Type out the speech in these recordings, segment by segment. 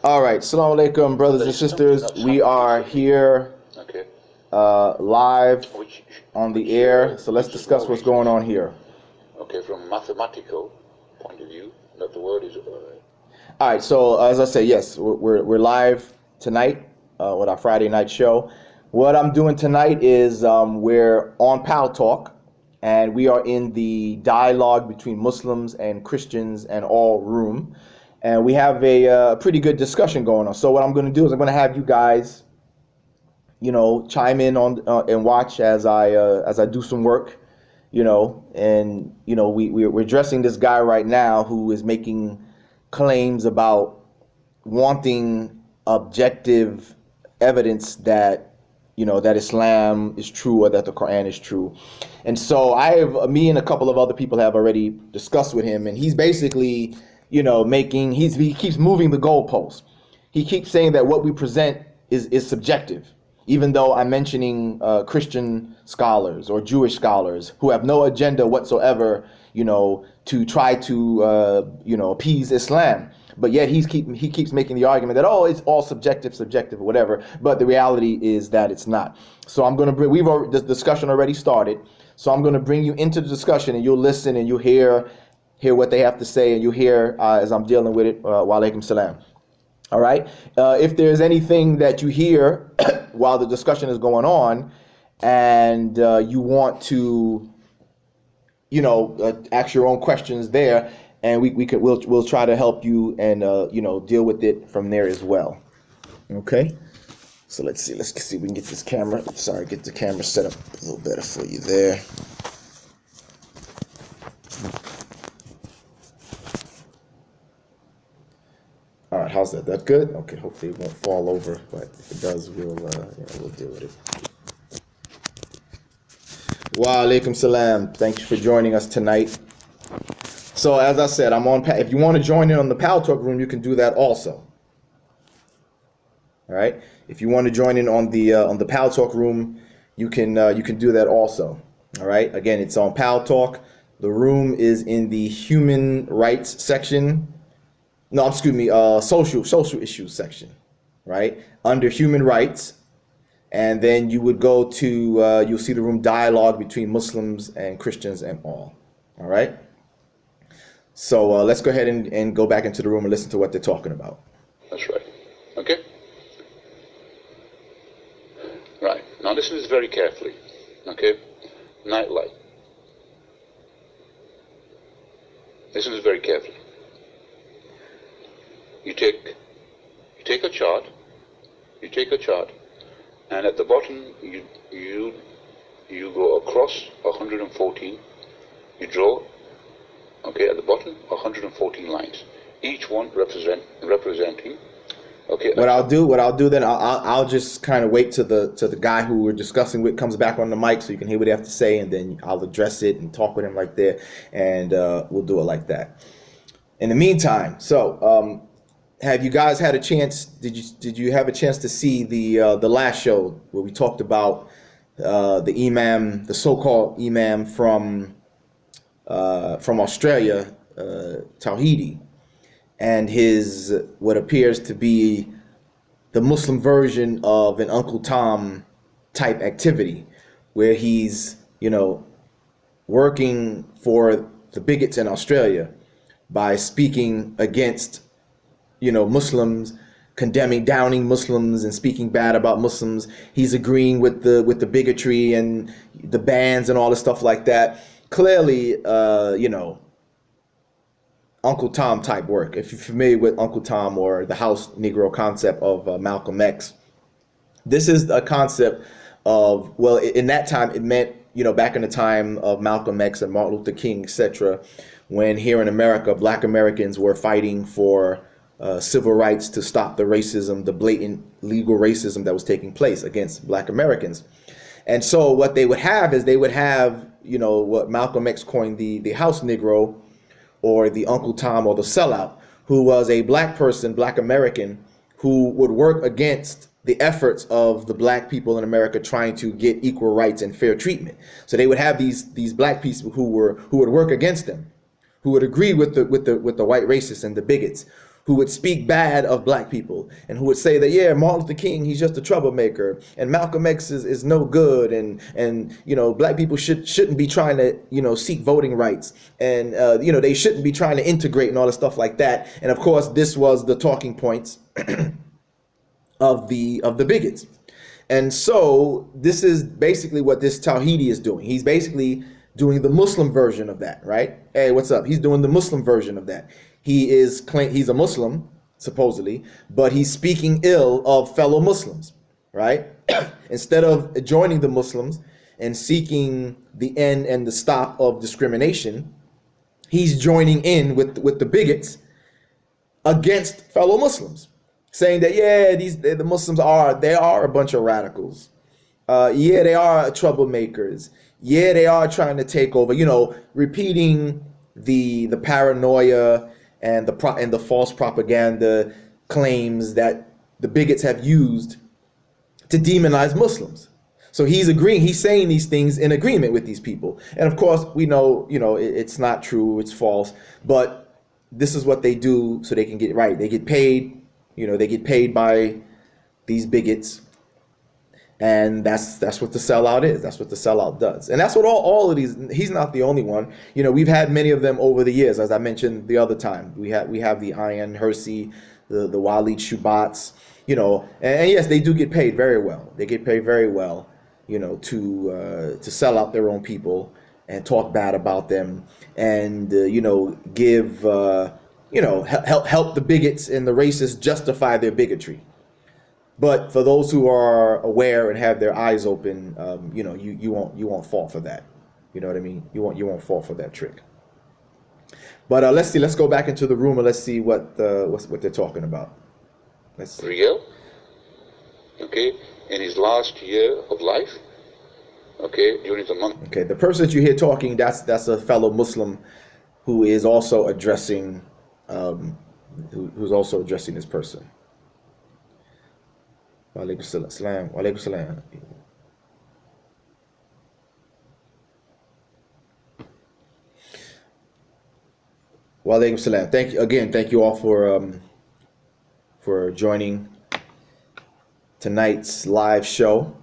All right, Assalamu alaikum, brothers and sisters. We are here live on the air, so let's discuss what's going on here. Okay, from mathematical point of view, that the word is... All right, so as I say, yes, we're live tonight with our Friday night show. What I'm doing tonight is we're on Pal Talk, and we are in the dialogue between Muslims and Christians and all room. And we have a pretty good discussion going on. So what I'm going to do is I'm going to have you guys, chime in on and watch as I do some work, and we're addressing this guy right now who is making claims about wanting objective evidence that that Islam is true or that the Quran is true. And so me and a couple of other people have already discussed with him, and he's basically he keeps moving the goalposts. He keeps saying that what we present is subjective, even though I'm mentioning Christian scholars or Jewish scholars who have no agenda whatsoever, to try to appease Islam. But yet he keeps making the argument that, it's all subjective or whatever. But the reality is that it's not. So I'm going to bring, the discussion already started. So I'm going to bring you into the discussion, and you'll listen and you'll hear what they have to say, and you hear as I'm dealing with it. Wa alaikum salam. All right. If there's anything that you hear while the discussion is going on, and you want to, ask your own questions there, and we'll try to help you and deal with it from there as well. Okay. So let's see if we can get this camera. Sorry, get the camera set up a little better for you there. All right, how's that? That good? Okay, hopefully it won't fall over, but if it does, we'll deal with it. Wa alaikum salam. Thanks for joining us tonight. So as I said, I'm on. If you want to join in on the Pal Talk room, you can do that also. All right. If you want to join in on the Pal Talk room, you can do that also. All right. Again, it's on Pal Talk. The room is in the human rights section. No, excuse me, social issues section, right? Under human rights. And then you would go to, you'll see the room dialogue between Muslims and Christians and all right? So let's go ahead and go back into the room and listen to what they're talking about. That's right. Okay? Right. Now listen to this very carefully. Okay? Nightlight. Listen to this very carefully. You take a chart, and at the bottom you go across 114. You draw, at the bottom 114 lines, each one representing. Okay. What I'll do then, I'll just kind of wait till the guy who we're discussing with comes back on the mic so you can hear what they have to say, and then I'll address it and talk with him right there, and we'll do it like that. In the meantime, have you guys had a chance? Did you have a chance to see the last show where we talked about the imam, the so-called imam from Australia, Tawhidi, and his what appears to be the Muslim version of an Uncle Tom type activity, where he's working for the bigots in Australia by speaking against Muslims, downing Muslims and speaking bad about Muslims. He's agreeing with the bigotry and the bans and all the stuff like that. Clearly, Uncle Tom type work. If you're familiar with Uncle Tom or the house Negro concept of Malcolm X, this is a concept of, well, in that time it meant, back in the time of Malcolm X and Martin Luther King, etc., when here in America, Black Americans were fighting for civil rights to stop the racism, the blatant legal racism that was taking place against Black Americans. And so what they would have is what Malcolm X coined the house Negro, or the Uncle Tom, or the sellout, who was a Black person, Black American, who would work against the efforts of the Black people in America trying to get equal rights and fair treatment. So they would have these Black people who would work against them, who would agree with the white racists and the bigots, who would speak bad of black people and who would say that, yeah, Martin Luther King, he's just a troublemaker, and Malcolm X is no good, and you know, black people shouldn't be trying to, you know, seek voting rights, and you know, they shouldn't be trying to integrate and all this stuff like that. And of course, this was the talking points of the bigots. And so this is basically what this Tawhidi is doing. He's basically doing the Muslim version of that, right? Hey, what's up? He's doing the Muslim version of that. He's a Muslim, supposedly, but he's speaking ill of fellow Muslims, right? Instead of joining the Muslims and seeking the end and the stop of discrimination, he's joining in with the bigots against fellow Muslims, saying that, yeah, the Muslims are a bunch of radicals. Yeah, they are troublemakers. Yeah, they are trying to take over. You know, repeating the paranoia and the false propaganda claims that the bigots have used to demonize Muslims. So he's saying these things in agreement with these people. And of course, we know, you know, it's not true, it's false, but this is what they do so they can get it right. They get paid, you know, they get paid by these bigots. And that's what the sellout is. That's what the sellout does. And that's what all of these, he's not the only one. You know, we've had many of them over the years, as I mentioned the other time. We have the Ayan Hersey, the Walid Shubats, you know, and yes, they do get paid very well. They get paid very well, you know, to sell out their own people and talk bad about them, and you know, give you know, help the bigots and the racists justify their bigotry. But for those who are aware and have their eyes open, you know, you won't fall for that. You know what I mean? You won't fall for that trick. But let's see. Let's go back into the room and let's see what they're talking about. Let's see. Real. Okay, in his last year of life. Okay, during the month. Okay, the person that you hear talking, that's a fellow Muslim who is also addressing, who's also addressing this person. Wa alaikum salam. Wa alaikum salam. Wa alaikum salam. Thank you again. Thank you all for joining tonight's live show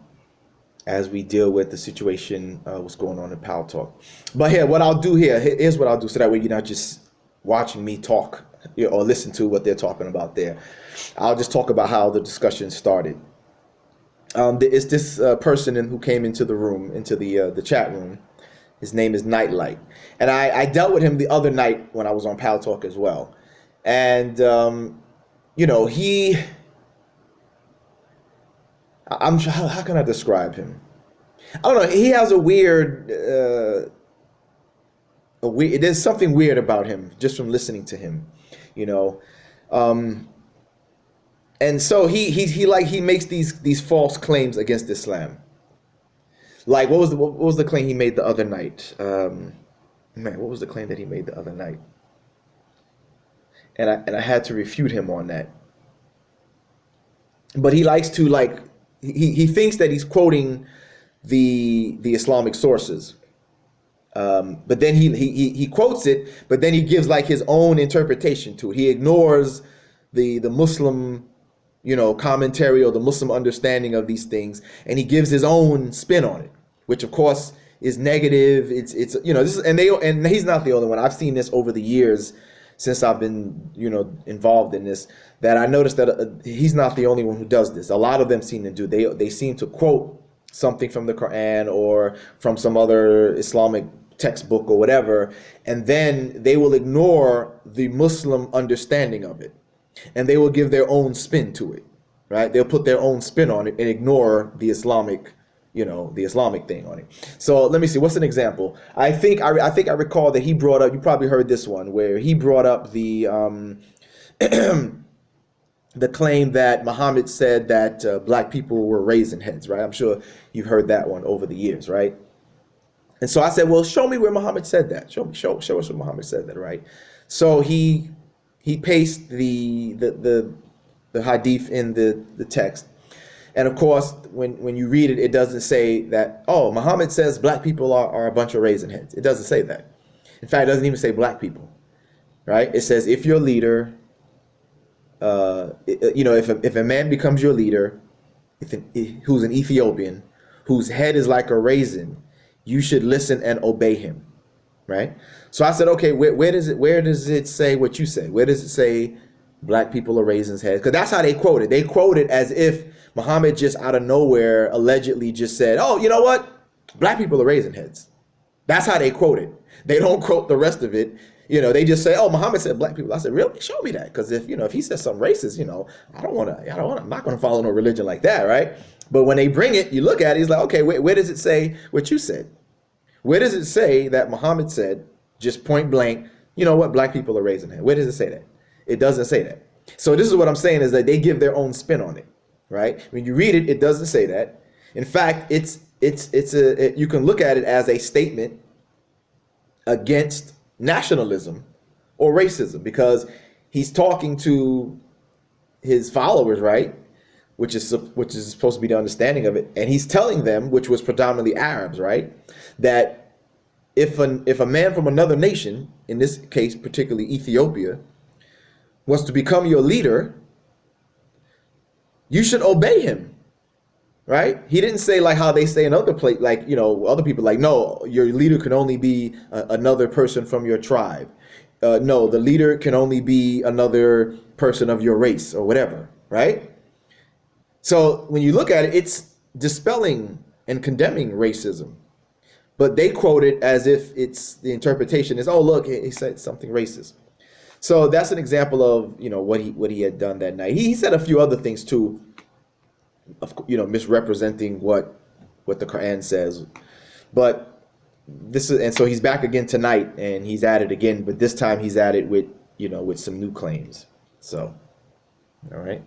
as we deal with the situation, what's going on in Power Talk. But here, what I'll do here's what I'll do, so that way you're not just watching me talk, you know, or listen to what they're talking about there. I'll just talk about how the discussion started. It's this person who came into the room, into the chat room. His name is Nightlight, and I dealt with him the other night when I was on Power Talk as well. And you know, how can I describe him? I don't know. He has a weird, there's something weird about him just from listening to him, you know. And so he makes these false claims against Islam. Like what was the claim he made the other night? Man, what was the claim that he made the other night? And I had to refute him on that. But he likes to, like, he thinks that he's quoting the Islamic sources. But then he quotes it, but then he gives like his own interpretation to it. He ignores the Muslim, you know, commentary or the Muslim understanding of these things, and he gives his own spin on it, which of course is negative. It's you know, this is, and he's not the only one. I've seen this over the years since I've been, you know, involved in this, that I noticed that he's not the only one who does this. A lot of them seem to do. They seem to quote something from the Quran or from some other Islamic textbook or whatever, and then they will ignore the Muslim understanding of it, and they will give their own spin to it, right? They'll put their own spin on it and ignore the Islamic, you know, the Islamic thing on it. So let me see, what's an example? I think I recall that he brought up, you probably heard this one, where he brought up the the claim that Muhammad said that black people were raising heads, right? I'm sure you've heard that one over the years, right? And so I said, well, show me where Muhammad said that. Show us where Muhammad said that, right? So he pasted the hadith in the text. And of course, when you read it, it doesn't say that, oh, Muhammad says black people are a bunch of raisin heads. It doesn't say that. In fact, it doesn't even say black people, right? It says, if your leader if a man becomes your leader, who's an Ethiopian, whose head is like a raisin, you should listen and obey him, right? So I said, okay, where does it say what you say? Where does it say black people are raisins' heads? Because that's how they quote it. They quote it as if Muhammad just out of nowhere allegedly just said, oh, you know what? Black people are raisin heads. That's how they quote it. They don't quote the rest of it. They just say, oh, Muhammad said black people. I said, really? Show me that. Because if he says something racist, I'm not going to follow no religion like that, right? But when they bring it, you look at it, he's like, okay, where does it say what you said? Where does it say that Muhammad said, just point blank, you know what, black people are raisin heads? Where does it say that? It doesn't say that. So this is what I'm saying, is that they give their own spin on it, right? When you read it, it doesn't say that. In fact, you can look at it as a statement against nationalism or racism, because he's talking to his followers, right? Which is supposed to be the understanding of it, and he's telling them, which was predominantly Arabs, right, that if a man from another nation, in this case particularly Ethiopia, was to become your leader, you should obey him, right? He didn't say like how they say in other places, like, other people, like, no, your leader can only be another person from your tribe. No, the leader can only be another person of your race or whatever, right? So when you look at it, it's dispelling and condemning racism. But they quote it as if the interpretation is, oh, look, he said something racist. So that's an example of, what he had done that night. He said a few other things too, misrepresenting what the Quran says. But so he's back again tonight, and he's at it again, but this time he's at it with some new claims. So, all right.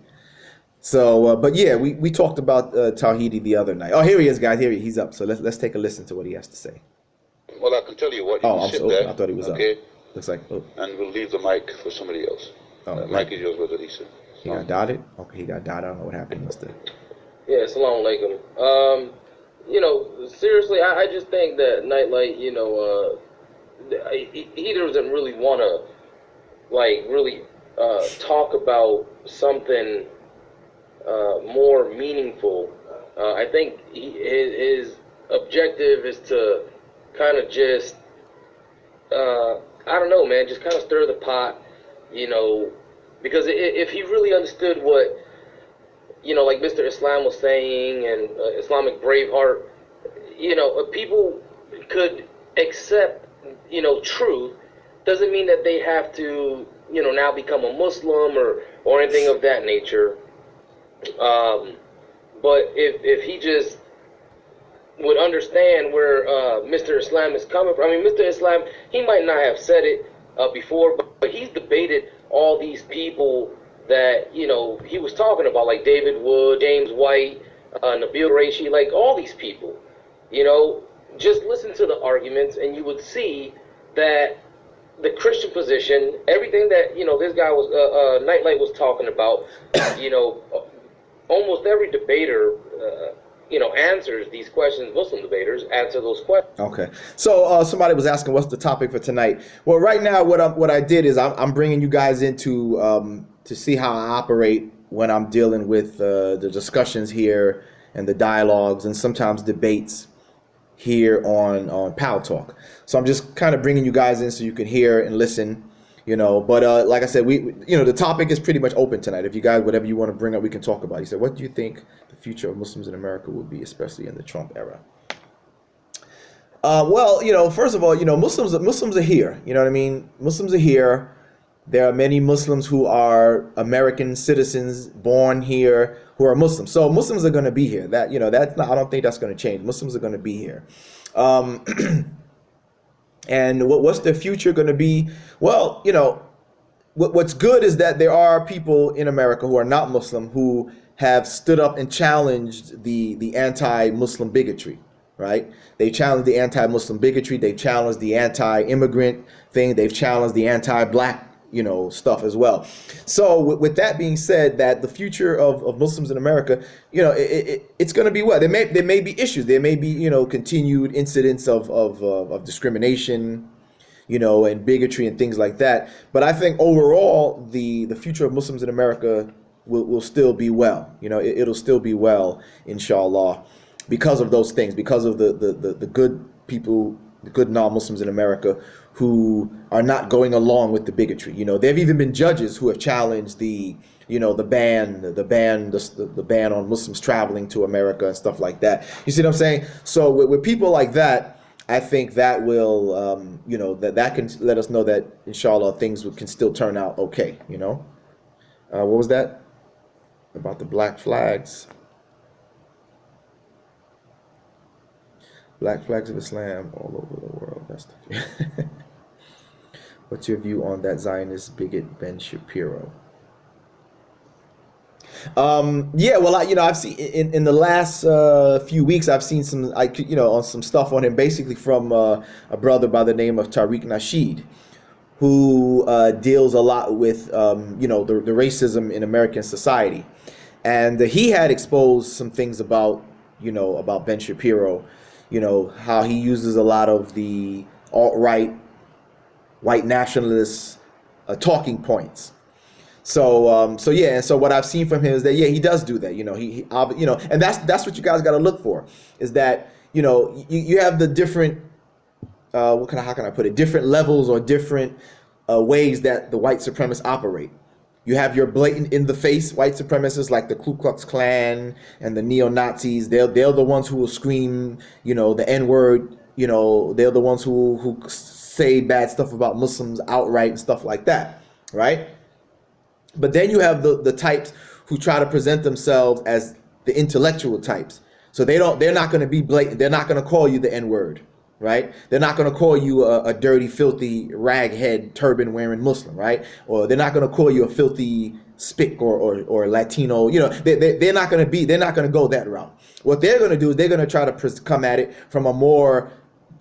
So, but yeah, we talked about Tawhidi the other night. Oh, here he is, guys. He's up. So let's take a listen to what he has to say. Well, I can tell you what. I thought he was up. Looks like. Oh. And we'll leave the mic for somebody else. Oh, mic is yours, Brother Lisa. He got dotted. Okay, he got dotted. I don't know what happened. Yeah, assalamu alaikum. Seriously, I just think that Nightlight, he doesn't really want to, talk about something more meaningful. I think his objective is to kind of just, I don't know, man, just kind of stir the pot, because if he really understood what, like Mr. Islam was saying, and Islamic Braveheart, people could accept, truth, doesn't mean that they have to, now become a Muslim or anything of that nature. But if he just would understand where Mr. Islam is coming from, I mean, Mr. Islam, he might not have said it before, but he's debated all these people that, he was talking about, like David Wood, James White, Nabeel Qureshi, like all these people, just listen to the arguments and you would see that the Christian position, everything that, this guy was, Nightlight was talking about, almost every debater, answers these questions. Muslim debaters answer those questions. Okay. So somebody was asking, what's the topic for tonight? Well, right now, what I did is I'm bringing you guys into to see how I operate when I'm dealing with the discussions here and the dialogues and sometimes debates here on Pal Talk. So I'm just kind of bringing you guys in so you can hear and listen. But like I said, we the topic is pretty much open tonight. If you guys, whatever you want to bring up, we can talk about it. He said, what do you think the future of Muslims in America will be, especially in the Trump era? Well, first of all, Muslims are here. You know what I mean? Muslims are here. There are many Muslims who are American citizens born here who are Muslims. So Muslims are going to be here. That, that's not, I don't think that's going to change. Muslims are going to be here. And what's the future going to be? Well, what's good is that there are people in America who are not Muslim who have stood up and challenged the anti-Muslim bigotry, right? They challenged the anti-Muslim bigotry. They've challenged the anti-immigrant thing. They've challenged the anti-black, stuff as well. So with that being said, that the future of Muslims in America, it's going to be what? There may be issues. There may be, continued incidents of discrimination, and bigotry and things like that. But I think overall, the future of Muslims in America will still be well. It'll still be well, inshallah, because of those things, because of the good people, the good non-Muslims in America who are not going along with the bigotry. There have even been judges who have challenged the ban on Muslims traveling to America and stuff like that. You see what I'm saying? So with people like that, I think that will, that can let us know that, inshallah, things can still turn out okay. What was that about the black flags? Black flags of Islam all over the world. That's the What's your view on that Zionist bigot Ben Shapiro? Yeah, well, I've seen in the last few weeks, I've seen on some stuff on him, basically from a brother by the name of Tariq Nasheed, who deals a lot with the racism in American society, and he had exposed some things about Ben Shapiro, how he uses a lot of the alt-right white nationalist talking points. So yeah, and so what I've seen from him is that he does do that. And that's what you guys got to look for, is that you have the different how can I put it, different levels or different ways that the white supremacists operate. You have your blatant in the face white supremacists like the Ku Klux Klan and the neo-Nazis. They're the ones who will scream the N-word. They're the ones who say bad stuff about Muslims outright and stuff like that, right? But then you have the types who try to present themselves as the intellectual types. So they're not going to be blatant. They're not going to call you the N-word, right? They're not going to call you a dirty, filthy, raghead, turban-wearing Muslim, right? Or they're not going to call you a filthy spick or Latino. They're not going to go that route. What they're going to do is they're going to try to come at it from a more,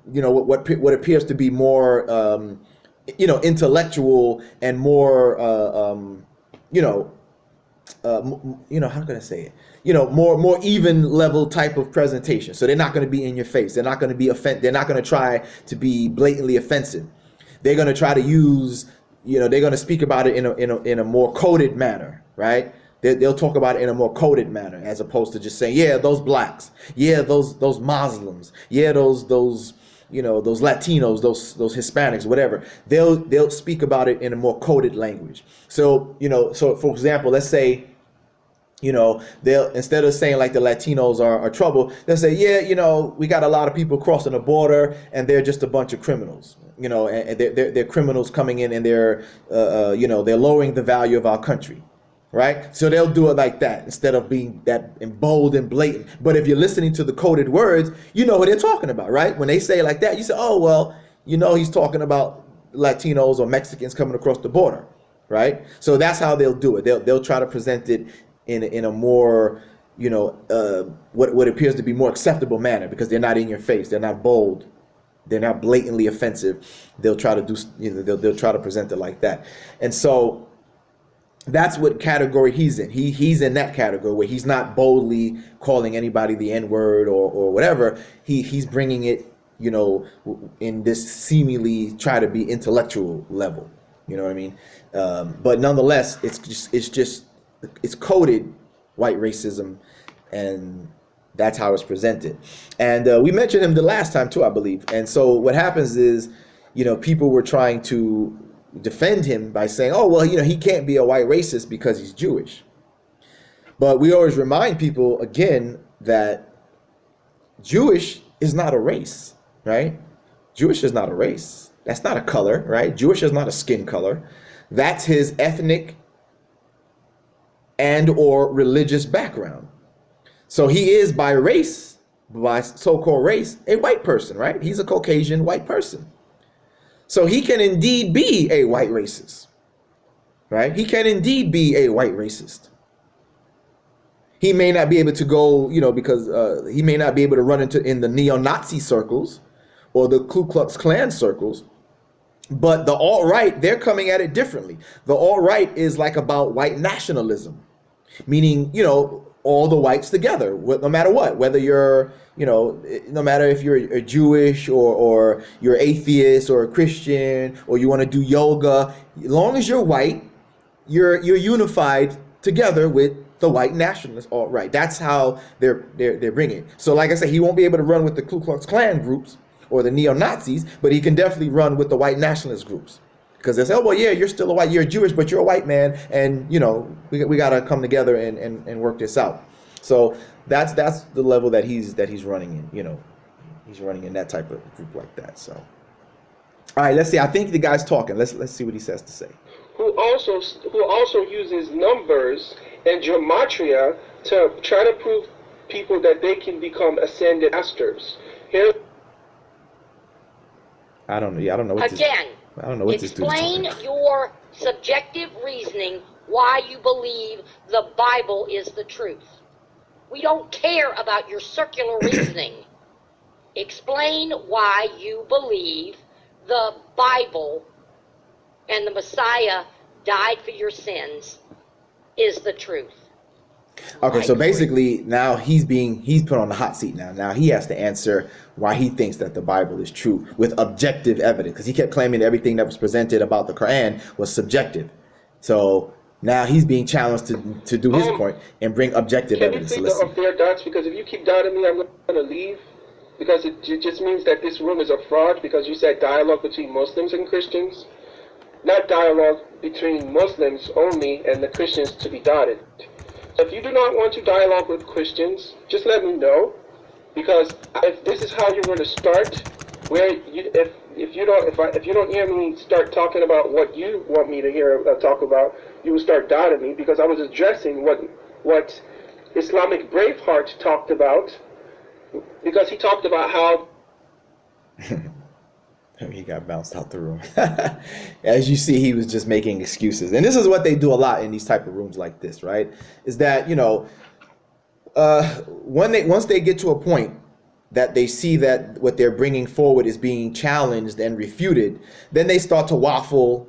what appears to be more, intellectual and more, how can I say it? More even level type of presentation. So they're not going to be in your face. They're not going to be they're not going to try to be blatantly offensive. They're going to try to use, they're going to speak about it in a more coded manner, right? They'll talk about it in a more coded manner, as opposed to just saying, yeah, those blacks, yeah, those Muslims, yeah, those Latinos, those Hispanics, whatever. They'll speak about it in a more coded language. So so for example, let's say they'll, instead of saying like the Latinos are trouble, they'll say, yeah, we got a lot of people crossing the border and they're just a bunch of criminals, and they're criminals coming in, and they're lowering the value of our country. Right? So they'll do it like that instead of being that bold and blatant. But if you're listening to the coded words, you know what they're talking about, right? When they say it like that, you say, oh, well, he's talking about Latinos or Mexicans coming across the border, right? So that's how they'll do it. They'll try to present it in a more, what appears to be more acceptable manner, because they're not in your face. They're not bold. They're not blatantly offensive. They'll try to do, they'll try to present it like that. And so that's what category he's in. He's in that category where he's not boldly calling anybody the N-word or whatever. He's bringing it, in this seemingly try to be intellectual level. You know what I mean? But nonetheless, it's coded white racism, and that's how it's presented. And we mentioned him the last time too, I believe. And so what happens is, people were trying to defend him by saying, oh, well, he can't be a white racist because he's Jewish. But we always remind people again that Jewish is not a race, right? Jewish is not a race. That's not a color, right? Jewish is not a skin color. That's his ethnic and or religious background. So he is by race, by so-called race, a white person, right? He's a Caucasian white person. So he can indeed be a white racist, right? He can indeed be a white racist. He may not be able to go, because he may not be able to run in the neo-Nazi circles or the Ku Klux Klan circles. But the alt-right, they're coming at it differently. The alt-right is like about white nationalism, meaning, all the whites together, no matter what, whether you're, no matter if you're a Jewish or you're atheist or a Christian or you want to do yoga, as long as you're white, you're unified together with the white nationalists. All right, that's how they're bringing it. So like I said, he won't be able to run with the Ku Klux Klan groups or the neo-Nazis, but he can definitely run with the white nationalist groups. Because they say, oh, well, yeah, you're still a white, you're Jewish, but you're a white man, and we got to come together and work this out. So that's the level that he's running in. He's running in that type of group like that. So, all right, let's see. I think the guy's talking. Let's see what he says to say. Who also uses numbers and gematria to try to prove people that they can become ascended masters. Here, I don't know. Yeah, I don't know what again. I don't know what this dude's talking about. Explain your subjective reasoning why you believe the Bible is the truth. We don't care about your circular reasoning. Explain why you believe the Bible and the Messiah died for your sins is the truth. Okay, so basically now he's put on the hot seat now. Now he has to answer why he thinks that the Bible is true with objective evidence, because he kept claiming everything that was presented about the Quran was subjective. So now he's being challenged to do his point and bring objective evidence. Can you please unfair dots? Because if you keep doubting me, I'm going to leave. Because it just means that this room is a fraud, because you said dialogue between Muslims and Christians. Not dialogue between Muslims only and the Christians to be dotted. So if you do not want to dialogue with Christians, just let me know, because if this is how you're going to start, if you don't hear me start talking about what you want me to hear talk about, you will start doubting me, because I was addressing what Islamic Braveheart talked about, because he talked about how he got bounced out the room. As you see, he was just making excuses. And this is what they do a lot in these type of rooms like this, right? Is that, once they get to a point that they see that what they're bringing forward is being challenged and refuted, then they start to waffle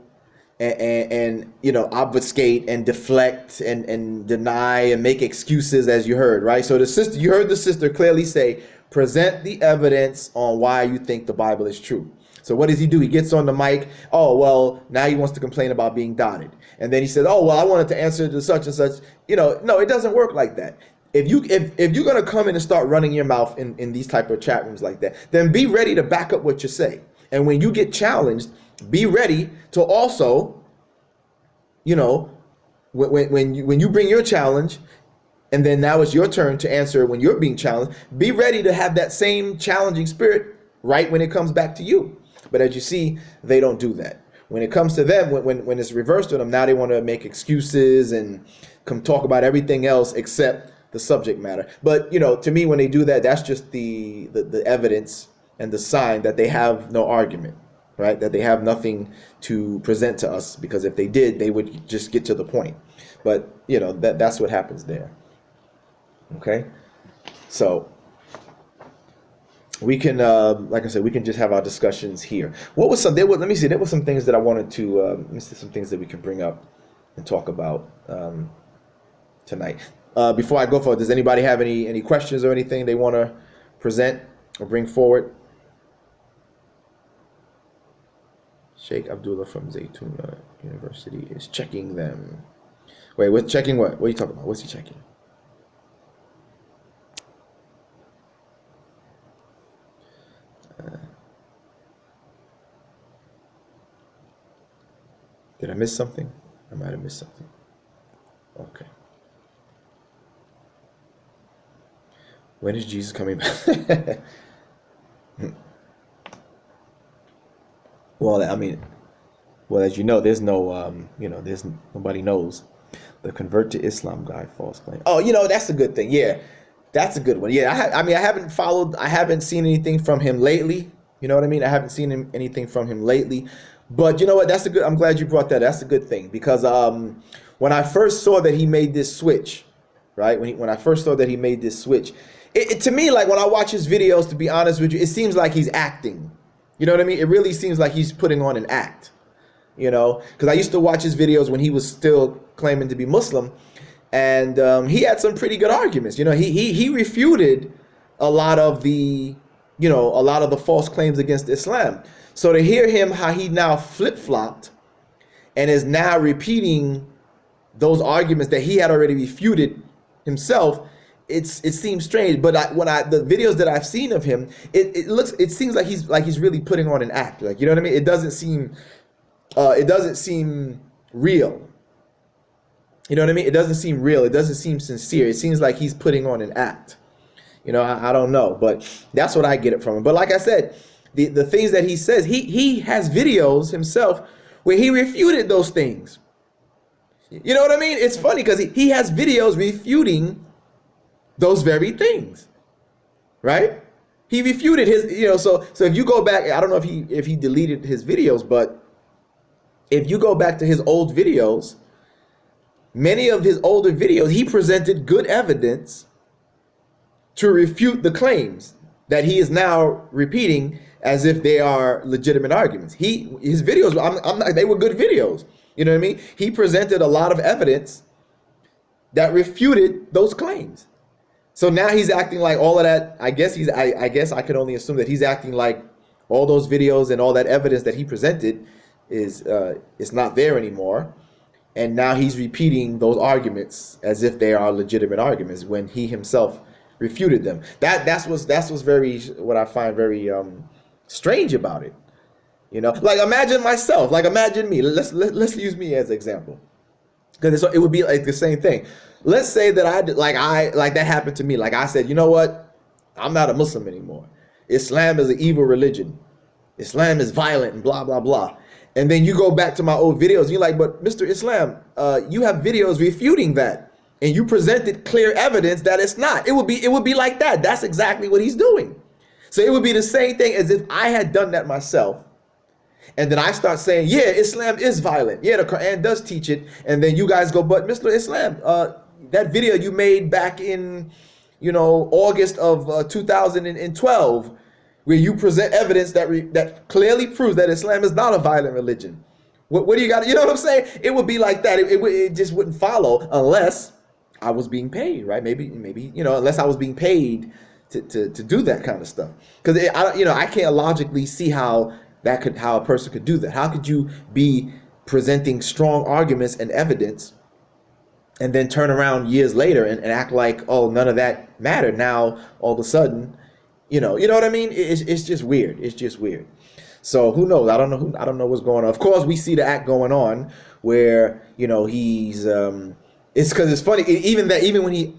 and obfuscate and deflect and deny and make excuses, as you heard, right? So you heard the sister clearly say, present the evidence on why you think the Bible is true. So what does he do? He gets on the mic. Oh, well, now he wants to complain about being dotted. And then he says, oh, well, I wanted to answer to such and such. No, it doesn't work like that. If you're going to come in and start running your mouth in these type of chat rooms like that, then be ready to back up what you say. And when you get challenged, be ready to also, when you bring your challenge, and then now it's your turn to answer when you're being challenged, be ready to have that same challenging spirit right when it comes back to you. But as you see, they don't do that. When it comes to them, when it's reversed to them, now they want to make excuses and come talk about everything else except the subject matter. But, to me, when they do that, that's just the evidence and the sign that they have no argument, right? That they have nothing to present to us, because if they did, they would just get to the point. But, that's what happens there. Okay? So we can, like I said, we can just have our discussions here. Let me see, there were some things that I wanted to, let me see some things that we can bring up and talk about tonight. Before I go forward, does anybody have any questions or anything they want to present or bring forward? Sheikh Abdullah from Zaytuna University is checking them. Wait, checking what? What are you talking about? What's he checking? Did I miss something? I might have missed something. Okay. When is Jesus coming back? Well, as you know, there's no, there's nobody knows. The convert to Islam guy, false claim. Oh, that's a good thing. Yeah, that's a good one. Yeah, I haven't seen anything from him lately. You know what I mean? I haven't seen anything from him lately. But you know what? I'm glad you brought that. That's a good thing, because when I first saw that he made this switch, right? When I first saw that he made this switch, it to me, like when I watch his videos, to be honest with you, it seems like he's acting. You know what I mean? It really seems like he's putting on an act. Because I used to watch his videos when he was still claiming to be Muslim, and he had some pretty good arguments. He refuted a lot of the false claims against Islam. So to hear him how he now flip-flopped and is now repeating those arguments that he had already refuted himself, it seems strange. But the videos that I've seen of him, it seems like he's really putting on an act. Like, you know what I mean? It doesn't seem real. You know what I mean? It doesn't seem real. It doesn't seem sincere. It seems like he's putting on an act. I don't know, but that's what I get it from him. But like I said, the things that he says, he has videos himself where he refuted those things. You know what I mean? It's funny because he has videos refuting those very things, right? He refuted his, so if you go back, I don't know if he deleted his videos, but if you go back to his old videos, many of his older videos, he presented good evidence to refute the claims that he is now repeating as if they are legitimate arguments. His videos, they were good videos. You know what I mean? He presented a lot of evidence that refuted those claims. So now he's acting like all of that. I guess I can only assume that he's acting like all those videos and all that evidence that he presented is not there anymore. And now he's repeating those arguments as if they are legitimate arguments when he himself refuted them. That's what's very, what I find very strange about it. Like imagine myself, like imagine me. Let's use me as an example, because it would be like the same thing. Let's say that that happened to me. Like I said, you know what? I'm not a Muslim anymore. Islam is an evil religion. Islam is violent and blah blah blah. And then you go back to my old videos and you're like, but Mr. Islam, you have videos refuting that. And you presented clear evidence that it's not. It would be like that. That's exactly what he's doing. So it would be the same thing as if I had done that myself. And then I start saying, yeah, Islam is violent. Yeah, the Quran does teach it. And then you guys go, but Mr. Islam, that video you made back in, August of 2012, where you present evidence that clearly proves that Islam is not a violent religion. What do you got? You know what I'm saying? It would be like that. It just wouldn't follow unless I was being paid, right? Maybe, unless I was being paid to do that kind of stuff. Because I can't logically see how a person could do that. How could you be presenting strong arguments and evidence and then turn around years later and act like, oh, none of that mattered? Now all of a sudden, you know what I mean? It's just weird. It's just weird. So who knows? I don't know what's going on. Of course, we see the act going on where he's. It's because it's funny. Even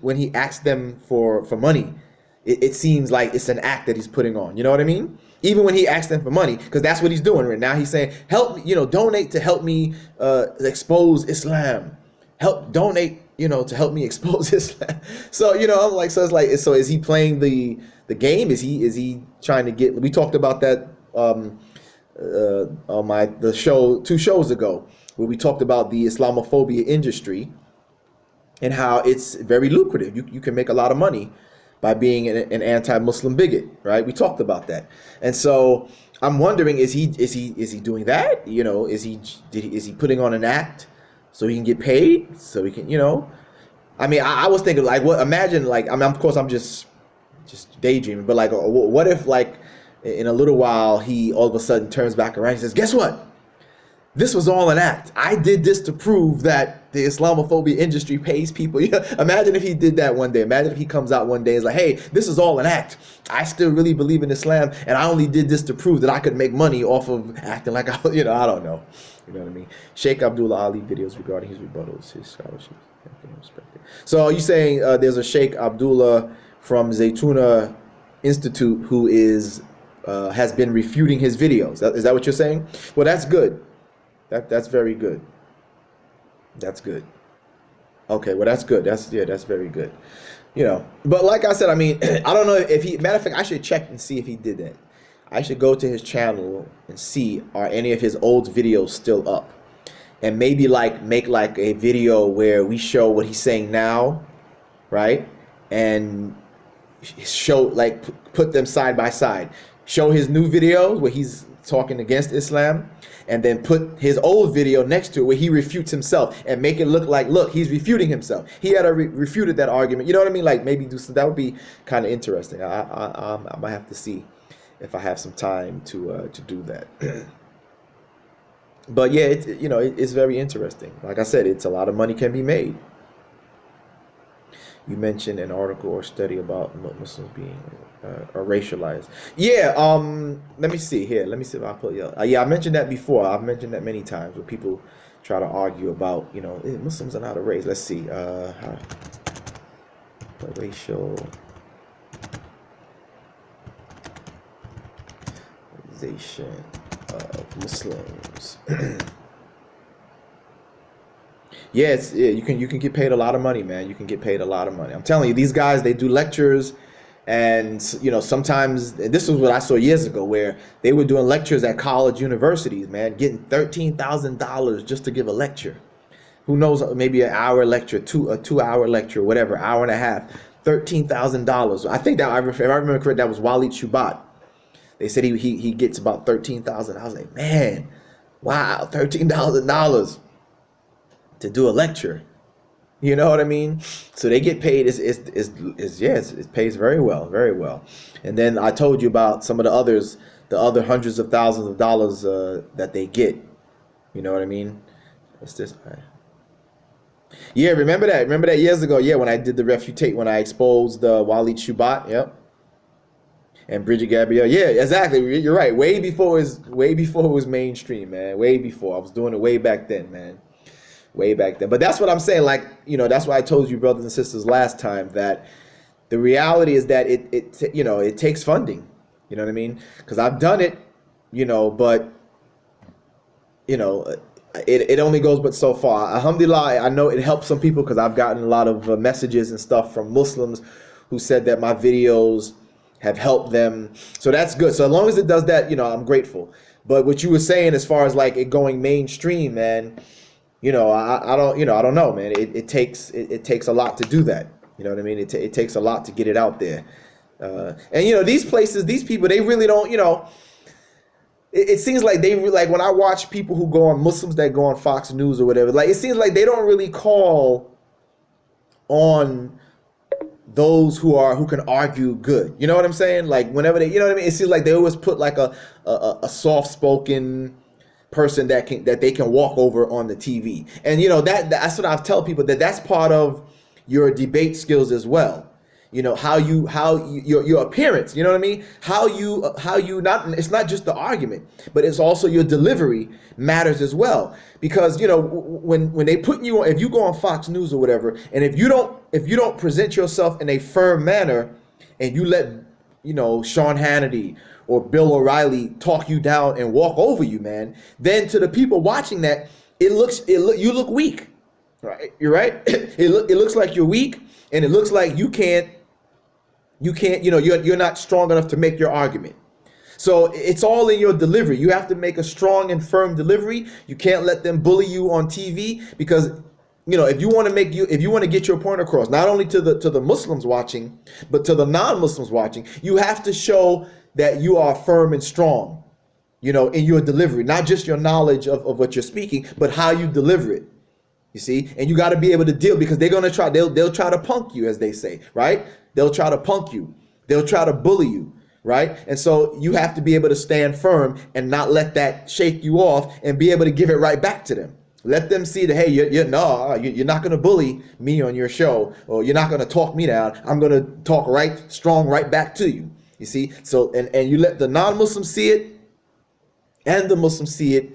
when he asks them for money, it seems like it's an act that he's putting on. You know what I mean? Even when he asks them for money, because that's what he's doing right now. He's saying, "Help me, donate to help me expose Islam. Donate, to help me expose Islam." So I'm like, so it's like, so is he playing the game? Is he trying to get? We talked about that on the show 2 shows ago, where we talked about the Islamophobia industry and how it's very lucrative. You can make a lot of money by being an anti-Muslim bigot, right? We talked about that. And so I'm wondering, is he doing that? Is he putting on an act so he can get paid, so he can, I mean, I was thinking, like, what, imagine, like, I mean, of course I'm just daydreaming, but like, what if, like, in a little while he all of a sudden turns back around and says, guess what? This was all an act. I did this to prove that the Islamophobia industry pays people. Imagine if he did that one day. Imagine if he comes out one day and is like, hey, this is all an act. I still really believe in Islam, and I only did this to prove that I could make money off of acting like I don't know. You know what I mean? Sheikh Abdullah Ali videos regarding his rebuttals, his scholarships. So are you saying there's a Sheikh Abdullah from Zaytuna Institute who has been refuting his videos? Is that what you're saying? Well, that's good. That's very good. That's good. Okay, well, that's good. That's very good. But like I said, I mean, I don't know if he, matter of fact, I should check and see if he did that. I should go to his channel and see, are any of his old videos still up? And maybe make a video where we show what he's saying now, right? And show, put them side by side. show his new videos where he's talking against Islam, and then put his old video next to it where he refutes himself and make it look like, look, he's refuting himself. He had refuted that argument. You know what I mean? Like maybe do some, that would be kind of interesting. I might have to see if I have some time to do that. But yeah, it's very interesting. Like I said, it's a lot of money can be made. You mentioned an article or study about Muslims being racialized. Yeah, let me see here. Let me see if I put yeah, I mentioned that before. I've mentioned that many times where people try to argue about, Muslims are not a race. Let's see. Racialization of Muslims. Yeah, you can get paid a lot of money, man. You can get paid a lot of money. I'm telling you, these guys, they do lectures, and sometimes, and this was what I saw years ago, where they were doing lectures at college universities, man, getting $13,000 just to give a lecture. Who knows? Maybe an hour lecture, a 2-hour lecture, whatever, hour and a half, $13,000. I think that, if I remember correct, that was Walid Shubat. They said he gets about $13,000. I was like, man, wow, $13,000 to do a lecture. You know what I mean? So they get paid. It pays very well, very well. And then I told you about some of the other hundreds of thousands of dollars that they get. You know what I mean? It's this. Yeah, remember that? Remember that years ago? Yeah, when I did the Refutate, when I exposed Walid Shubat. Yep. And Bridget Gabrielle. Yeah, exactly. You're right. Way before it was mainstream, man. Way before. I was doing it way back then, man. Way back then. But that's what I'm saying. Like, that's why I told you, brothers and sisters, last time, that the reality is that it takes funding. You know what I mean? Because I've done it, but it only goes but so far. Alhamdulillah, I know it helps some people, because I've gotten a lot of messages and stuff from Muslims who said that my videos have helped them. So that's good. So as long as it does that, I'm grateful. But what you were saying, as far as like it going mainstream, man, I don't know, man. It takes a lot to do that. You know what I mean? It takes a lot to get it out there. And these places, these people, they really don't. It seems like when I watch people who go on, Muslims that go on Fox News or whatever, like it seems like they don't really call on those who can argue good. You know what I'm saying? Like whenever they, it seems like they always put like a soft-spoken person that they can walk over on the TV. And that's what I tell people, that's part of your debate skills as well. How your appearance, you know what I mean? How you not, it's not just the argument, but it's also your delivery matters as well. Because when they put you on, if you go on Fox News or whatever, and if you don't present yourself in a firm manner, and you let Sean Hannity or Bill O'Reilly talk you down and walk over you, man, then to the people watching that, you look weak, right? You're right. It looks like you're weak, and it looks like you can't, you're not strong enough to make your argument. So it's all in your delivery. You have to make a strong and firm delivery. You can't let them bully you on TV, because if you want to get your point across, not only to the Muslims watching, but to the non-Muslims watching, you have to show that you are firm and strong, in your delivery, not just your knowledge of what you're speaking, but how you deliver it. You see, and you got to be able to deal, because they'll try to punk you, as they say, right? They'll try to punk you. They'll try to bully you, right? And so you have to be able to stand firm and not let that shake you off, and be able to give it right back to them. Let them see that, hey, you're not going to bully me on your show, or you're not going to talk me down. I'm going to talk strong right back to you. You see? So, and you let the non-Muslims see it, and the Muslims see it,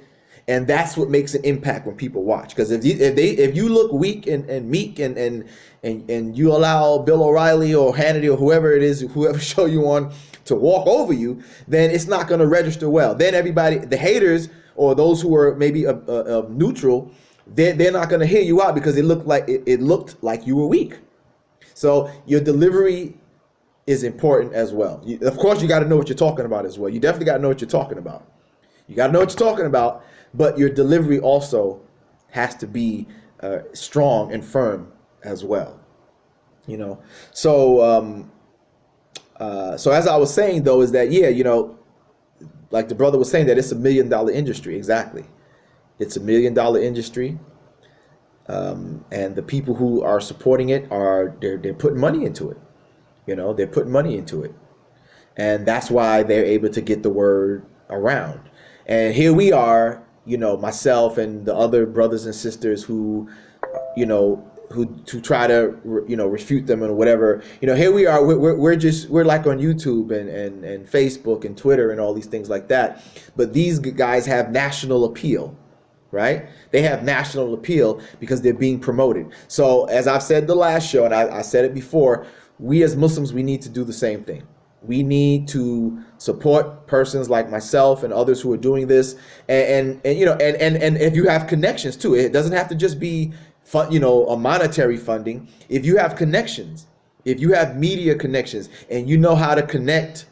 and that's what makes an impact when people watch. Because if you look weak and meek, and you allow Bill O'Reilly or Hannity or whoever it is, whoever show you on, to walk over you, then it's not going to register well. Then everybody, the haters or those who are maybe neutral, they're not going to hear you out, because it looked like you were weak. So your delivery is important as well. Of course, you got to know what you're talking about as well. You definitely got to know what you're talking about. You got to know what you're talking about, but your delivery also has to be strong and firm as well. So as I was saying, though, is that, like the brother was saying, that it's $1 million industry. Exactly. It's $1 million industry. And the people who are supporting it they're putting money into it. They're putting money into it. And that's why they're able to get the word around. And here we are, myself and the other brothers and sisters who try to, refute them and whatever. Here we are, we're like on YouTube and Facebook and Twitter and all these things like that. But these guys have national appeal, right? They have national appeal because they're being promoted. So as I've said the last show, and I said it before, we as Muslims, we need to do the same thing. We need to support persons like myself and others who are doing this, and if you have connections too, it doesn't have to just be a monetary funding. If you have connections, if you have media connections, and you know how to connect,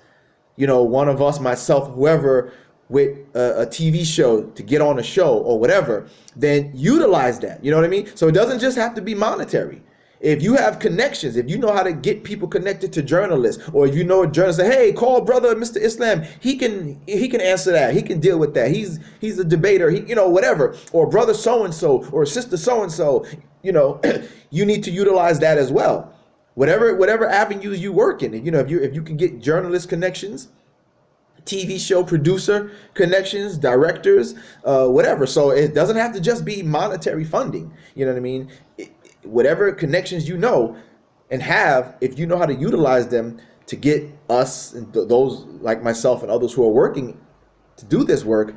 one of us, myself, whoever, with a TV show to get on a show or whatever, then utilize that. You know what I mean? So it doesn't just have to be monetary. If you have connections, if you know how to get people connected to journalists, or if you know a journalist, say, hey, call brother Mr. Islam. He can answer that. He can deal with that. He's a debater. Whatever. Or brother so and so, or sister so and so. You need to utilize that as well. Whatever avenues you work in. If you can get journalist connections, TV show producer connections, directors, whatever. So it doesn't have to just be monetary funding. You know what I mean? Whatever connections and have, if you know how to utilize them to get us and those like myself and others who are working to do this work,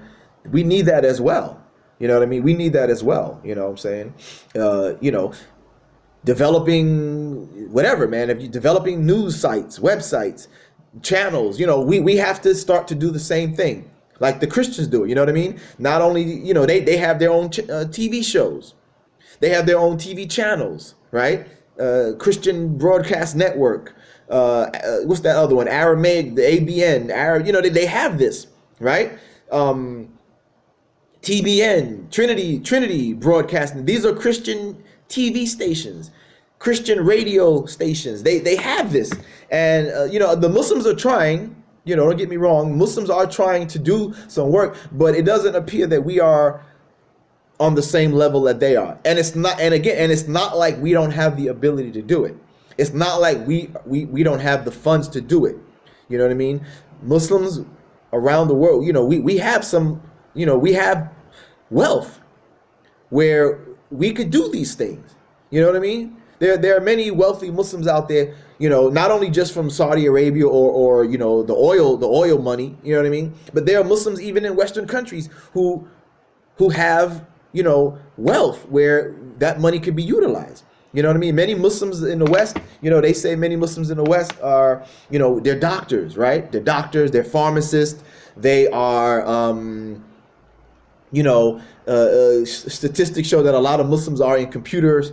we need that as well. You know what I mean? We need that as well. You know what I'm saying? Developing whatever, man. If you're developing news sites, websites, channels, we have to start to do the same thing like the Christians do it. You know what I mean? Not only, they have their own TV shows. They have their own TV channels, right? Christian Broadcast Network. What's that other one? Aramaic, the ABN. They have this, right? TBN, Trinity Broadcasting. These are Christian TV stations, Christian radio stations. They have this, and the Muslims are trying. Don't get me wrong. Muslims are trying to do some work, but it doesn't appear that we are on the same level that they are. And it's not like we don't have the ability to do it. It's not like we don't have the funds to do it. You know what I mean? Muslims around the world, we have some, we have wealth where we could do these things. You know what I mean? There are many wealthy Muslims out there, not only just from Saudi Arabia or the oil money, you know what I mean? But there are Muslims even in Western countries who have wealth where that money could be utilized. You know what I mean? Many Muslims in the West, they say many Muslims in the West are, they're doctors, right? They're doctors, they're pharmacists, they are, statistics show that a lot of Muslims are in computer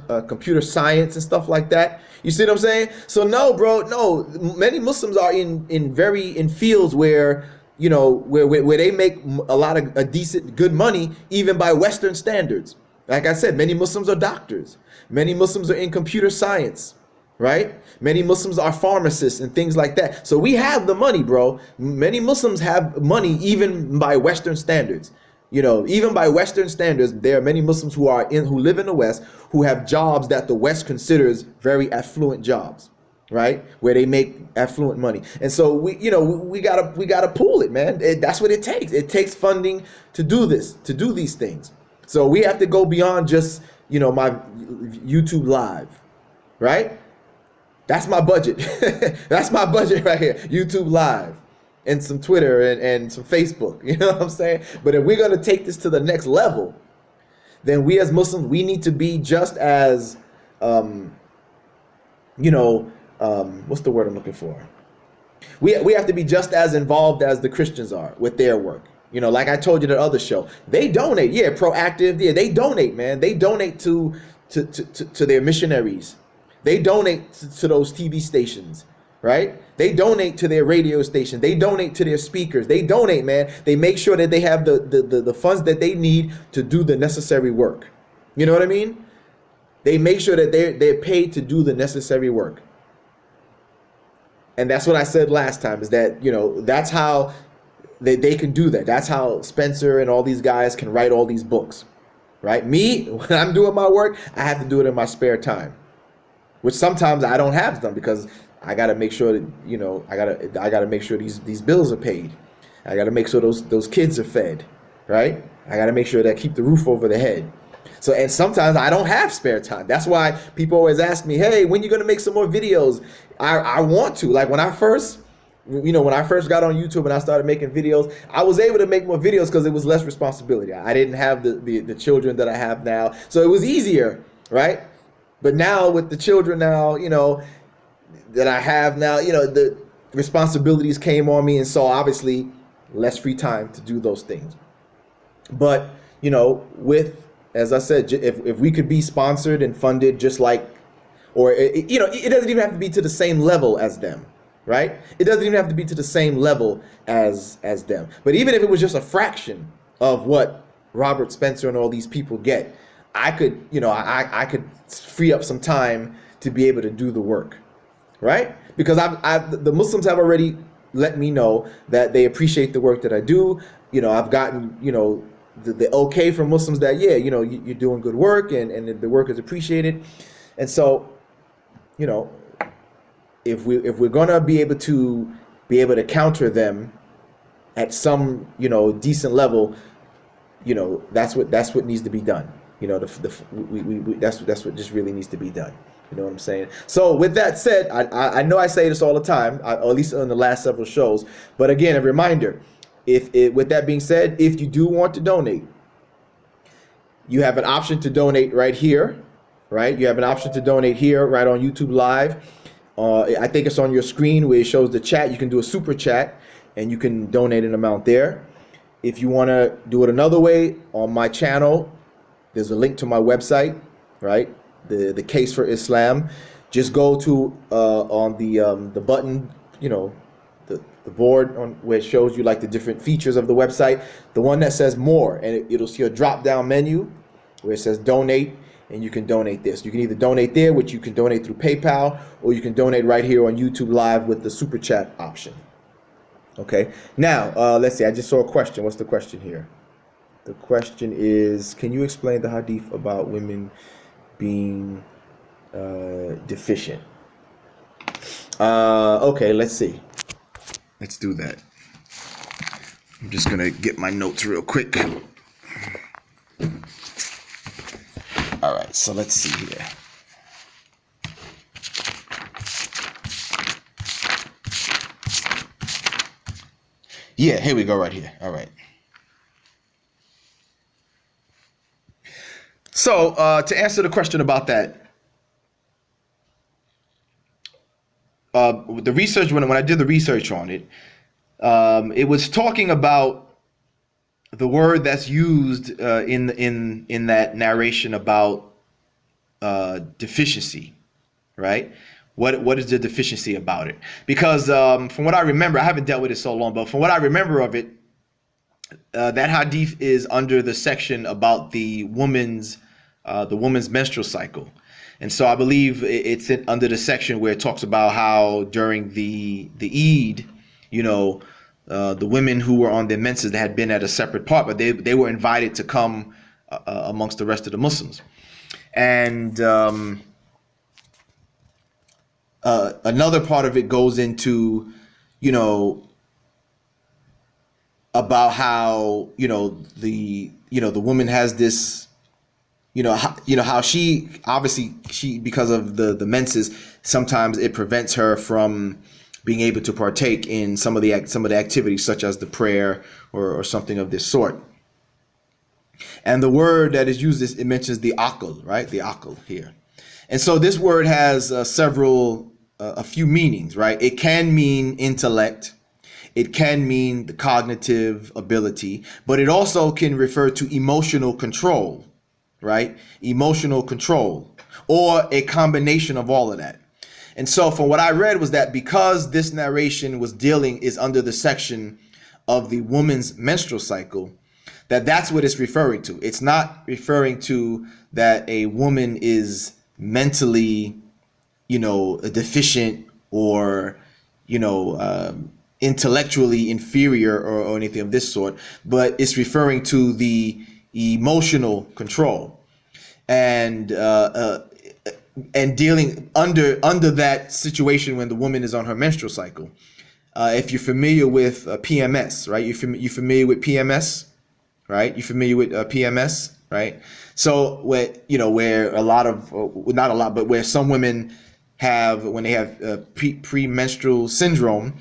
science and stuff like that. You see what I'm saying? So no, bro, no, many Muslims are in fields where, where they make a decent, good money, even by Western standards. Like I said, many Muslims are doctors. Many Muslims are in computer science, right? Many Muslims are pharmacists and things like that. So we have the money, bro. Many Muslims have money even by Western standards. Even by Western standards, there are many Muslims who live in the West who have jobs that the West considers very affluent jobs. Right, where they make affluent money, and so we gotta pool it, man. That's what it takes. It takes funding to do these things. So we have to go beyond just my YouTube live, right? That's my budget. That's my budget right here. YouTube live, and some Twitter and some Facebook. You know what I'm saying? But if we're gonna take this to the next level, then we as Muslims, we need to be just as what's the word I'm looking for? We have to be just as involved as the Christians are with their work. Like I told you in the other show, they donate. Yeah, proactive. Yeah, they donate, man. They donate to their missionaries. They donate to those TV stations, right? They donate to their radio station. They donate to their speakers. They donate, man. They make sure that they have the funds that they need to do the necessary work. You know what I mean? They make sure that they're paid to do the necessary work. And that's what I said last time, is that, that's how they can do that. That's how Spencer and all these guys can write all these books, right? Me, when I'm doing my work, I have to do it in my spare time, which sometimes I don't have them because I got to make sure that, you know, I got to make sure these bills are paid. I got to make sure those kids are fed, right? I got to make sure that I keep the roof over the head. So, and sometimes I don't have spare time. That's why people always ask me, hey, when you going to make some more videos? I want to. Like when I first got on YouTube and I started making videos, I was able to make more videos because it was less responsibility. I didn't have the children that I have now. So it was easier, right? But now with the children now, you know, that I have now, you know, the responsibilities came on me. And so obviously less free time to do those things. But, you know, as I said, if we could be sponsored and funded just like, or, you know, it doesn't even have to be to the same level as them, right? It doesn't even have to be to the same level as them. But even if it was just a fraction of what Robert Spencer and all these people get, I could, you know, I could free up some time to be able to do the work, right? Because the Muslims have already let me know that they appreciate the work that I do. You know, I've gotten, you know, the okay from Muslims that, yeah, you know, you're doing good work and the work is appreciated. And so, you know, if we're gonna be able to counter them at some, you know, decent level, you know, that's what needs to be done. You know, that's what just really needs to be done. You know what I'm saying? So with that said, I know I say this all the time, or at least on the last several shows. But again, a reminder: with that being said, if you do want to donate, you have an option to donate right here, right? You have an option to donate here, right on YouTube Live. I think it's on your screen where it shows the chat. You can do a super chat, and you can donate an amount there. If you want to do it another way, on my channel, there's a link to my website, right? The Case for Islam. Just go to on the button, you know, the board on where it shows you like the different features of the website. The one that says more, and it'll see a drop down menu where it says donate, and you can donate this. You can either donate there, which you can donate through PayPal, or you can donate right here on YouTube Live with the super chat option. Okay. Now let's see. I just saw a question. What's the question here? The question is, can you explain the hadith about women being deficient? Okay, let's see. Let's do that. I'm just gonna get my notes real quick. All right, so let's see here. Yeah, here we go right here. All right. So to answer the question about that, the research, when I did the research on it, it was talking about the word that's used in that narration about deficiency, right? What is the deficiency about it? Because from what I remember, I haven't dealt with it so long, but from what I remember of it, that hadith is under the section about the woman's menstrual cycle. And so I believe it's under the section where it talks about how during the Eid, you know, the women who were on their menses that had been at a separate part, but they were invited to come amongst the rest of the Muslims. And another part of it goes into, you know, about how, you know, the woman has this, how she because of the menses, sometimes it prevents her from being able to partake in some of the activities such as the prayer or something of this sort. And the word that is used it mentions the aql, right? The aql here. And so this word has a few meanings, right? It can mean intellect. It can mean the cognitive ability, but it also can refer to emotional control, right? Emotional control, or a combination of all of that. And so from what I read was that because this narration is under the section of the woman's menstrual cycle, that's what it's referring to. It's not referring to that a woman is mentally, deficient or, intellectually inferior or anything of this sort, but it's referring to the emotional control and dealing under that situation when the woman is on her menstrual cycle. If you're familiar with PMS, right? You're familiar with PMS, right? You're familiar with PMS, right? So where a lot of, not a lot, but where some women have, when they have premenstrual syndrome,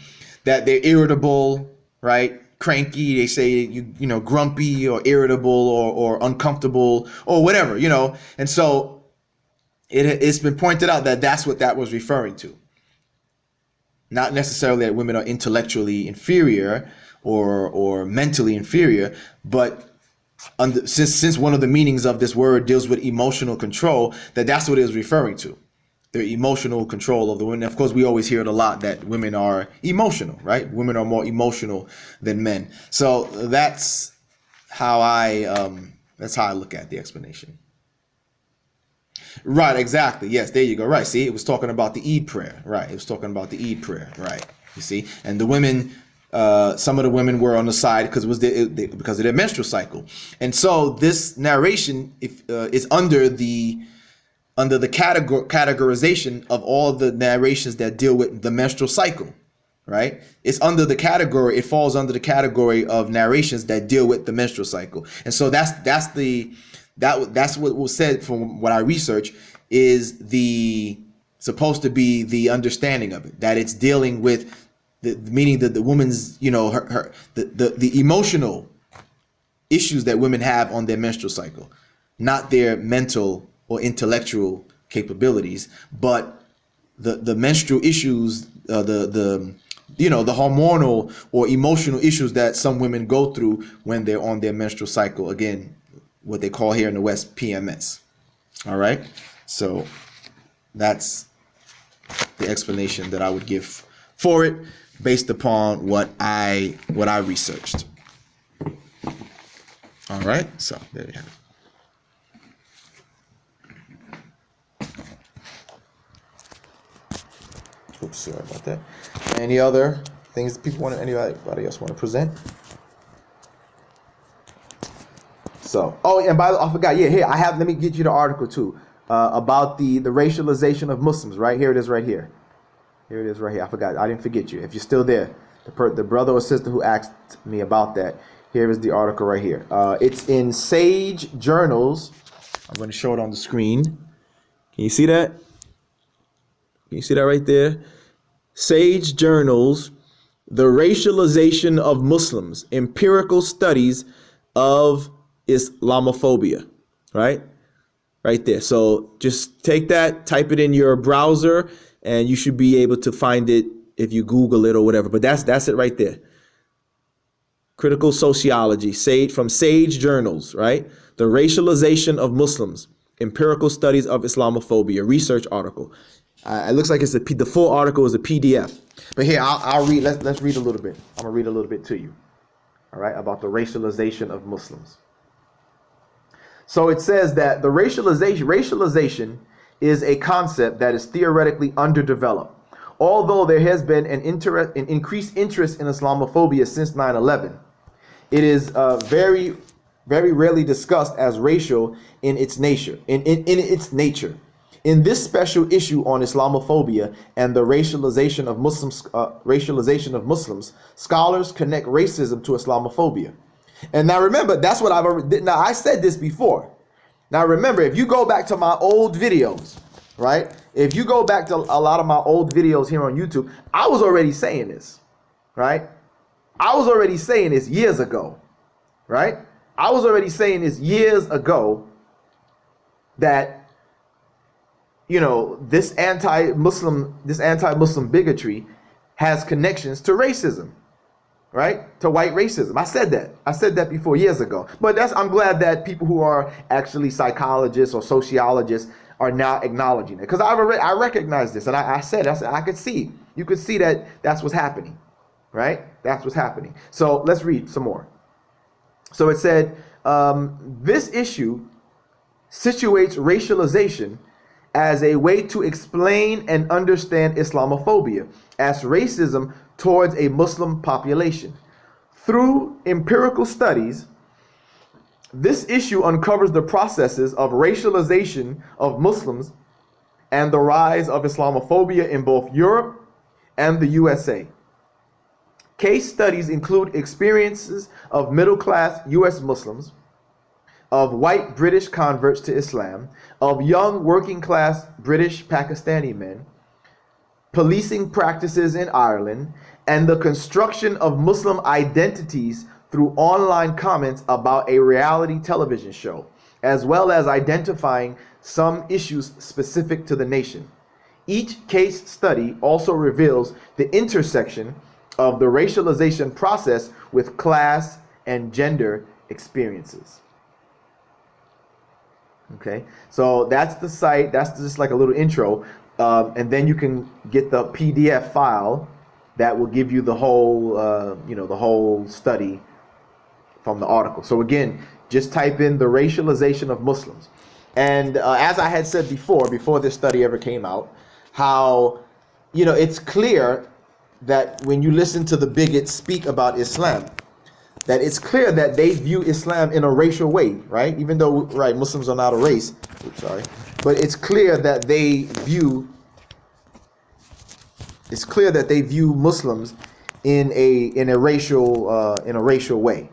that they're irritable, right? Cranky, they say you know grumpy or irritable or uncomfortable or whatever, and so it's been pointed out that that's what that was referring to. Not necessarily that women are intellectually inferior or mentally inferior, but since one of the meanings of this word deals with emotional control, that's what it is referring to. The emotional control of the women. Of course, we always hear it a lot that women are emotional, right? Women are more emotional than men. So that's how I look at the explanation. Right, exactly. Yes, there you go. Right. See, it was talking about the Eid prayer. Right. It was talking about the Eid prayer. Right. You see, and the women, some of the women were on the side because because of their menstrual cycle, and so this narration is under the categorization of all the narrations that deal with the menstrual cycle, right? It's under the category. It falls under the category of narrations that deal with the menstrual cycle, and so that's what was said from what I researched is supposed to be the understanding of it, that it's dealing with meaning that the woman's the emotional issues that women have on their menstrual cycle, not their mental or intellectual capabilities, but the menstrual issues, the hormonal or emotional issues that some women go through when they're on their menstrual cycle. Again, what they call here in the West PMS. All right, so that's the explanation that I would give for it based upon what I researched. All right, so there you have it. Oops, sorry about that. Any other things anybody else want to present? So, and by the way, I forgot. Yeah, here let me get you the article too about the racialization of Muslims. Right here it is. Right here. Here it is. Right here. I forgot. I didn't forget you. If you're still there, the brother or sister who asked me about that. Here is the article right here. It's in Sage Journals. I'm going to show it on the screen. Can you see that? Can you see that right there? Sage Journals, The Racialization of Muslims, Empirical Studies of Islamophobia, right? Right there. So just take that, type it in your browser, and you should be able to find it if you Google it or whatever. But that's it right there. Critical Sociology, from Sage Journals, right? The Racialization of Muslims, Empirical Studies of Islamophobia, research article. It looks like the full article is a PDF. But here, I'll read. Let's read a little bit. I'm gonna read a little bit to you. All right, about the racialization of Muslims. So it says that the racialization is a concept that is theoretically underdeveloped. Although there has been an increased interest in Islamophobia since 9/11, it is very, very rarely discussed as racial in its nature. In its nature. In this special issue on Islamophobia and the racialization of Muslims, scholars connect racism to Islamophobia. And now remember, that's what I said this before. Now remember, if you go back to my old videos, right? If you go back to a lot of my old videos here on YouTube, I was already saying this, right? I was already saying this years ago, right? I was already saying this years ago that this anti-Muslim bigotry has connections to racism, right? To white racism. I said that before years ago. But I'm glad that people who are actually psychologists or sociologists are now acknowledging it, because I recognize this, and I said I could see. You could see that that's what's happening, right? That's what's happening. So let's read some more. So it said, this issue situates racialization as a way to explain and understand Islamophobia as racism towards a Muslim population. Through empirical studies, this issue uncovers the processes of racialization of Muslims and the rise of Islamophobia in both Europe and the USA. Case studies include experiences of middle-class US Muslims, of white British converts to Islam, of young working-class British Pakistani men, policing practices in Ireland, and the construction of Muslim identities through online comments about a reality television show, as well as identifying some issues specific to the nation. Each case study also reveals the intersection of the racialization process with class and gender experiences. Okay, so that's the site. That's just like a little intro, and then you can get the PDF file that will give you the whole, the whole study from the article. So again, just type in the racialization of Muslims, and as I had said before this study ever came out, how it's clear that when you listen to the bigots speak about Islam, that it's clear that they view Islam in a racial way, right? Even though, right, Muslims are not a race. Oops, sorry. But it's clear that they view Muslims in a racial way,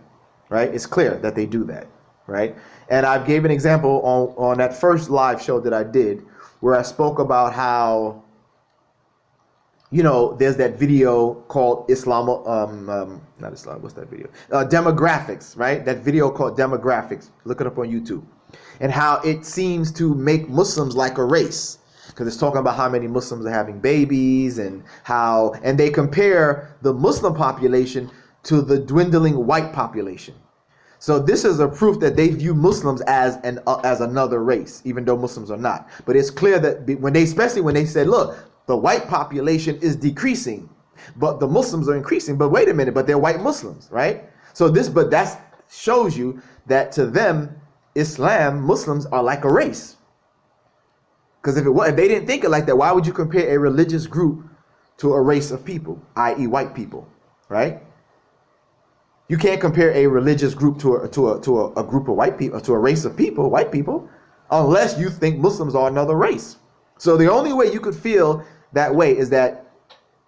right? It's clear that they do that, right? And I've gave an example on that first live show that I did, where I spoke about how there's that video called what's that video? Demographics, right? That video called Demographics. Look it up on YouTube. And how it seems to make Muslims like a race. Because it's talking about how many Muslims are having babies and they compare the Muslim population to the dwindling white population. So this is a proof that they view Muslims as another race, even though Muslims are not. But it's clear that especially when they said, look, the white population is decreasing, but the Muslims are increasing. But wait a minute, but they're white Muslims, right? So that shows you that to them, Muslims are like a race. Because if they didn't think it like that, why would you compare a religious group to a race of people, i.e. white people, right? You can't compare a religious group to a group of white people, to a race of people, white people, unless you think Muslims are another race. So the only way you could feel that way is that,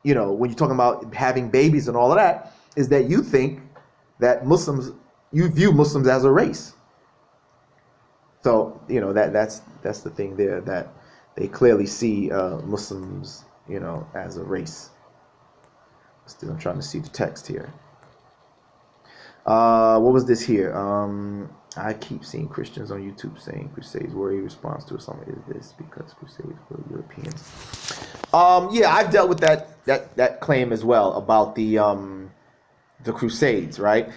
when you're talking about having babies and all of that, is that you think that you view Muslims as a race. So, that's the thing there, that they clearly see Muslims, as a race. Still, I'm trying to see the text here. What was this here? I keep seeing Christians on YouTube saying Crusades were a response to Islam. Is this because Crusades were Europeans? Yeah, I've dealt with that claim as well about the Crusades, right?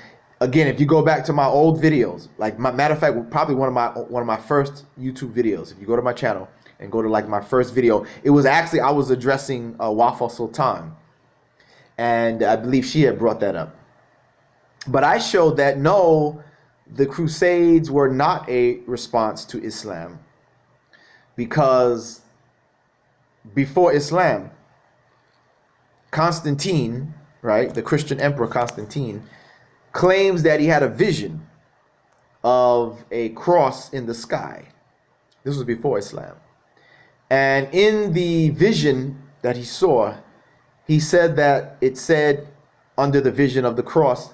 Again, if you go back to my old videos, matter of fact, probably one of my first YouTube videos. If you go to my channel and go to my first video, it was actually I was addressing Wafa Sultan, and I believe she had brought that up. But I showed that no, the Crusades were not a response to Islam, because before Islam, Constantine, right, the Christian emperor Constantine, claims that he had a vision of a cross in the sky. This was before Islam. And in the vision that he saw, he said that it said under the vision of the cross,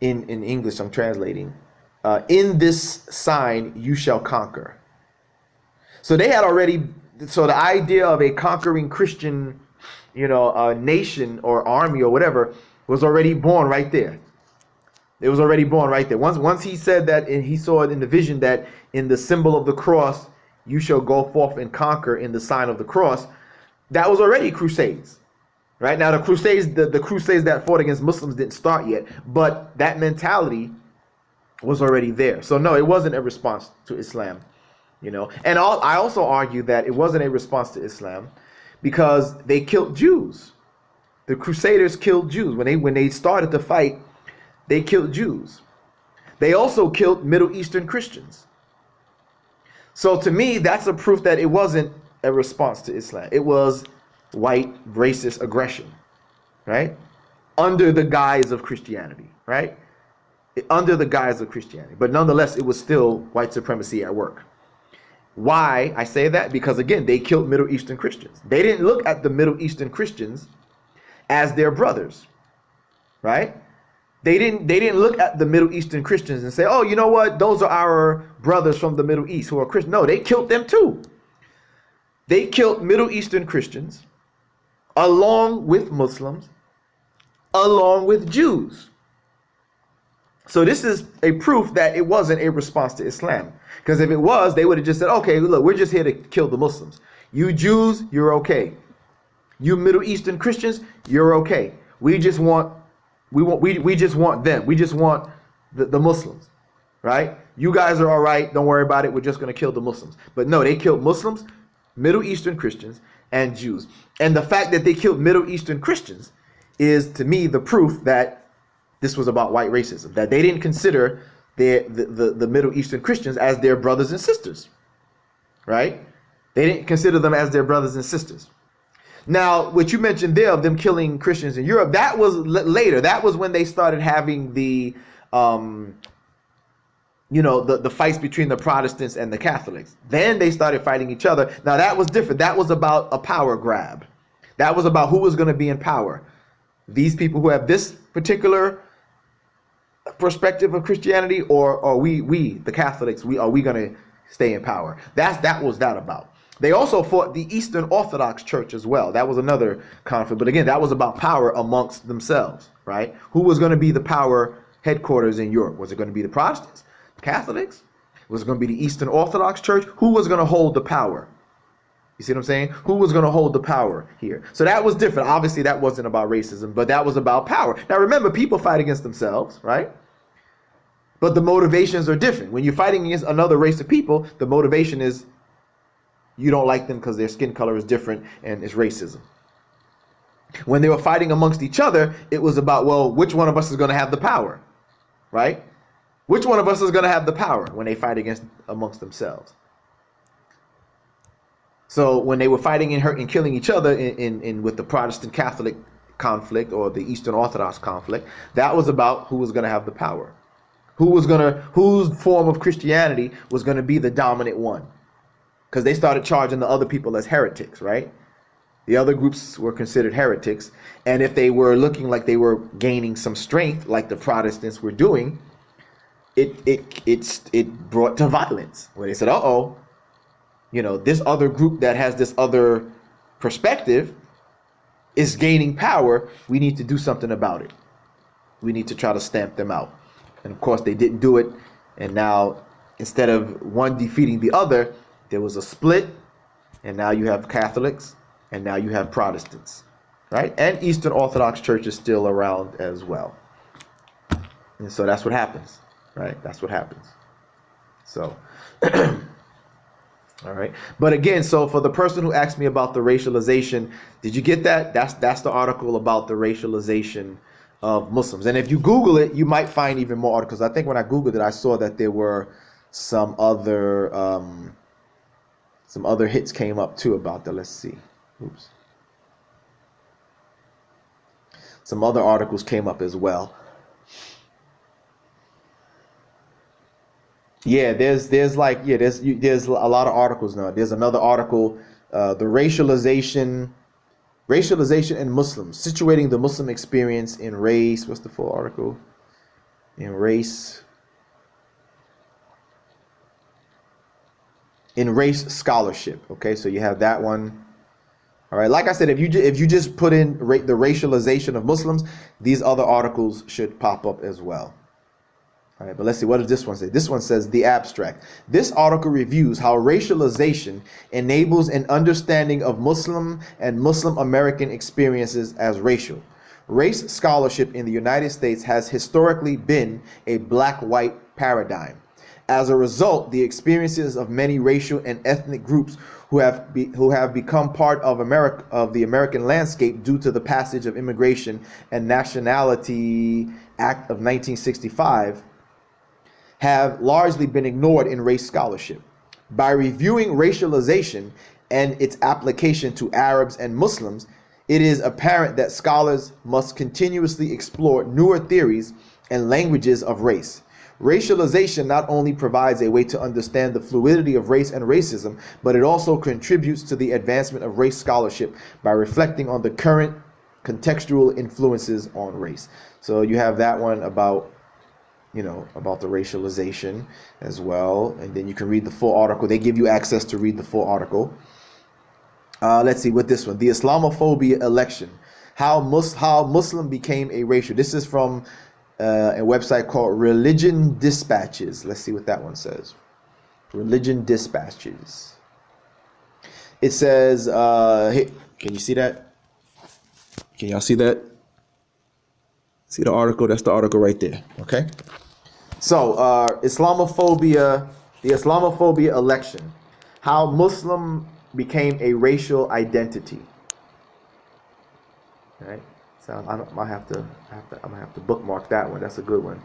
in English I'm translating, in this sign you shall conquer. So they had already, so the idea of a conquering Christian, nation or army or whatever was already born right there. It was already born right there. Once he said that, and he saw it in the vision that in the symbol of the cross you shall go forth and conquer in the sign of the cross, that was already Crusades. Right now, the Crusades that fought against Muslims didn't start yet, but that mentality was already there. So no, it wasn't a response to Islam, And I also argue that it wasn't a response to Islam because they killed Jews. The Crusaders killed Jews when they started the fight. They killed Jews. They also killed Middle Eastern Christians. So to me, that's a proof that it wasn't a response to Islam. It was white racist aggression, right? Under the guise of Christianity, right? Under the guise of Christianity. But nonetheless, it was still white supremacy at work. Why I say that? Because again, they killed Middle Eastern Christians. They didn't look at the Middle Eastern Christians as their brothers, right? They didn't look at the Middle Eastern Christians and say, oh, you know what? Those are our brothers from the Middle East who are Christian. No, they killed them too. They killed Middle Eastern Christians along with Muslims, along with Jews. So this is a proof that it wasn't a response to Islam. Because if it was, they would have just said, okay, look, we're just here to kill the Muslims. You Jews, you're okay. You Middle Eastern Christians, you're okay. We just want them. We just want the Muslims, right? You guys are all right. Don't worry about it. We're just going to kill the Muslims. But no, they killed Muslims, Middle Eastern Christians, and Jews. And the fact that they killed Middle Eastern Christians is, to me, the proof that this was about white racism, that they didn't consider the Middle Eastern Christians as their brothers and sisters, right? They didn't consider them as their brothers and sisters. Now, what you mentioned there of them killing Christians in Europe, that was later. That was when they started having the fights between the Protestants and the Catholics. Then they started fighting each other. Now, that was different. That was about a power grab. That was about who was going to be in power. These people who have this particular perspective of Christianity, or we the Catholics, are we going to stay in power? That was that about. They also fought the Eastern Orthodox Church as well. That was another conflict. But again, that was about power amongst themselves, right? Who was going to be the power headquarters in Europe? Was it going to be the Protestants, the Catholics? Was it going to be the Eastern Orthodox Church? Who was going to hold the power? You see what I'm saying? Who was going to hold the power here? So that was different. Obviously, that wasn't about racism, but that was about power. Now, remember, people fight against themselves, right? But the motivations are different. When you're fighting against another race of people, the motivation is you don't like them because their skin color is different and it's racism. When they were fighting amongst each other, it was about, well, which one of us is going to have the power, right? Which one of us is going to have the power when they fight amongst themselves? So when they were fighting and killing each other with the Protestant Catholic conflict or the Eastern Orthodox conflict, that was about who was going to have the power. Whose form of Christianity was going to be the dominant one. Because they started charging the other people as heretics, right? The other groups were considered heretics. And if they were looking like they were gaining some strength, like the Protestants were doing, it brought to violence. Where they said, uh-oh, this other group that has this other perspective is gaining power. We need to do something about it. We need to try to stamp them out. And of course, they didn't do it. And now, instead of one defeating the other, there was a split. And now you have Catholics. And now you have Protestants. Right? And Eastern Orthodox Church is still around as well. And so that's what happens. Right? That's what happens. So, all right. But again, so for the person who asked me about the racialization, did you get that? That's the article about the racialization of Muslims. And if you Google it, you might find even more articles. I think when I Googled it, I saw that there were some other hits came up too about that. Let's see. Oops. Some other articles came up as well. Yeah, there's a lot of articles now. There's another article, the racialization in Muslims, situating the Muslim experience in race. What's the full article? In race scholarship. Okay, so you have that one. All right, like I said, if you just put in the racialization of Muslims, these other articles should pop up as well. All right, but let's see, what does this one say? This one says, the abstract. This article reviews how racialization enables an understanding of Muslim and Muslim American experiences as racial. Race scholarship in the United States has historically been a black-white paradigm. As a result, the experiences of many racial and ethnic groups who have become part of the American landscape due to the passage of Immigration and Nationality Act of 1965 have largely been ignored in race scholarship. By reviewing racialization and its application to Arabs and Muslims, it is apparent that scholars must continuously explore newer theories and languages of race. Racialization not only provides a way to understand the fluidity of race and racism, but it also contributes to the advancement of race scholarship by reflecting on the current contextual influences on race. So you have that one about, about the racialization as well. And then you can read the full article. They give you access to read the full article. Let's see what this one, the Islamophobia election, how Muslim became a racial. This is from a website called Religion Dispatches. Let's see what that one says. Religion Dispatches. It says, hey, can you see that? Can y'all see that? See the article? That's the article right there. Okay. So, Islamophobia, the Islamophobia election, how Muslim became a racial identity. All right. So I'm gonna have to bookmark that one. That's a good one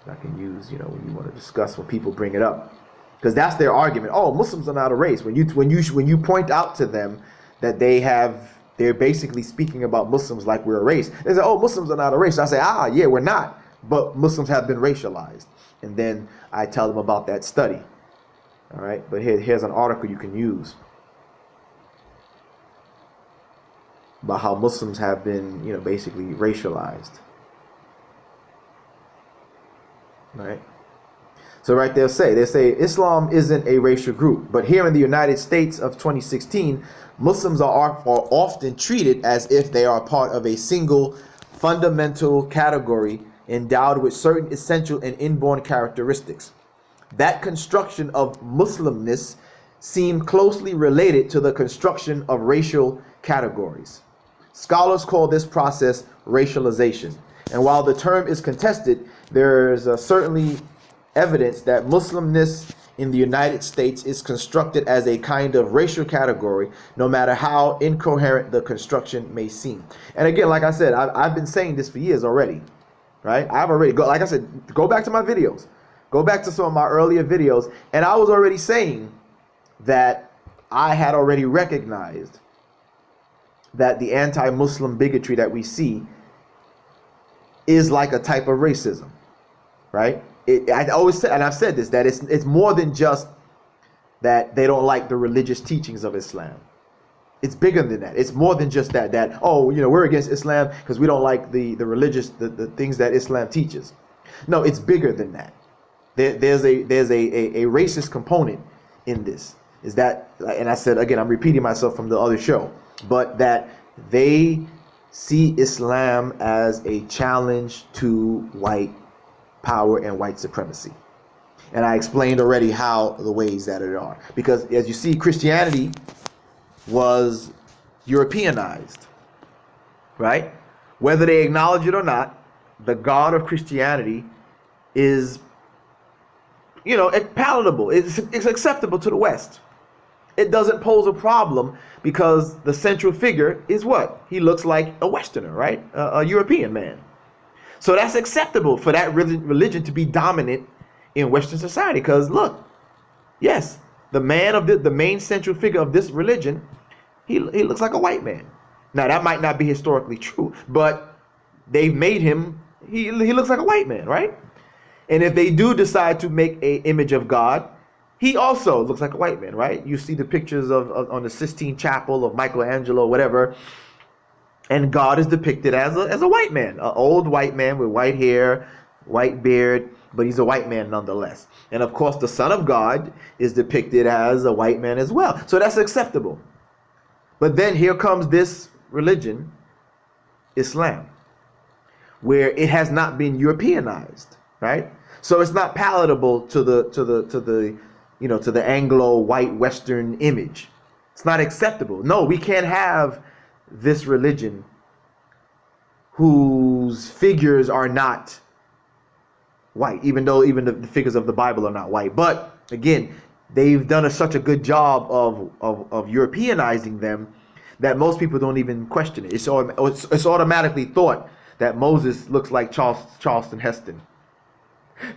I can use, when you want to discuss, when people bring it up, because that's their argument. Oh, Muslims are not a race. When you point out to them that they're basically speaking about Muslims like we're a race. They say, oh, Muslims are not a race. I say, yeah, we're not, but Muslims have been racialized. And then I tell them about that study. All right, but here's an article you can use about how Muslims have been, basically racialized. Right? So right there they say Islam isn't a racial group, but here in the United States of 2016, Muslims are often treated as if they are part of a single fundamental category endowed with certain essential and inborn characteristics. That construction of Muslimness seemed closely related to the construction of racial categories. Scholars call this process racialization. And while the term is contested, there is certainly evidence that Muslimness in the United States is constructed as a kind of racial category, no matter how incoherent the construction may seem. And again, like I said, I've been saying this for years already, right? Like I said, go back to my videos. Go back to some of my earlier videos, and I was already saying that I had already recognized that the anti-Muslim bigotry that we see is like a type of racism, right? I always said, and I've said this, that it's more than just that they don't like the religious teachings of Islam. It's bigger than that. It's more than just that we're against Islam because we don't like the things that Islam teaches. No, it's bigger than that. There's a racist component in this. Is that, and I said again, I'm repeating myself from the other show, but that they see Islam as a challenge to white power and white supremacy. And I explained already how the ways that it are. Because as you see, Christianity was Europeanized, right? Whether they acknowledge it or not, the God of Christianity is, palatable. It's acceptable to the West. It doesn't pose a problem because the central figure is what? He looks like a Westerner, right? A European man. So that's acceptable for that religion to be dominant in Western society. Because look, yes, the man of the main central figure of this religion, he looks like a white man. Now that might not be historically true, but they've made him, he looks like a white man, right? And if they do decide to make an image of God, he also looks like a white man, right? You see the pictures of on the Sistine Chapel of Michelangelo, whatever, and God is depicted as a white man, an old white man with white hair, white beard, but he's a white man nonetheless. And of course, the Son of God is depicted as a white man as well. So that's acceptable. But then here comes this religion, Islam, where it has not been Europeanized, right? So it's not palatable to the Anglo white Western image. It's not acceptable. No, we can't have this religion whose figures are not white, even though even the figures of the Bible are not white. But again, they've done such a good job of Europeanizing them that most people don't even question it. It's automatically thought that Moses looks like Charleston Heston,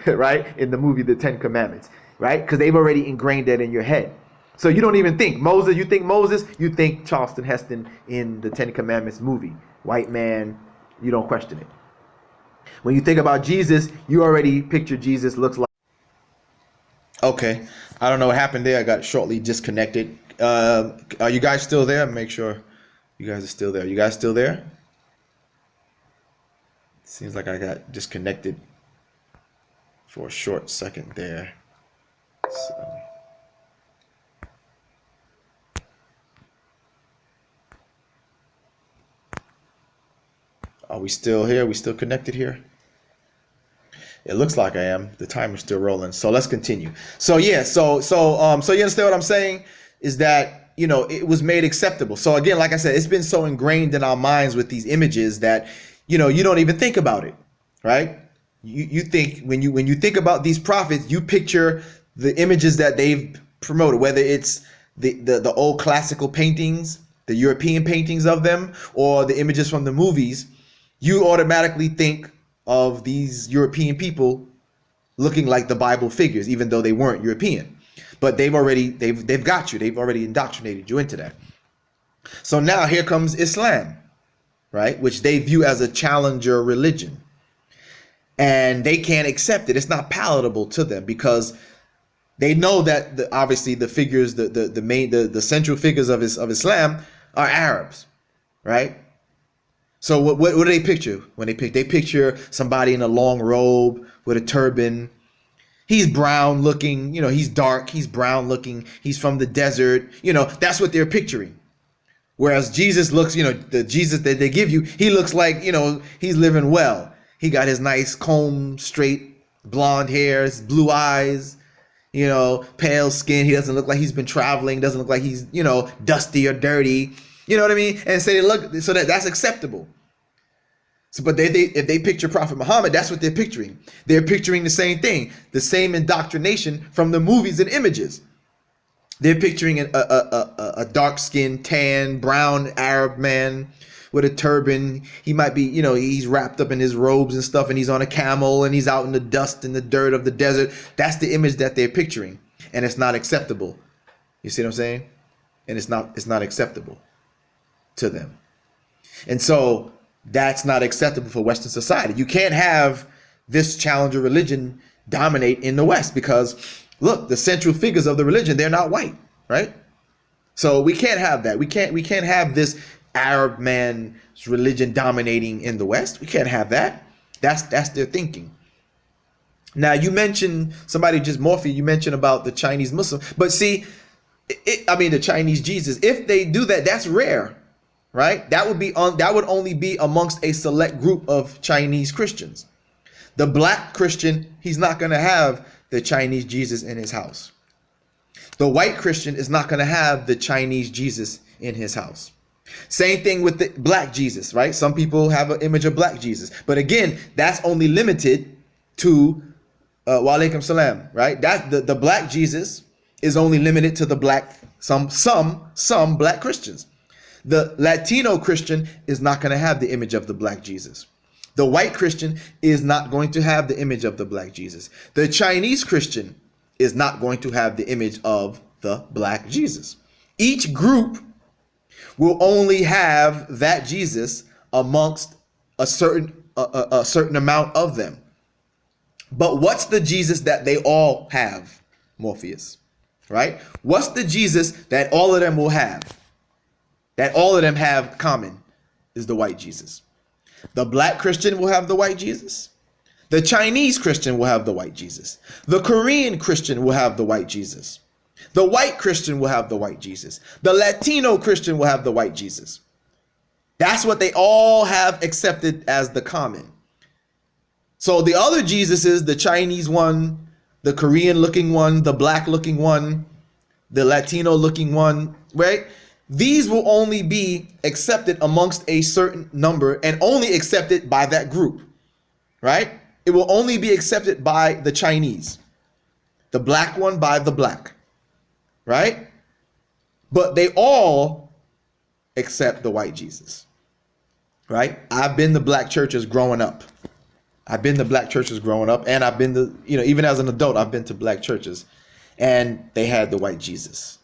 right? In the movie The Ten Commandments. right? Because they've already ingrained that in your head. So you don't even think Moses. You think Moses. You think Charleston Heston in the Ten Commandments movie. White man. You don't question it. When you think about Jesus, you already picture Jesus looks like. Okay, I don't know what happened there. I got shortly disconnected. Are you guys still there? Make sure you guys are still there. You guys still there? Seems like I got disconnected for a short second there. So. Are we still here? Are we still connected here? It looks like I am. The timer's still rolling. So let's continue. So yeah, so you understand what I'm saying? Is that, you know, it was made acceptable. So again, like I said, it's been so ingrained in our minds with these images that, you know, you don't even think about it, right? You think when you think about these prophets, you picture the images that they've promoted, whether it's the old classical paintings, the European paintings of them, or the images from the movies. You automatically think of these European people looking like the Bible figures, even though they weren't European. But they've got you. They've already indoctrinated you into that. So now here comes Islam, right? Which they view as a challenger religion. And they can't accept it. It's not palatable to them because they know that obviously the figures, the central figures of Islam are Arabs, right? So what do they picture when they picture somebody in a long robe with a turban? He's brown looking, you know, he's dark, he's brown looking, he's from the desert, you know, that's what they're picturing. Whereas Jesus looks, you know, the Jesus that they give you, he looks like, you know, he's living well. He got his nice comb, straight blonde hair, his blue eyes, you know, pale skin. He doesn't look like he's been traveling, doesn't look like he's, you know, dusty or dirty. You know what I mean? And say they look, so that's acceptable. So, but if they picture Prophet Muhammad, that's what they're picturing. They're picturing the same thing, the same indoctrination from the movies and images. They're picturing a dark-skinned, tan, brown Arab man with a turban. He might be, you know, he's wrapped up in his robes and stuff, and he's on a camel, and he's out in the dust and the dirt of the desert. That's the image that they're picturing, and it's not acceptable. You see what I'm saying? And it's not acceptable to them. And so that's not acceptable for Western society. You can't have this challenger religion dominate in the West because, look, the central figures of the religion, they're not white, right? So we can't have that. We can't have this Arab man's religion dominating in the West. We can't have that. That's their thinking. Now, you mentioned, somebody just Morphe, you mentioned about the Chinese Muslim, but see, the Chinese Jesus, if they do that, that's rare. Right? That would only be amongst a select group of Chinese Christians. The black Christian, he's not going to have the Chinese Jesus in his house. The white Christian is not going to have the Chinese Jesus in his house. Same thing with the black Jesus, right? Some people have an image of black Jesus. But again, that's only limited to wa alaikum salam, right? That the black Jesus is only limited to the black, some black Christians. The Latino Christian is not going to have the image of the black Jesus. The white Christian is not going to have the image of the black Jesus. The Chinese Christian is not going to have the image of the black Jesus. Each group will only have that Jesus amongst a certain amount of them. But what's the Jesus that they all have, Morpheus? Right? What's the Jesus that all of them will have? That all of them have common is the white Jesus. The black Christian will have the white Jesus. The Chinese Christian will have the white Jesus. The Korean Christian will have the white Jesus. The white Christian will have the white Jesus. The Latino Christian will have the white Jesus. That's what they all have accepted as the common. So the other Jesuses, the Chinese one, the Korean looking one, the black looking one, the Latino looking one, right? These will only be accepted amongst a certain number and only accepted by that group, right? It will only be accepted by the Chinese, the black one by the black, right? But they all accept the white Jesus, right? I've been to black churches growing up. And I've been to, even as an adult, I've been to black churches. and they had the white Jesus,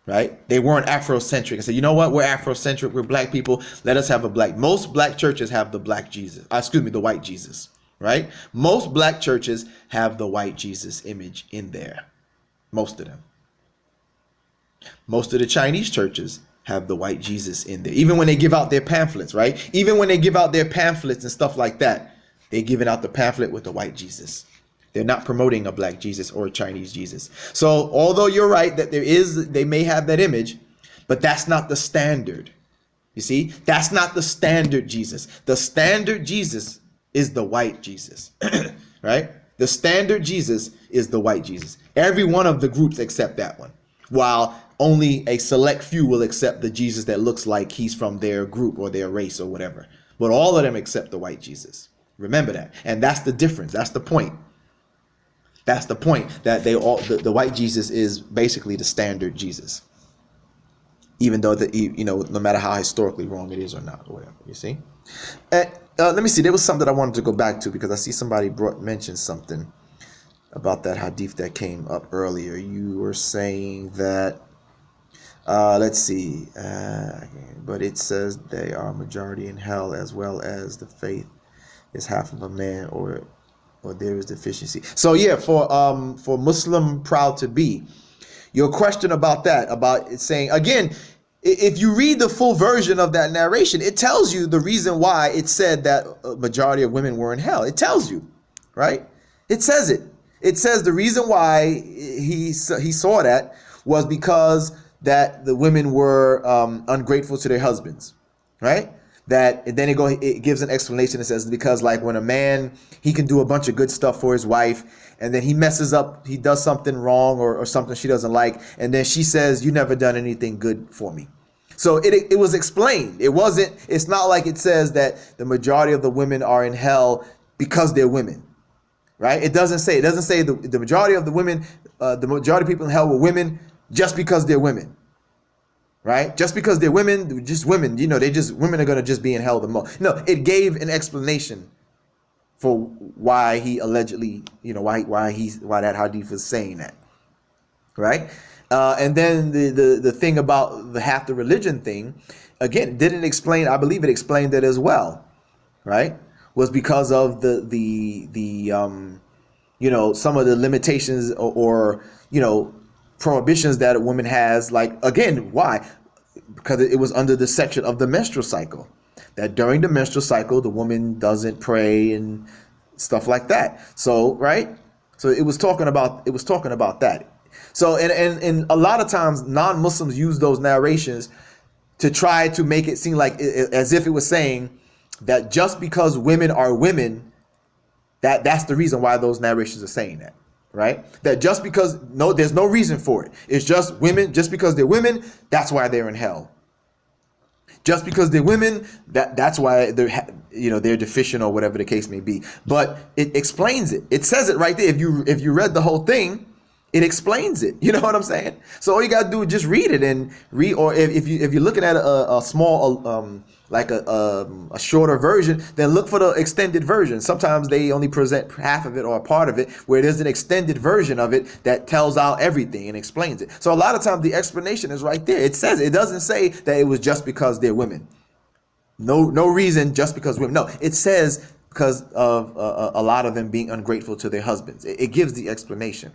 right? They weren't Afrocentric and said, you know what, we're Afrocentric, we're black people, let us have a black. Most black churches have the black Jesus, the white Jesus, right? Most black churches have the white Jesus image in there. Most of them. Most of the Chinese churches have the white Jesus in there. Even when they give out their pamphlets, right? Even when they give out their pamphlets and stuff like that, they're giving out the pamphlet with the white Jesus. They're not promoting a black Jesus or a Chinese Jesus. So although you're right that they may have that image, but that's not the standard. You see, that's not the standard Jesus. The standard Jesus is the white Jesus, right? The standard Jesus is the white Jesus. Every one of the groups accept that one, while only a select few will accept the Jesus that looks like he's from their group or their race or whatever. But all of them accept the white Jesus. Remember that. And that's the difference. That's the point. That's the point, that the white Jesus is basically the standard Jesus. Even though no matter how historically wrong it is or not, or whatever, you see. Let me see. There was something I wanted to go back to, because I see somebody mentioned something about that hadith that came up earlier. You were saying that, let's see, but it says they are majority in hell, as well as the faith is half of a man, or there is deficiency. So yeah, for Muslim proud to be, your question about that, about it saying, again, if you read the full version of that narration, it tells you the reason why it said that a majority of women were in hell. It tells you, right? It says it. It says the reason why he saw that was because that the women were ungrateful to their husbands, right? That, and then it gives an explanation. It says, because like when a man, he can do a bunch of good stuff for his wife, and then he messes up, he does something wrong or something she doesn't like, and then she says, you never done anything good for me. So it was explained. It's not like it says that the majority of the women are in hell because they're women, right? It doesn't say the majority of the women, the majority of people in hell were women just because they're women. Right? Just because they're women, just women, women are going to just be in hell the most. No, it gave an explanation for why he allegedly, why that hadith is saying that. Right? And then the thing about the half the religion thing, again, didn't explain, I believe it explained it as well. Right? Was because of the some of the limitations or prohibitions that a woman has, like, again, why? Because it was under the section of the menstrual cycle, that during the menstrual cycle the woman doesn't pray and stuff like that. So right, so it was talking about that. So and a lot of times non-Muslims use those narrations to try to make it seem like as if it was saying that just because women are women, that's the reason why those narrations are saying that. Right? That just because, there's no reason for it. It's just women, just because they're women, that's why they're in hell. Just because they're women, that's why they're deficient or whatever the case may be. But it explains it. It says it right there. If you read the whole thing, it explains it. You know what I'm saying? So all you gotta do is just read it and read. Or if you're looking at a small like a shorter version, then look for the extended version. Sometimes they only present half of it or a part of it, where there's an extended version of it that tells out everything and explains it. So a lot of times the explanation is right there. It says, it doesn't say that it was just because they're women. No reason just because women. No, it says because of a lot of them being ungrateful to their husbands. It gives the explanation.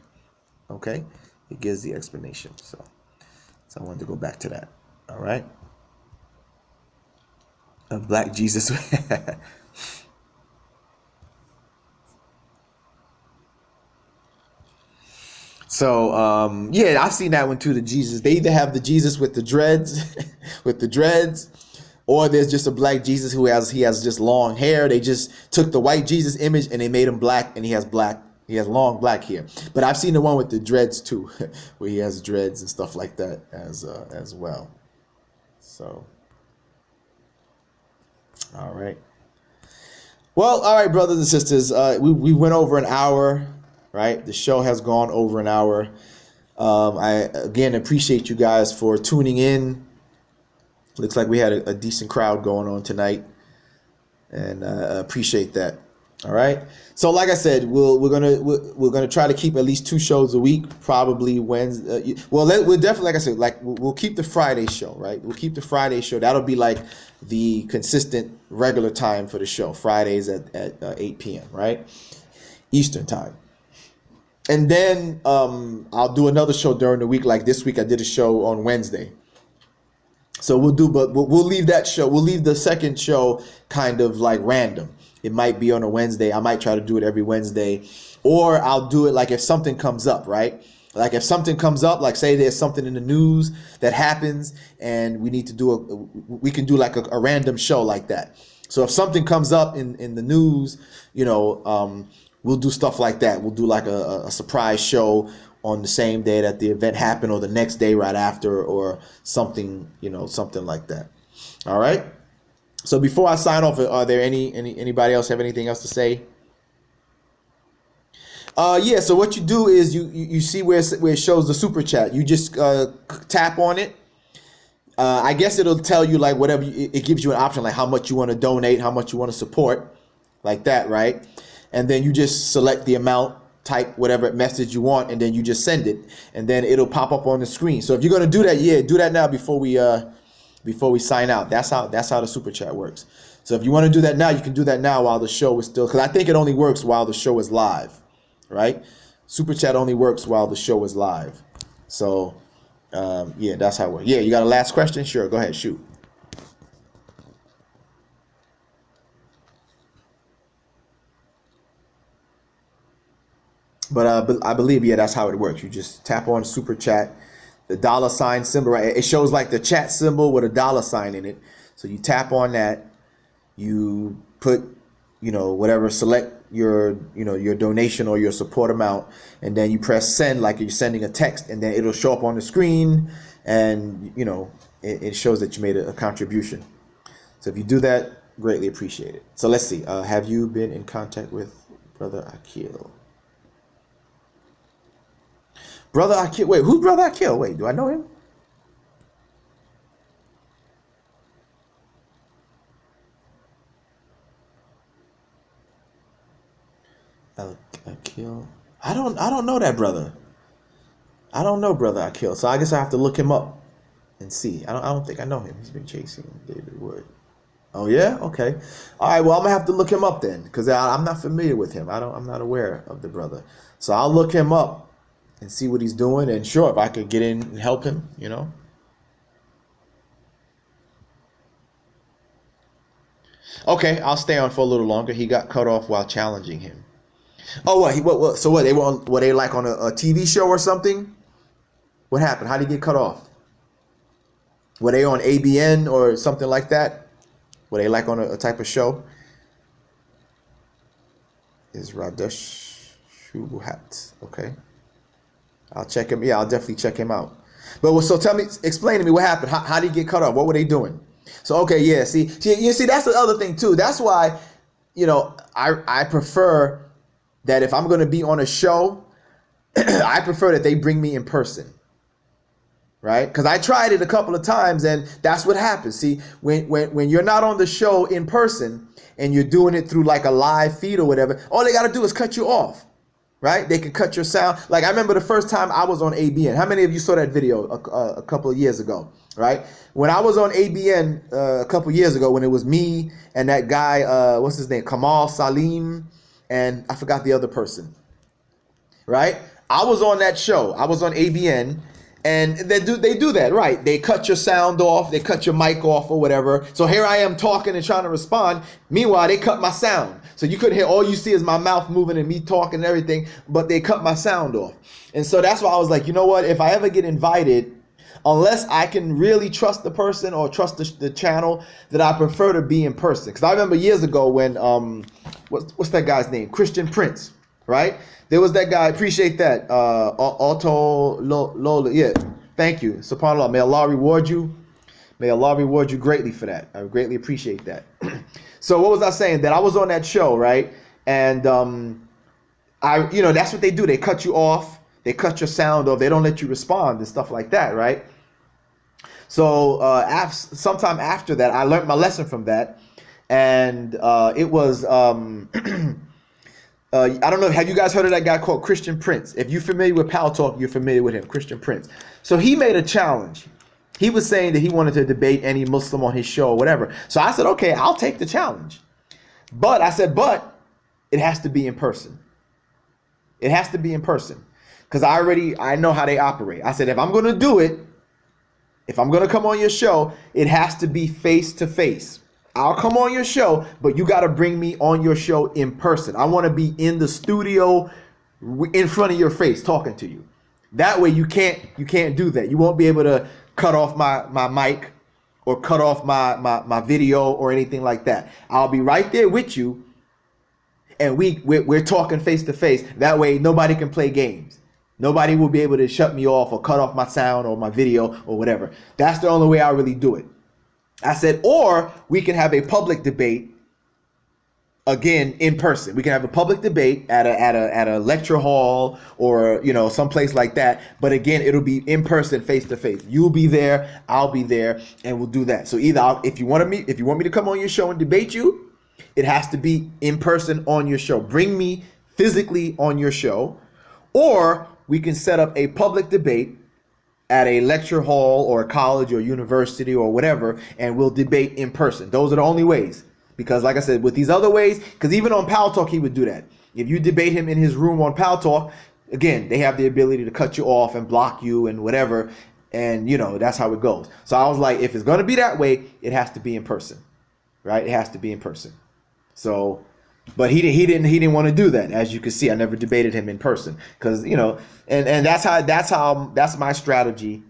Okay, it gives the explanation. So I wanted to go back to that. All right. A black Jesus. So yeah, I've seen that one too. The Jesus, they either have the Jesus with the dreads, or there's just a black Jesus he has just long hair. They just took the white Jesus image and they made him black, and he has long black hair. But I've seen the one with the dreads too, where he has dreads and stuff like that as well. So, all right. Well, all right, brothers and sisters. We went over an hour, right? The show has gone over an hour. I again appreciate you guys for tuning in. Looks like we had a decent crowd going on tonight, and I appreciate that. All right. So like I said, we're gonna try to keep at least 2 shows a week, probably Wednesday. We'll definitely, like I said, like we'll keep the Friday show, right? We'll keep the Friday show. That'll be like the consistent regular time for the show, Fridays at 8 p.m. right, Eastern time. And then I'll do another show during the week. Like this week, I did a show on Wednesday. So we'll leave that show. We'll leave the second show kind of like random. It might be on a Wednesday. I might try to do it every Wednesday, or I'll do it like if something comes up, right? Like if something comes up, like say there's something in the news that happens, and we need to we can do like a random show like that. So if something comes up in the news, we'll do stuff like that. We'll do like a surprise show on the same day that the event happened, or the next day right after, or something, something like that. All right. So before I sign off, are there anybody else have anything else to say? Yeah. So what you do is you see where it shows the super chat. You just tap on it. I guess it'll tell you like whatever. It gives you an option like how much you want to donate, how much you want to support, like that, right? And then you just select the amount, type whatever message you want, and then you just send it, and then it'll pop up on the screen. So if you're gonna do that, do that now before we sign out. That's how the super chat works. So if you want to do that now, you can do that now while the show is still, because I think it only works while the show is live, right? Super chat only works while the show is live. So yeah, that's how it works. Yeah, you got a last question? Sure, go ahead, shoot. But I believe, yeah, that's how it works. You just tap on super chat, the $ symbol, right? It shows like the chat symbol with a $ in it. So you tap on that, you put, whatever, select your donation or your support amount, and then you press send like you're sending a text, and then it'll show up on the screen, and it shows that you made a contribution. So if you do that, greatly appreciate it. So let's see. Have you been in contact with Brother Akil? Brother Akil, wait, who's Brother Akil? Wait, do I know him? Akil, I don't know that brother. I don't know Brother Akil, so I guess I have to look him up and see. I don't think I know him. He's been chasing David Wood. Oh yeah, okay. All right, well I'm gonna have to look him up then, because I'm not familiar with him. I'm not aware of the brother, so I'll look him up and see what he's doing, and sure, if I could get in and help him, Okay, I'll stay on for a little longer. He got cut off while challenging him. Oh, what? So what? Were they like on a TV show or something? What happened? How did he get cut off? Were they on ABN or something like that? Were they like on a type of show? Is Radesh Shubuhat? Okay. I'll check him. Yeah, I'll definitely check him out. But so explain to me what happened. How did he get cut off? What were they doing? So okay, yeah. See, that's the other thing too. That's why, I prefer that if I'm going to be on a show, I prefer that they bring me in person, right? Because I tried it a couple of times, and that's what happens. See, when you're not on the show in person and you're doing it through like a live feed or whatever, all they got to do is cut you off. Right? They can cut your sound. Like I remember the first time I was on ABN. How many of you saw that video a couple of years ago? Right? When I was on ABN a couple of years ago, when it was me and that guy, what's his name? Kamal Salim, and I forgot the other person. Right? I was on that show. I was on ABN, and they do that, right? They cut your sound off, they cut your mic off or whatever. So here I am talking and trying to respond. Meanwhile, they cut my sound. So you couldn't hear, all you see is my mouth moving and me talking and everything, but they cut my sound off. And so that's why I was like, you know what? If I ever get invited, unless I can really trust the person or trust the channel, that I prefer to be in person. Because I remember years ago when, what's that guy's name? Christian Prince, right? There was that guy, appreciate that, Lola, yeah, thank you, subhanAllah, may Allah reward you. May Allah reward you greatly for that. I greatly appreciate that. So what was I saying? That I was on that show, right? And that's what they do. They cut you off. They cut your sound off. They don't let you respond and stuff like that, right? So sometime after that, I learned my lesson from that, and it was I don't know. Have you guys heard of that guy called Christian Prince? If you're familiar with Pal Talk, you're familiar with him, Christian Prince. So he made a challenge. He was saying that he wanted to debate any Muslim on his show or whatever. So I said, okay, I'll take the challenge. But I said, but it has to be in person. It has to be in person. Because I know how they operate. I said, if I'm going to do it, if I'm going to come on your show, it has to be face to face. I'll come on your show, but you got to bring me on your show in person. I want to be in the studio in front of your face talking to you. That way you can't do that. You won't be able to cut off my mic or cut off my video or anything like that. I'll be right there with you, and we're talking face to face. That way nobody can play games. Nobody will be able to shut me off or cut off my sound or my video or whatever. That's the only way I really do it. I said, or we can have a public debate, again, in person. We can have a public debate at a lecture hall or, someplace like that. But again, it'll be in person, face to face. You'll be there, I'll be there, and we'll do that. So either if you want me to come on your show and debate you, it has to be in person on your show. Bring me physically on your show, or we can set up a public debate at a lecture hall or a college or university or whatever, and we'll debate in person. Those are the only ways. Because like I said, with these other ways, because even on Pal Talk, he would do that. If you debate him in his room on Pal Talk, again, they have the ability to cut you off and block you and whatever. And, that's how it goes. So I was like, if it's going to be that way, it has to be in person, right? It has to be in person. So, but he didn't want to do that. As you can see, I never debated him in person because, and that's my strategy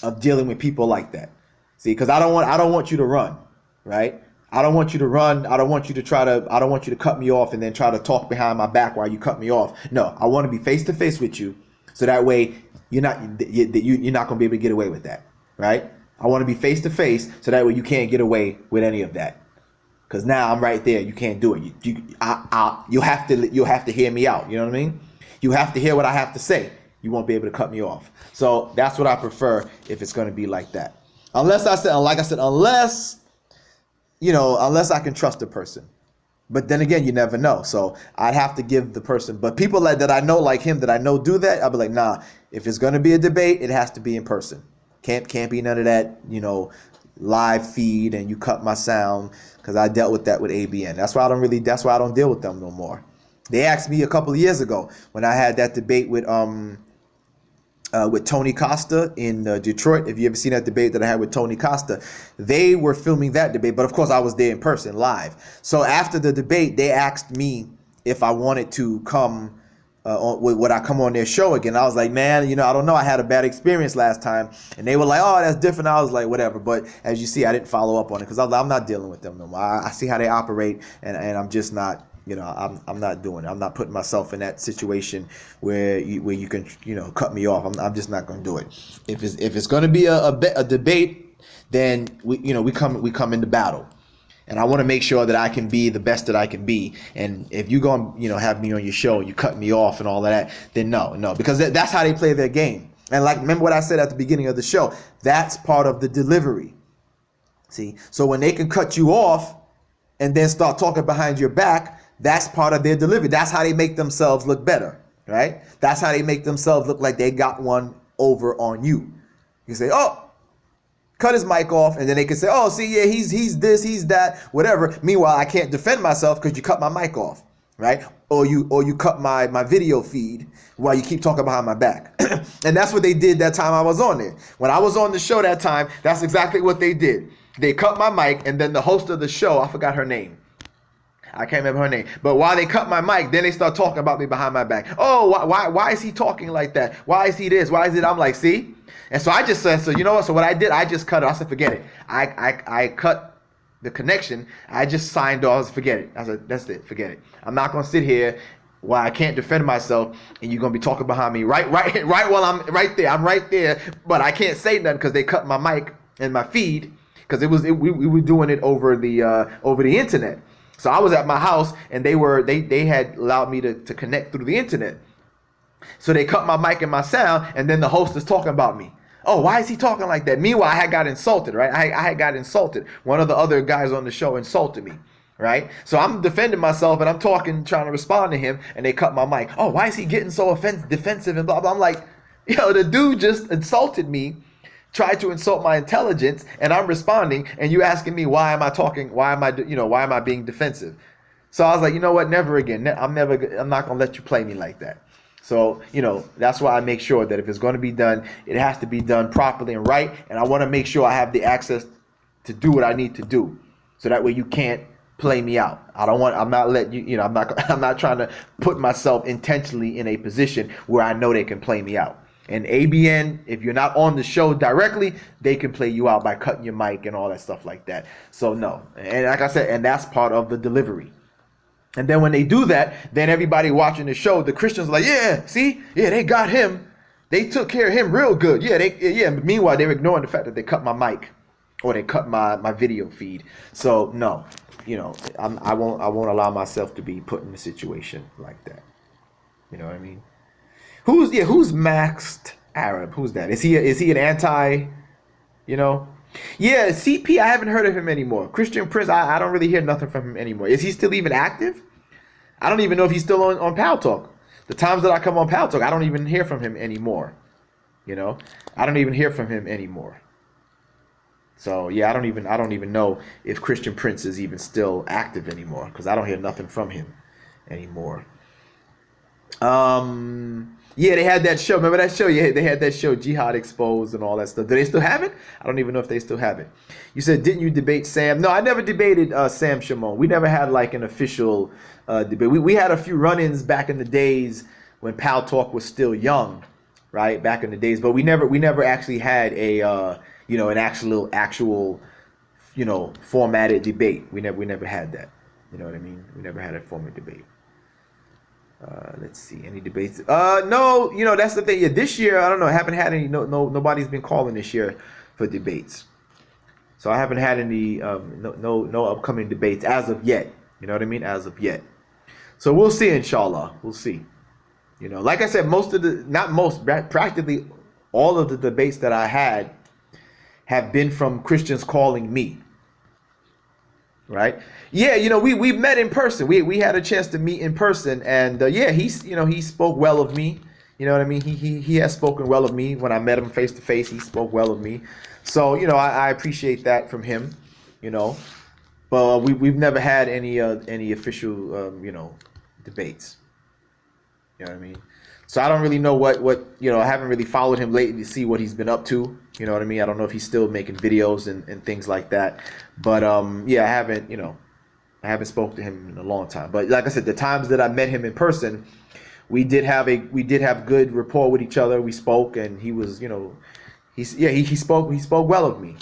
of dealing with people like that. See, because I don't want you to run, right? I don't want you to run. I don't want you to cut me off and then try to talk behind my back while you cut me off. No, I want to be face to face with you, so that way you're not going to be able to get away with that, right? I want to be face to face, so that way you can't get away with any of that. Because now I'm right there. You can't do it. You'll have to hear me out. You know what I mean? You have to hear what I have to say. You won't be able to cut me off. So that's what I prefer if it's going to be like that. Unless I can trust the person. But then again, you never know. So I'd have to give the person. But people that I know like him, that I know do that, I'll be like, nah, if it's going to be a debate, it has to be in person. Can't be none of that, live feed and you cut my sound, because I dealt with that with ABN. That's why I don't deal with them no more. They asked me a couple of years ago when I had that debate with Tony Costa in Detroit. If you ever seen that debate that I had with Tony Costa, they were filming that debate, but of course I was there in person live. So after the debate, they asked me if I wanted to come would I come on their show again. I was like, man, I don't know, I had a bad experience last time. And they were like, oh, that's different. I was like, whatever. But as you see, I didn't follow up on it because I'm not dealing with them no more. I see how they operate, and I'm just not, I'm not doing it. I'm not putting myself in that situation where you can, cut me off. I'm just not going to do it. If it's going to be a debate, then we come into battle. And I want to make sure that I can be the best that I can be. And if you're going to, have me on your show and you cut me off and all of that, then no, because that's how they play their game. And remember what I said at the beginning of the show, that's part of the delivery. See, so when they can cut you off and then start talking behind your back, that's part of their delivery. That's how they make themselves look better, right? That's how they make themselves look like they got one over on you. You say, oh, cut his mic off, and then they can say, oh, see, yeah, he's this, he's that, whatever. Meanwhile, I can't defend myself because you cut my mic off, right? Or you cut my video feed while you keep talking behind my back. And that's what they did that time I was on there. When I was on the show that time, that's exactly what they did. They cut my mic, and then the host of the show, I forgot her name. I can't remember her name. But while they cut my mic, then they start talking about me behind my back. Oh, why is he talking like that? Why is he this? Why is it? I'm like, see? And so I just said, so you know what? So what I did, I just cut it. I said, forget it. I cut the connection. I just signed off. I said, forget it. I said, that's it. Forget it. I'm not going to sit here while I can't defend myself and you're going to be talking behind me right while I'm right there. I'm right there, but I can't say nothing because they cut my mic and my feed because we were doing it over the internet. So I was at my house and they had allowed me to connect through the internet. So they cut my mic and my sound, and then the host is talking about me. Oh, why is he talking like that? Meanwhile, I had got insulted, right? I had got insulted. One of the other guys on the show insulted me. right? So I'm defending myself and I'm talking, trying to respond to him, and they cut my mic. Oh, why is he getting so defensive and blah blah? I'm like, the dude just insulted me, tried to insult my intelligence, and I'm responding, and you asking me why am I talking? Why am I being defensive? So I was like, you know what? Never again. I'm not gonna let you play me like that. So, that's why I make sure that if it's going to be done, it has to be done properly and right. And I want to make sure I have the access to do what I need to do. So that way you can't play me out. I'm not trying to put myself intentionally in a position where I know they can play me out. And ABN, if you're not on the show directly, they can play you out by cutting your mic and all that stuff like that. So no. And like I said, and that's part of the delivery. And then when they do that, then everybody watching the show, the Christians are like, yeah, see? Yeah, they got him. They took care of him real good. Yeah. Meanwhile, they're ignoring the fact that they cut my mic or they cut my video feed. So no, I won't allow myself to be put in a situation like that. You know what I mean? Who's Maxed Arab? Who's that? Is he an anti, Yeah, CP, I haven't heard of him anymore. Christian Prince, I don't really hear nothing from him anymore. Is he still even active? I don't even know if he's still on Pal Talk. The times that I come on Pal Talk, I don't even hear from him anymore. I don't even hear from him anymore. So yeah, I don't even know if Christian Prince is even still active anymore, because I don't hear nothing from him anymore. Yeah, they had that show. Remember that show? Yeah, they had that show, Jihad Exposed and all that stuff. Do they still have it? I don't even know if they still have it. You said, didn't you debate Sam? No, I never debated Sam Shimon. We never had like an official debate. We had a few run-ins back in the days when Pal Talk was still young, right? Back in the days, but we never actually had a an actual formatted debate. We never had that. You know what I mean? We never had a formal debate. Let's see, any debates? No, that's the thing. Yeah, this year I don't know. I haven't had any. Nobody's been calling this year for debates. So I haven't had any. No upcoming debates as of yet. You know what I mean? As of yet. So we'll see, inshallah. We'll see. Like I said, practically all of the debates that I had have been from Christians calling me. Right? Yeah, we met in person. We had a chance to meet in person, and he spoke well of me. You know what I mean? He has spoken well of me when I met him face to face. He spoke well of me, so I appreciate that from him. But we've never had any official debates. You know what I mean? So I don't really know what I haven't really followed him lately to see what he's been up to. You know what I mean? I don't know if he's still making videos and things like that. But I haven't spoke to him in a long time. But like I said, the times that I met him in person, we did have good rapport with each other. We spoke, and he was he spoke well of me.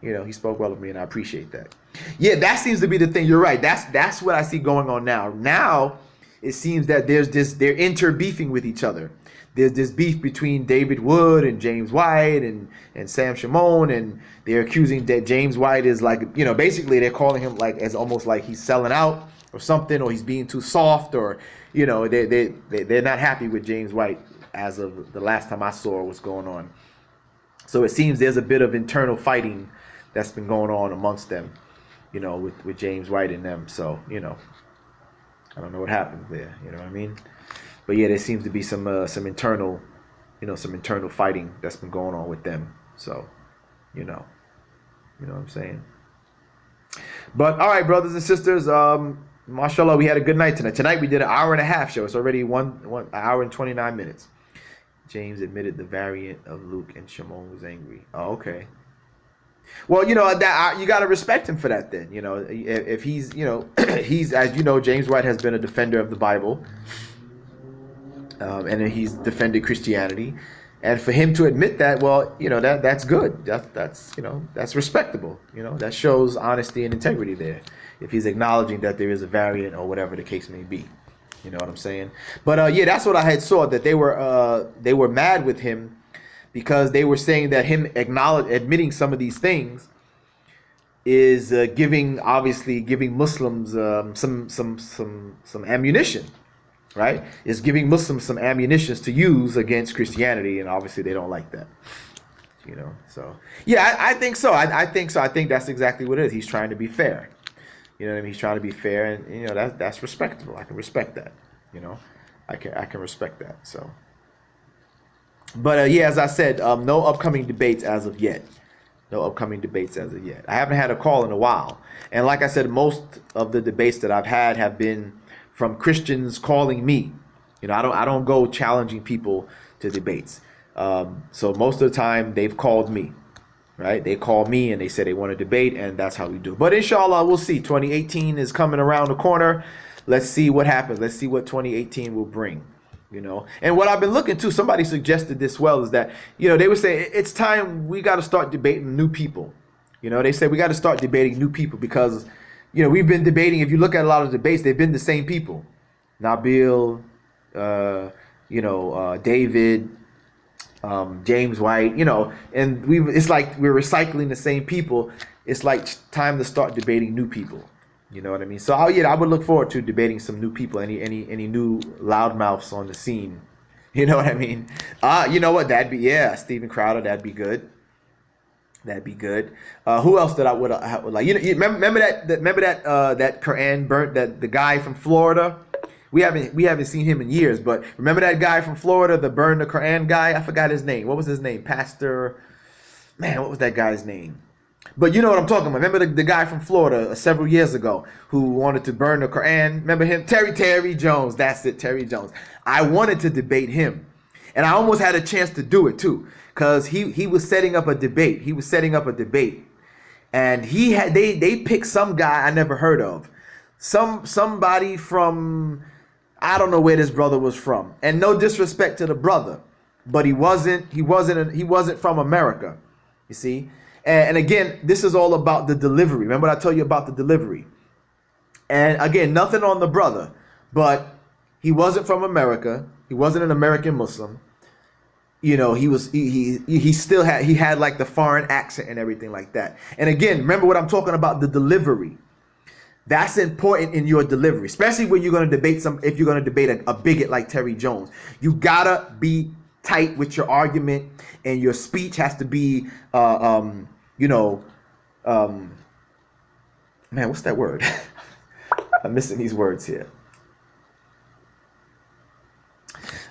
He spoke well of me, and I appreciate that. Yeah, that seems to be the thing. You're right. That's what I see going on now. Now it seems that they're inter-beefing with each other. There's this beef between David Wood and James White and Sam Shimon, and they're accusing that James White is like, basically they're calling him like as almost like he's selling out or something, or he's being too soft, or they're not happy with James White as of the last time I saw what's going on. So it seems there's a bit of internal fighting that's been going on amongst them, with James White and them. So I don't know what happened there. You know what I mean? But yeah, there seems to be some internal, some internal fighting that's been going on with them. So, you know what I'm saying. But all right, brothers and sisters, mashallah, we had a good night tonight. Tonight we did an hour and a half show. It's already one hour and 29 minutes. James admitted the variant of Luke and Shimon was angry. Oh, okay. Well, that you got to respect him for that. Then, if he's, he's, as James White has been a defender of the Bible. And he's defended Christianity, and for him to admit that, well, that's good. That's respectable. That shows honesty and integrity there. If he's acknowledging that there is a variant or whatever the case may be, you know what I'm saying. But that's what I had saw, that they were mad with him because they were saying that him admitting some of these things is giving Muslims some ammunition. Right? Is giving Muslims some ammunition to use against Christianity, and obviously they don't like that. So yeah, I think so. I think so. I think that's exactly what it is. He's trying to be fair. You know what I mean? He's trying to be fair, and you know that's respectable. I can respect that. You know, I can respect that. So, but yeah, as I said, no upcoming debates as of yet. No upcoming debates as of yet. I haven't had a call in a while, and like I said, most of the debates that I've had have been from Christians calling me. You know, I don't go challenging people to debates. So most of the time they've called me. Right? They call me and they say they want to debate, and that's how we do. But inshallah, we'll see. 2018 is coming around the corner. Let's see what happens. Let's see what 2018 will bring. You know, and what I've been looking to, somebody suggested this well, is that, you know, they would say it's time we got to start debating new people. You know, they say we got to start debating new people because, you know, we've been debating. If you look at a lot of debates, they've been the same people. Nabeel, David, James White, you know, and it's like we're recycling the same people. It's like time to start debating new people. You know what I mean? So I would look forward to debating some new people, any new loudmouths on the scene. You know what I mean? You know what? Steven Crowder, that'd be good. That'd be good. Who else that I would like? You know, remember that Quran burnt, that the guy from Florida. We haven't seen him in years, but remember that guy from Florida, the burn the Quran guy? I forgot his name. What was his name? Pastor. Man, what was that guy's name? But you know what I'm talking about. Remember the guy from Florida several years ago who wanted to burn the Quran? Remember him? Terry Jones. That's it, Terry Jones. I wanted to debate him, and I almost had a chance to do it too, because he was setting up a debate. And they picked some guy I never heard of, somebody from, I don't know where this brother was from, and no disrespect to the brother, but he wasn't from America, you see. And again, this is all about the delivery. Remember what I told you about the delivery? And again, nothing on the brother, but he wasn't from America. He wasn't an American Muslim. You know, he had like the foreign accent and everything like that. And again, remember what I'm talking about, the delivery. That's important in your delivery, especially when you're going to debate if you're going to debate a bigot like Terry Jones. You gotta be tight with your argument, and your speech has to be, man, what's that word? I'm missing these words here.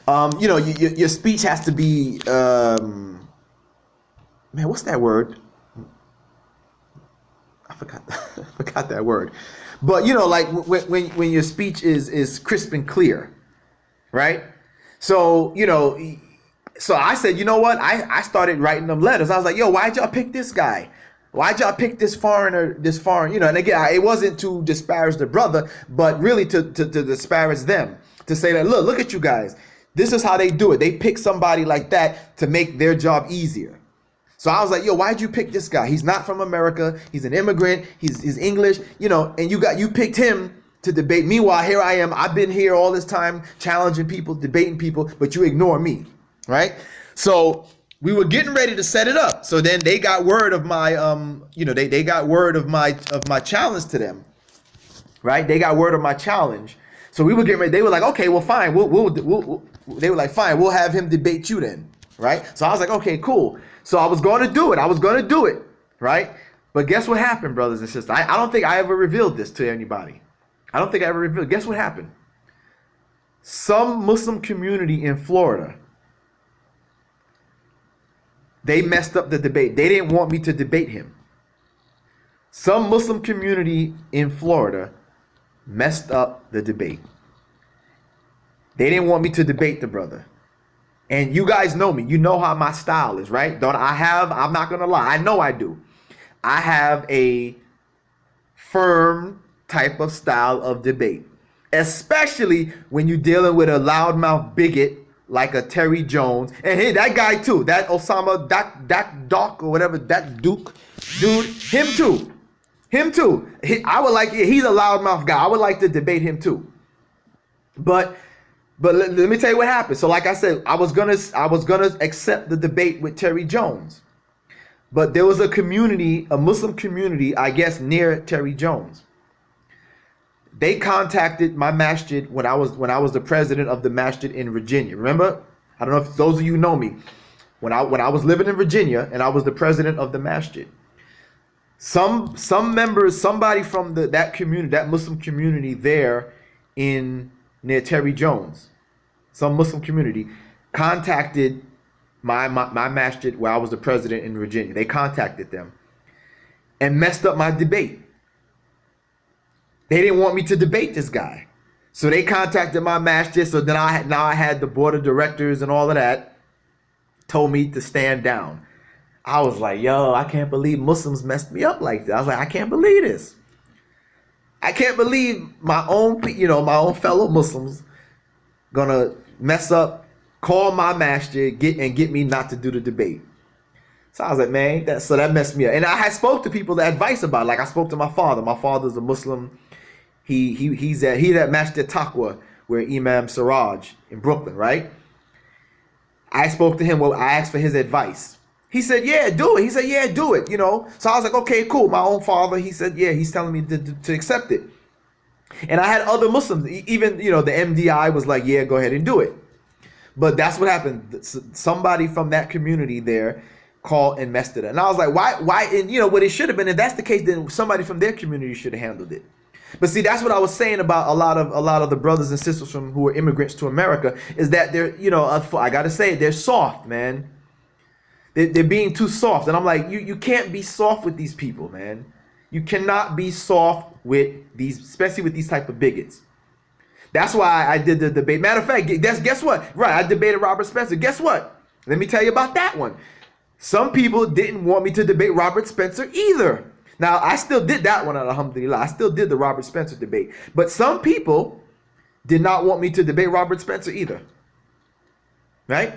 Your speech has to be, man, what's that word? I forgot that word. But you know, like when your speech is crisp and clear, right? So you know, so I said, you know what? I started writing them letters. I was like, yo, why'd y'all pick this guy? Why'd y'all pick this foreigner? You know, and again, it wasn't to disparage the brother, but really to disparage them, to say that look at you guys. This is how they do it. They pick somebody like that to make their job easier. So I was like, yo, why'd you pick this guy? He's not from America. He's an immigrant. He's English, you know, and you picked him to debate. Meanwhile, here I am. I've been here all this time challenging people, debating people, but you ignore me, right? So we were getting ready to set it up. So then they got word of my, they got word of my challenge to them, right? They got word of my challenge. So we were getting ready. They were like, okay, well, fine. They were like, fine, we'll have him debate you then, right? So I was like, okay, cool. So I was going to do it. Right? But guess what happened, brothers and sisters? I don't think I ever revealed this to anybody. Guess what happened? Some Muslim community in Florida, they messed up the debate. They didn't want me to debate him. Some Muslim community in Florida messed up the debate. They didn't want me to debate the brother. And you guys know me. You know how my style is, right? I'm not going to lie. I know I do. I have a firm type of style of debate, especially when you're dealing with a loudmouth bigot like a Terry Jones. And hey, that guy too, that Osama, that Doc or whatever, that Duke dude, him too. He's a loudmouth guy. I would like to debate him too. But let me tell you what happened. So like I said, I was gonna accept the debate with Terry Jones. But there was a Muslim community, I guess, near Terry Jones. They contacted my masjid when I was the president of the masjid in Virginia. Remember? I don't know if those of you know me. When I was living in Virginia and I was the president of the masjid. some members, somebody from that community, that Muslim community there near Terry Jones, some Muslim community contacted my masjid where I was the president in Virginia. They contacted them and messed up my debate. They didn't want me to debate this guy. So they contacted my masjid. So then I had the board of directors and all of that told me to stand down. I was like, yo, I can't believe Muslims messed me up like that. I was like, I can't believe this. I can't believe my own fellow Muslims gonna mess up, call my masjid, get me not to do the debate. So I was like, man, that messed me up. And I had spoke to people that advice about it. Like I spoke to my father. My father's a Muslim. He's at Masjid Taqwa, where Imam Siraj in Brooklyn, right? I spoke to him. Well, I asked for his advice. He said, yeah, do it. He said, yeah, do it, So I was like, okay, cool. My own father, he said, yeah, he's telling me to accept it. And I had other Muslims, even, the MDI was like, yeah, go ahead and do it. But that's what happened. Somebody from that community there called and messed it up. And I was like, why? And what it should have been, if that's the case, then somebody from their community should have handled it. But see, that's what I was saying about a lot of the brothers and sisters who are immigrants to America, is that they're, I got to say, they're soft, man. They're being too soft. And I'm like, you can't be soft with these people, man. You cannot be soft with these, especially with these type of bigots. That's why I did the debate. Matter of fact, guess what? Right, I debated Robert Spencer. Guess what? Let me tell you about that one. Some people didn't want me to debate Robert Spencer either. Now, I still did that one, alhamdulillah. I still did the Robert Spencer debate. But some people did not want me to debate Robert Spencer either. Right?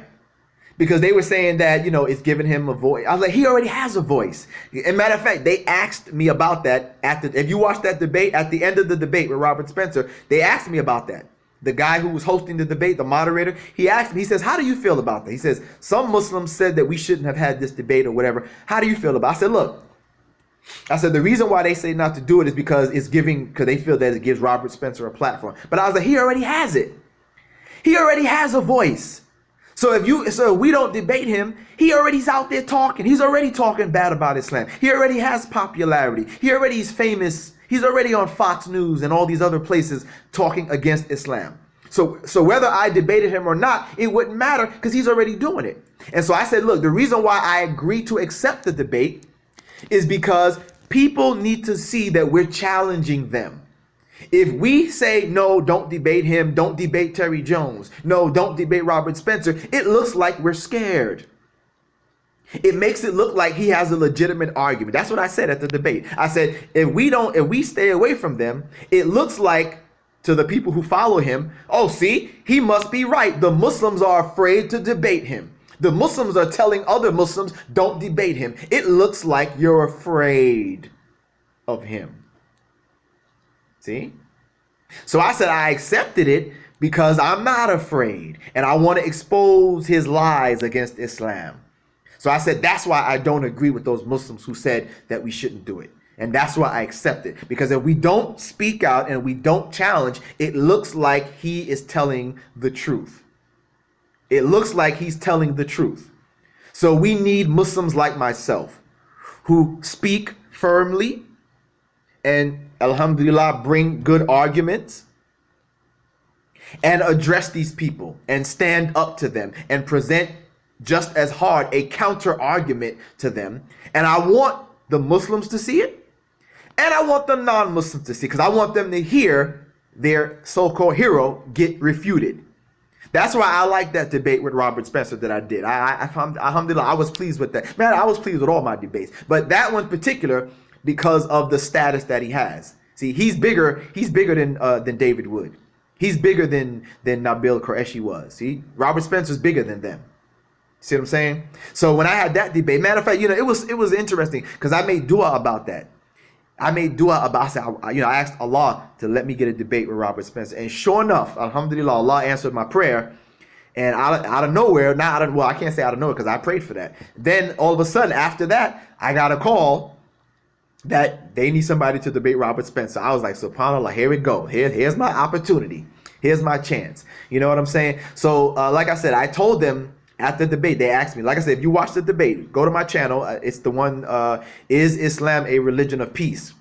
Because they were saying that, it's giving him a voice. I was like, he already has a voice. And matter of fact, they asked me about that if you watch that debate, at the end of the debate with Robert Spencer, they asked me about that. The guy who was hosting the debate, the moderator, he asked me, he says, how do you feel about that? He says, some Muslims said that we shouldn't have had this debate or whatever. How do you feel about it? I said, look, the reason why they say not to do it is because they feel that it gives Robert Spencer a platform. But I was like, he already has it. He already has a voice. So if we don't debate him, he's out there talking. He's already talking bad about Islam. He already has popularity. He already is famous. He's already on Fox News and all these other places talking against Islam. So whether I debated him or not, it wouldn't matter because he's already doing it. And so I said, look, the reason why I agreed to accept the debate is because people need to see that we're challenging them. If we say, no, don't debate him, don't debate Terry Jones, no, don't debate Robert Spencer, it looks like we're scared. It makes it look like he has a legitimate argument. That's what I said at the debate. I said, if we stay away from them, it looks like to the people who follow him, oh, see, he must be right. The Muslims are afraid to debate him. The Muslims are telling other Muslims, don't debate him. It looks like you're afraid of him. See? So I said I accepted it because I'm not afraid and I want to expose his lies against Islam. So I said that's why I don't agree with those Muslims who said that we shouldn't do it. And that's why I accept it. Because if we don't speak out and we don't challenge, it looks like he is telling the truth. It looks like he's telling the truth. So we need Muslims like myself who speak firmly and alhamdulillah bring good arguments and address these people and stand up to them and present just as hard a counter argument to them. And I want the Muslims to see it and I want the non-Muslims to see it, because I want them to hear their so-called hero get refuted. That's why I like that debate with Robert Spencer that I did. Alhamdulillah, I was pleased with that. Man, I was pleased with all my debates. But that one in particular, because of the status that he has. See, he's bigger than David Wood. He's bigger than Nabeel Qureshi was. See, Robert Spencer's bigger than them. See what I'm saying? So when I had that debate, matter of fact, it was interesting because I made dua about that. I asked Allah to let me get a debate with Robert Spencer. And sure enough, alhamdulillah, Allah answered my prayer. And out of nowhere, I can't say out of nowhere because I prayed for that. Then all of a sudden, after that, I got a call that they need somebody to debate Robert Spencer. I was like, subhanAllah, here we go. Here's my opportunity. Here's my chance. You know what I'm saying? So like I said, I told them At the debate, they asked me, like I said, if you watch the debate, go to my channel. It's the one, is Islam a religion of peace?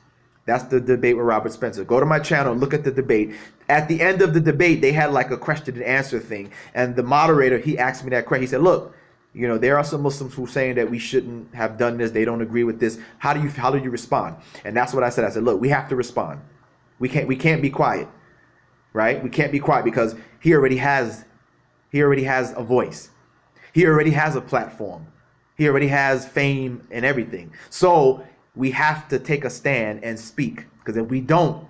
That's the debate with Robert Spencer. Go to my channel, look at the debate. At the end of the debate, they had like a question and answer thing. And the moderator, he asked me that question. He said, look, you know, there are some Muslims who are saying that we shouldn't have done this. They don't agree with this. How do you respond? And that's what I said. I said, look, we have to respond. We can't be quiet, right? We can't be quiet because he already has a voice. He already has a platform. He already has fame and everything. So we have to take a stand and speak, because if we don't,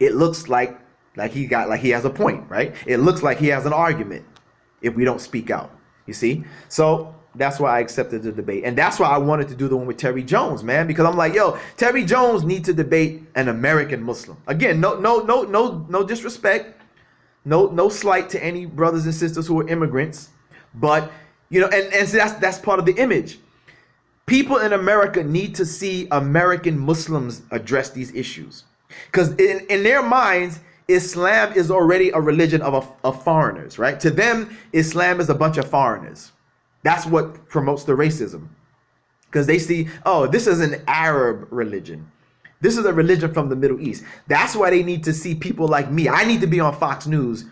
it looks like he has a point, right? It looks like he has an argument if we don't speak out. You see? So that's why I accepted the debate. And that's why I wanted to do the one with Terry Jones, man, because I'm like, yo, Terry Jones needs to debate an American Muslim. Again, no disrespect, no slight to any brothers and sisters who are immigrants, but you know, and so that's part of the image. People in America need to see American Muslims address these issues, because in their minds, Islam is already a religion of foreigners, right? To them, Islam is a bunch of foreigners. That's what promotes the racism, because they see, oh, this is an Arab religion. This is a religion from the Middle East. That's why they need to see people like me. I need to be on Fox News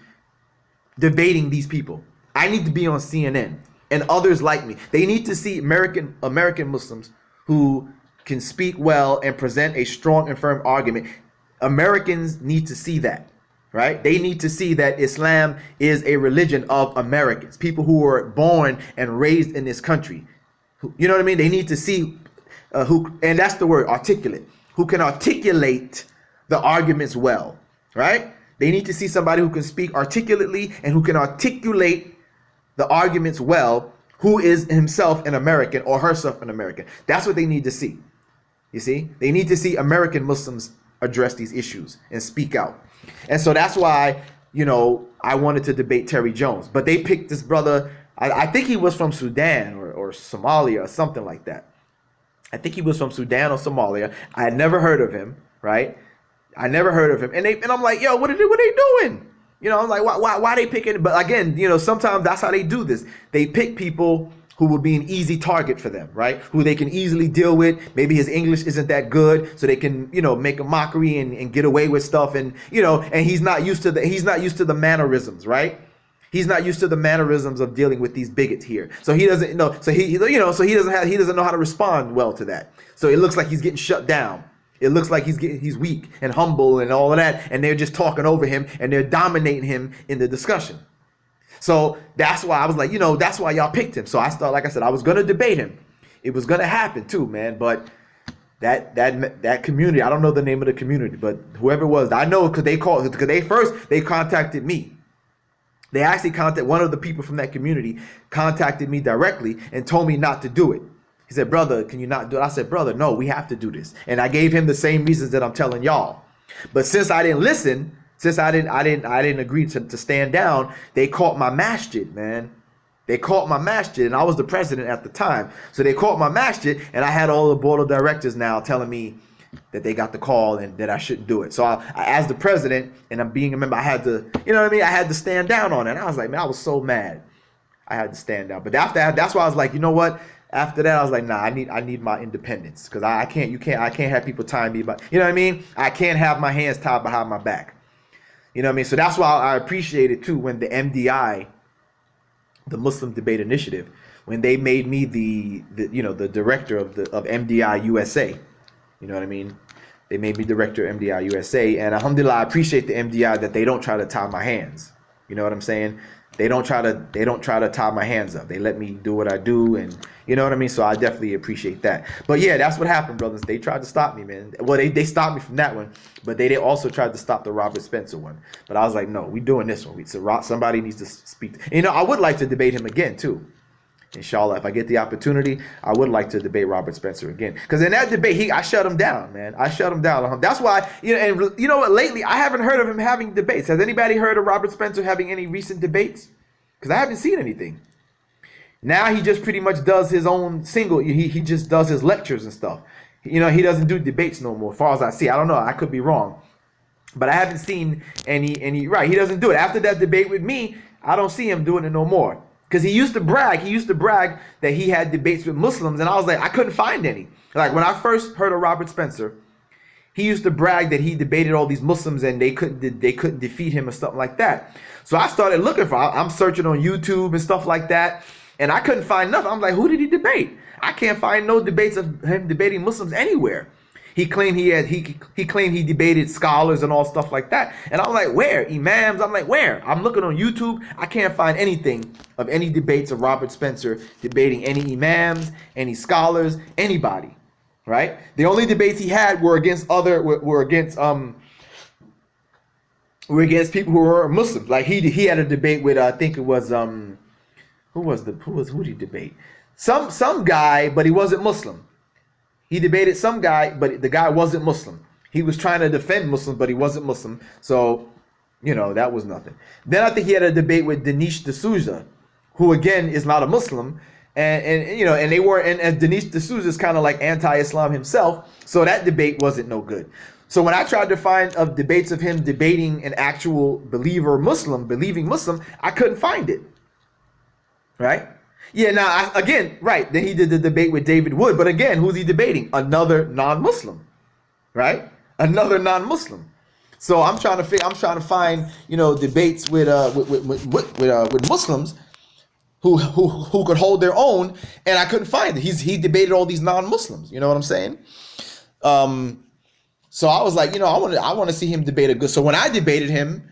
debating these people. I need to be on CNN and others like me. They need to see American Muslims who can speak well and present a strong and firm argument. Americans need to see that, right? They need to see that Islam is a religion of Americans, people who were born and raised in this country. You know what I mean? They need to see and that's the word, articulate, who can articulate the arguments well, right? They need to see somebody who can speak articulately and who can articulate the arguments well, who is himself an American or herself an American. That's what they need to see. You see? They need to see American Muslims address these issues and speak out. And so that's why, you know, I wanted to debate Terry Jones. But they picked this brother, I think he was from Sudan or Somalia or something like that. I think he was from Sudan or Somalia. I had never heard of him, right? I never heard of him. And I'm like, yo, what are they doing? You know, I'm like, why they picking? But again, you know, sometimes that's how they do this. They pick people who will be an easy target for them, right? Who they can easily deal with. Maybe his English isn't that good, so they can, you know, make a mockery and get away with stuff. And, you know, and he's not used to the mannerisms, right? He's not used to the mannerisms of dealing with these bigots here. So he doesn't know. So he doesn't know how to respond well to that. So it looks like he's getting shut down. It looks like he's weak and humble and all of that, and they're just talking over him and they're dominating him in the discussion. So that's why I was like, you know, that's why y'all picked him. So I started, like I said, I was gonna debate him. It was gonna happen too, man. But that community, I don't know the name of the community, but whoever it was, I know because they contacted me. They actually one of the people from that community contacted me directly and told me not to do it. He said, brother, can you not do it? I said, brother, no, we have to do this. And I gave him the same reasons that I'm telling y'all. But since I didn't listen, since I didn't agree to stand down, they caught my masjid, man. They caught my masjid, and I was the president at the time. So they caught my masjid, and I had all the board of directors now telling me that they got the call and that I shouldn't do it. So I as the president, and I'm being a member, I had to, you know what I mean? I had to stand down on it. And I was like, man, I was so mad. I had to stand down. But after that, that's why I was like, you know what? After that, I was like, nah, I need my independence, because I can't have people tying me, but you know what I mean? I can't have my hands tied behind my back. You know what I mean? So that's why I appreciate it too when the MDI, the Muslim Debate Initiative, when they made me the director of MDI USA. You know what I mean? They made me director of MDI USA, and alhamdulillah, I appreciate the MDI that they don't try to tie my hands. You know what I'm saying? They don't try to tie my hands up. They let me do what I do, and you know what I mean? So I definitely appreciate that. But yeah, that's what happened, brothers. They tried to stop me, man. Well, they stopped me from that one, but they also tried to stop the Robert Spencer one. But I was like, no, we doing this one. So somebody needs to speak. You know, I would like to debate him again too. Inshallah, if I get the opportunity, I would like to debate Robert Spencer again. Because in that debate, I shut him down, man. I shut him down. That's why, you know, and you know what? Lately, I haven't heard of him having debates. Has anybody heard of Robert Spencer having any recent debates? Because I haven't seen anything. Now he just pretty much does his own single. He just does his lectures and stuff. You know, he doesn't do debates no more, as far as I see. I don't know. I could be wrong. But I haven't seen any, right. He doesn't do it. After that debate with me, I don't see him doing it no more. Because he used to brag that he had debates with Muslims, and I was like, I couldn't find any. Like when I first heard of Robert Spencer, he used to brag that he debated all these Muslims and they couldn't defeat him or something like that. So I started looking for, I'm searching on YouTube and stuff like that, and I couldn't find nothing. I'm like, who did he debate? I can't find no debates of him debating Muslims anywhere. He claimed he claimed he debated scholars and all stuff like that. And I'm like, where? Imams? I'm like, where? I'm looking on YouTube. I can't find anything of any debates of Robert Spencer debating any imams, any scholars, anybody. Right? The only debates he had were against people who were Muslims. Like he had a debate with I think it was who did he debate? Some guy, but he wasn't Muslim. He debated some guy, but the guy wasn't Muslim. He was trying to defend Muslims, but he wasn't Muslim. So, that was nothing. Then I think he had a debate with Dinesh D'Souza, who again is not a Muslim. And they were, and Dinesh D'Souza is kind of like anti-Islam himself. So that debate wasn't no good. So when I tried to find debates of him debating an actual believing Muslim, I couldn't find it. Right? Yeah, now, right, then he did the debate with David Wood, but again, who's he debating? Another non-Muslim, right? Another non-Muslim. So I'm trying to find, debates with Muslims who could hold their own, and I couldn't find it. He debated all these non-Muslims, you know what I'm saying? So I was like, I want to see him debate a good. So when I debated him,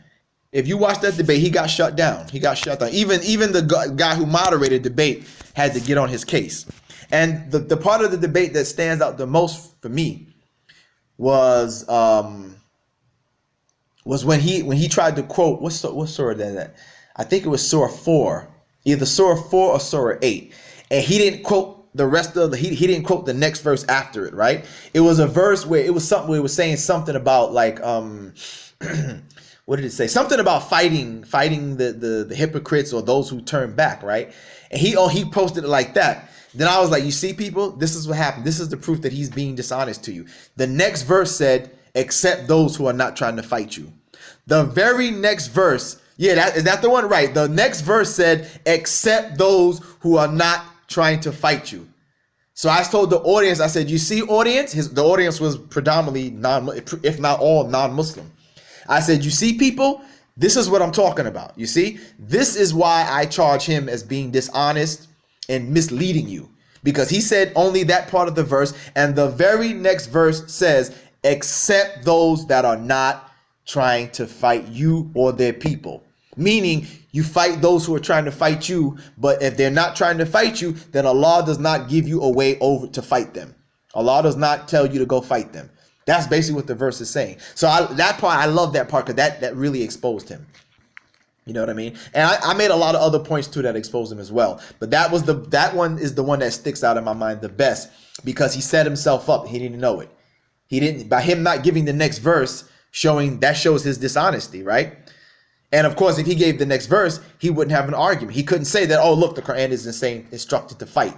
if you watch that debate, he got shut down. Even the guy who moderated the debate had to get on his case. And the part of the debate that stands out the most for me was when he tried to quote what surah that? I think it was Surah 4, either Surah 4 or Surah 8, and he didn't quote the rest of the he didn't quote the next verse after it. Right? It was a verse where it was saying something about like what did it say? Something about fighting the hypocrites or those who turn back, right? And he posted it like that. Then I was like, you see, people, this is what happened. This is the proof that he's being dishonest to you. The next verse said, except those who are not trying to fight you. The very next verse, is that the one? Right. The next verse said, except those who are not trying to fight you. So I told the audience, I said, you see, audience? The audience was predominantly if not all non-Muslim. I said, you see, people, this is what I'm talking about. You see, this is why I charge him as being dishonest and misleading you, because he said only that part of the verse. And the very next verse says, except those that are not trying to fight you or their people. Meaning you fight those who are trying to fight you. But if they're not trying to fight you, then Allah does not give you a way over to fight them. Allah does not tell you to go fight them. That's basically what the verse is saying. So that part, I love that part, because that really exposed him. You know what I mean? And I made a lot of other points too that exposed him as well. But that one is the one that sticks out in my mind the best, because he set himself up. He didn't know it. By him not giving the next verse, shows his dishonesty, right? And of course, if he gave the next verse, he wouldn't have an argument. He couldn't say that, oh, look, the Quran is instructed to fight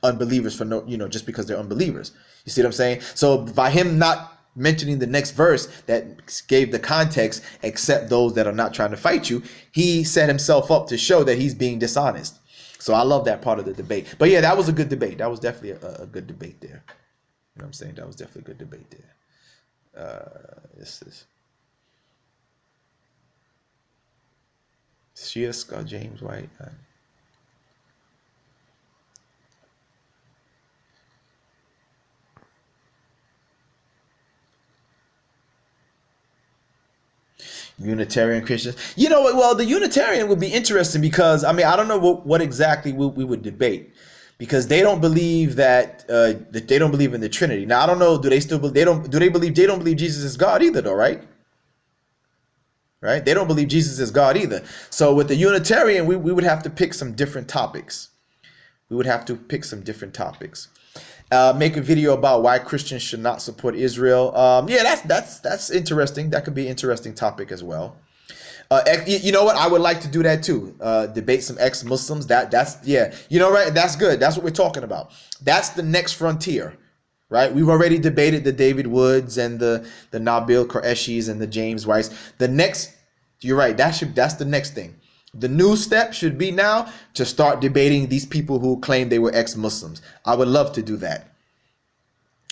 unbelievers for just because they're unbelievers. You see what I'm saying? So by him not mentioning the next verse that gave the context, except those that are not trying to fight you, he set himself up to show that he's being dishonest. So I love that part of the debate. But yeah, that was a good debate. That was definitely a good debate there. You know what I'm saying? That was definitely a good debate there. This is Shia Scott James White. Unitarian Christians. You know what? Well, the Unitarian would be interesting, because I don't know what exactly we would debate, because they don't believe that they don't believe in the Trinity. Now I don't know. Do they still? They don't believe Jesus is God either, though, right? Right? They don't believe Jesus is God either. So with the Unitarian, we would have to pick some different topics. Make a video about why Christians should not support Israel. That's interesting. That could be an interesting topic as well. You know what? I would like to do that too. Debate some ex-Muslims. That's right. That's good. That's what we're talking about. That's the next frontier, right? We've already debated the David Woods and the Nabeel Qureshis and the James Whites. You're right. That's the next thing. The new step should be now to start debating these people who claim they were ex-Muslims. I would love to do that.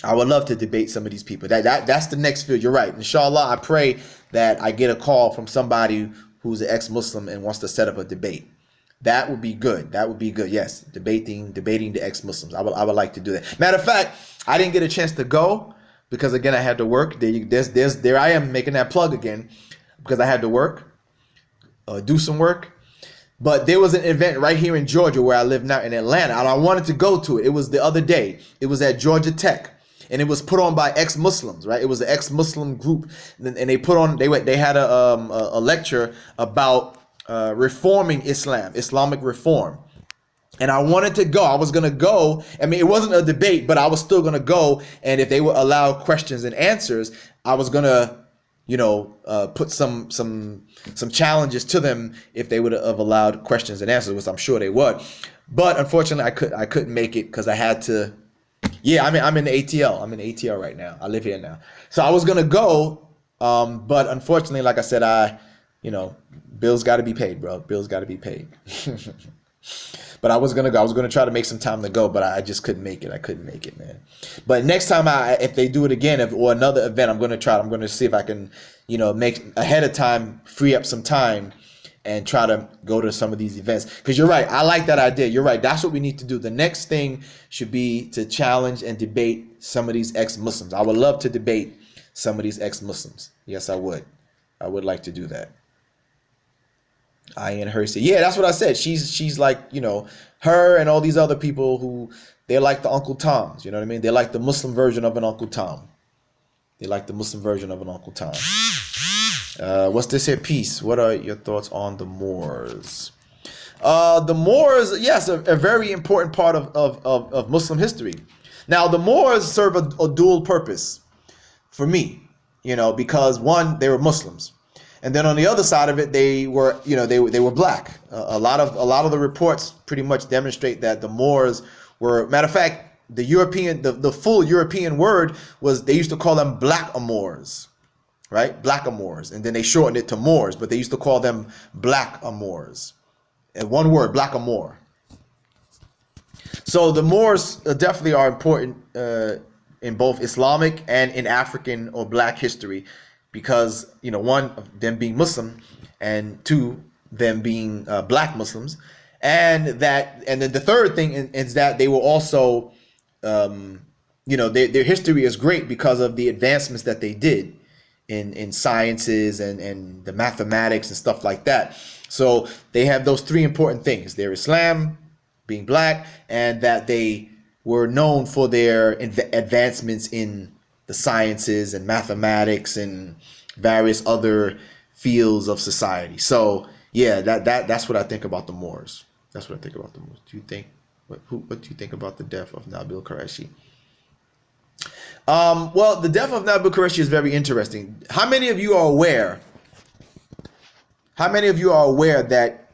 I would love to debate some of these people. That's the next field. You're right. Inshallah, I pray that I get a call from somebody who's an ex-Muslim and wants to set up a debate. That would be good. That would be good. Yes, debating the ex-Muslims. I would like to do that. Matter of fact, I didn't get a chance to go because again I had to work. There I am making that plug again because I had to work, do some work. But there was an event right here in Georgia where I live now in Atlanta, and I wanted to go to it. It was the other day. It was at Georgia Tech. And it was put on by ex-Muslims, right? It was an ex-Muslim group, and they put on. They had a lecture about reforming Islam, Islamic reform. And I wanted to go. I was gonna go. I mean, it wasn't a debate, but I was still gonna go. And if they would allow questions and answers, I was gonna, put some challenges to them if they would have allowed questions and answers, which I'm sure they would. But unfortunately, I couldn't make it because I had to. Yeah, I'm in the ATL. I'm in the ATL right now. I live here now. So I was gonna go, but unfortunately, like I said, bills got to be paid, bro. Bills got to be paid. But I was gonna go. I was gonna try to make some time to go, but I just couldn't make it. I couldn't make it, man. But next time, if they do it again, or another event, I'm gonna try. I'm gonna see if I can, make ahead of time, free up some time, and try to go to some of these events. Because you're right. I like that idea. You're right. That's what we need to do. The next thing should be to challenge and debate some of these ex-Muslims. I would love to debate some of these ex-Muslims. Yes, I would. I would like to do that. Ian Hersey. Yeah, that's what I said. She's like, her and all these other people who, they're like the Uncle Toms. You know what I mean? They're like the Muslim version of an Uncle Tom. They're like the Muslim version of an Uncle Tom. What's this here piece? What are your thoughts on the Moors? The Moors, yes, a very important part of Muslim history. Now, the Moors serve a dual purpose for me, because one, they were Muslims. And then on the other side of it, they were black. A lot of the reports pretty much demonstrate that the Moors were, matter of fact, the full European word was, they used to call them blackamoors, right? Blackamoors. And then they shortened it to Moors, but they used to call them blackamoors. And one word, blackamoor. So the Moors definitely are important in both Islamic and in African or black history. Because, one, of them being Muslim, and two, them being black Muslims. And then the third thing is that they were also, their history is great because of the advancements that they did in sciences and the mathematics and stuff like that. So they have those three important things. Their Islam, being black, and that they were known for their advancements in the sciences and mathematics and various other fields of society. So yeah, that's what I think about the Moors. That's what I think about the Moors. Do you think what do you think about the death of Nabeel Qureshi? Well, the death of Nabeel Qureshi is very interesting. How many of you are aware that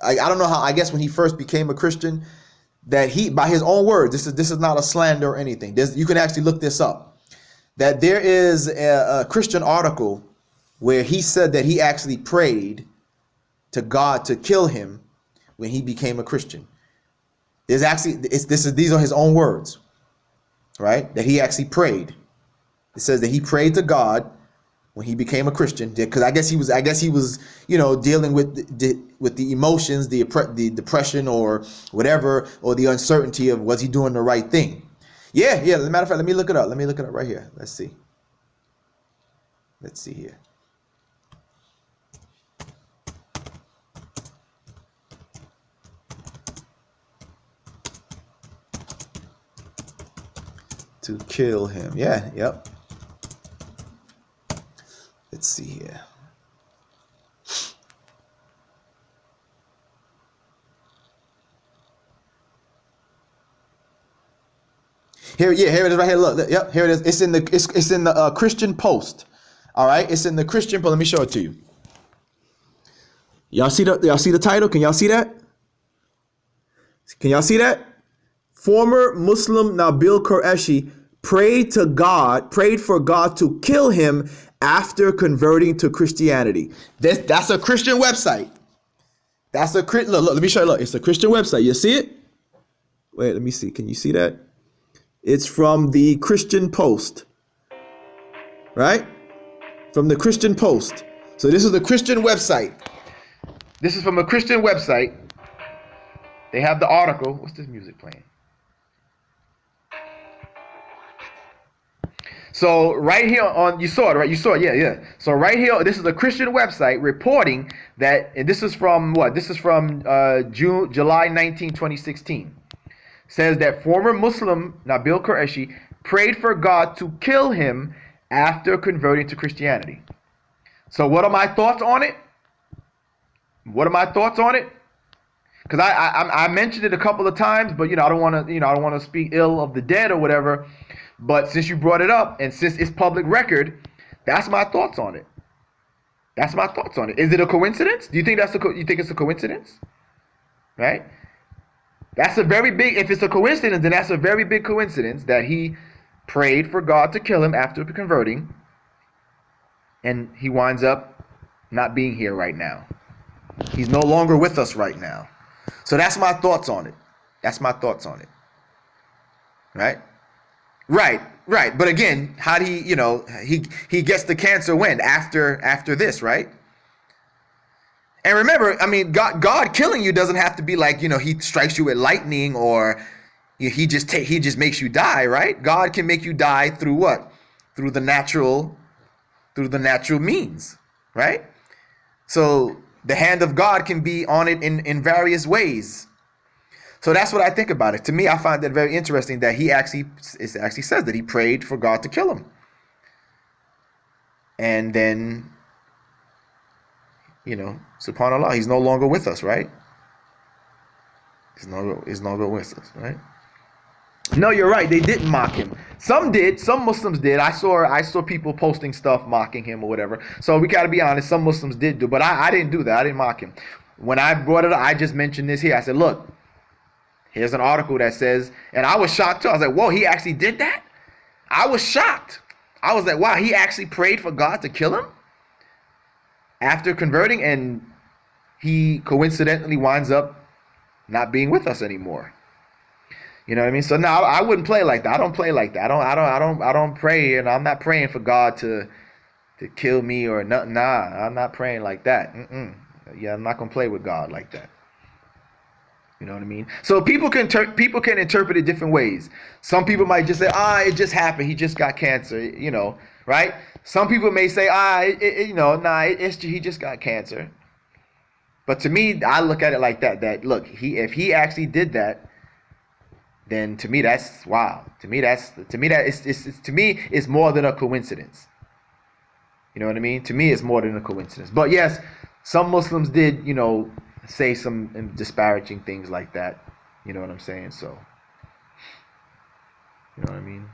I don't know how, I guess when he first became a Christian, that he, by his own words, this is not a slander or anything. You can actually look this up. That there is a Christian article where he said that he actually prayed to God to kill him when he became a Christian. These are his own words, right? That he actually prayed. It says that he prayed to God when he became a Christian, because I guess he was dealing with the emotions, the depression or whatever, or the uncertainty of, was he doing the right thing? Yeah. As a matter of fact, let me look it up right here. Let's see here. To kill him. Yeah, yep. Let's see here. Here it is right here. Look, yep, here it is. It's in the Christian Post. All right, it's in the Christian Post. Let me show it to you. Y'all see the title? Can y'all see that? Can y'all see that? Former Muslim Nabeel Qureshi prayed for God to kill him after converting to Christianity. That's a Christian website. Look, let me show you. Look, it's a Christian website. You see it? Wait, let me see. Can you see that? It's from the Christian Post. Right? From the Christian Post. So this is a Christian website. This is from a Christian website. They have the article. What's this music playing? So right here on, you saw it, right? You saw it, yeah. So right here, this is a Christian website reporting that, and this is from what? This is from July 19, 2016. Says that former Muslim Nabeel Qureshi prayed for God to kill him after converting to Christianity. So what are my thoughts on it? Because I mentioned it a couple of times, but I don't want to speak ill of the dead or whatever. But since you brought it up, and since it's public record, that's my thoughts on it. Is it a coincidence? Do you think you think it's a coincidence? Right? That's a very big. If it's a coincidence, then that's a very big coincidence that he prayed for God to kill him after converting, and he winds up not being here right now. He's no longer with us right now. So that's my thoughts on it. Right? Right. But again, how do he gets the cancer when? After this, right? And remember, I mean, God killing you doesn't have to be like, he strikes you with lightning or he just makes you die, right? God can make you die through what? Through the natural means, right? So the hand of God can be on it in various ways. So that's what I think about it. To me, I find that very interesting that it actually says that he prayed for God to kill him. And then, subhanAllah, he's no longer with us, right? He's no longer with us, right? No, you're right. They didn't mock him. Some did. Some Muslims did. I saw people posting stuff mocking him or whatever. So we got to be honest. Some Muslims did do, but I didn't do that. I didn't mock him. When I brought it up, I just mentioned this here. I said, look, here's an article that says, and I was shocked too. I was like, whoa, he actually did that? I was shocked. I was like, wow, he actually prayed for God to kill him after converting, and he coincidentally winds up not being with us anymore. You know what I mean? So no, I wouldn't play like that. I don't play like that. I don't pray, and I'm not praying for God to kill me or nothing. Nah, I'm not praying like that. Yeah, I'm not gonna play with God like that. You know what I mean? So people can interpret it different ways. Some people might just say, it just happened. He just got cancer. Right? Some people may say, he just got cancer. But to me, I look at it like that. That look, if he actually did that, then to me that's wow. To me it's more than a coincidence. You know what I mean? To me it's more than a coincidence. But yes, some Muslims did, say some disparaging things like that. You know what I'm saying? So, you know what I mean?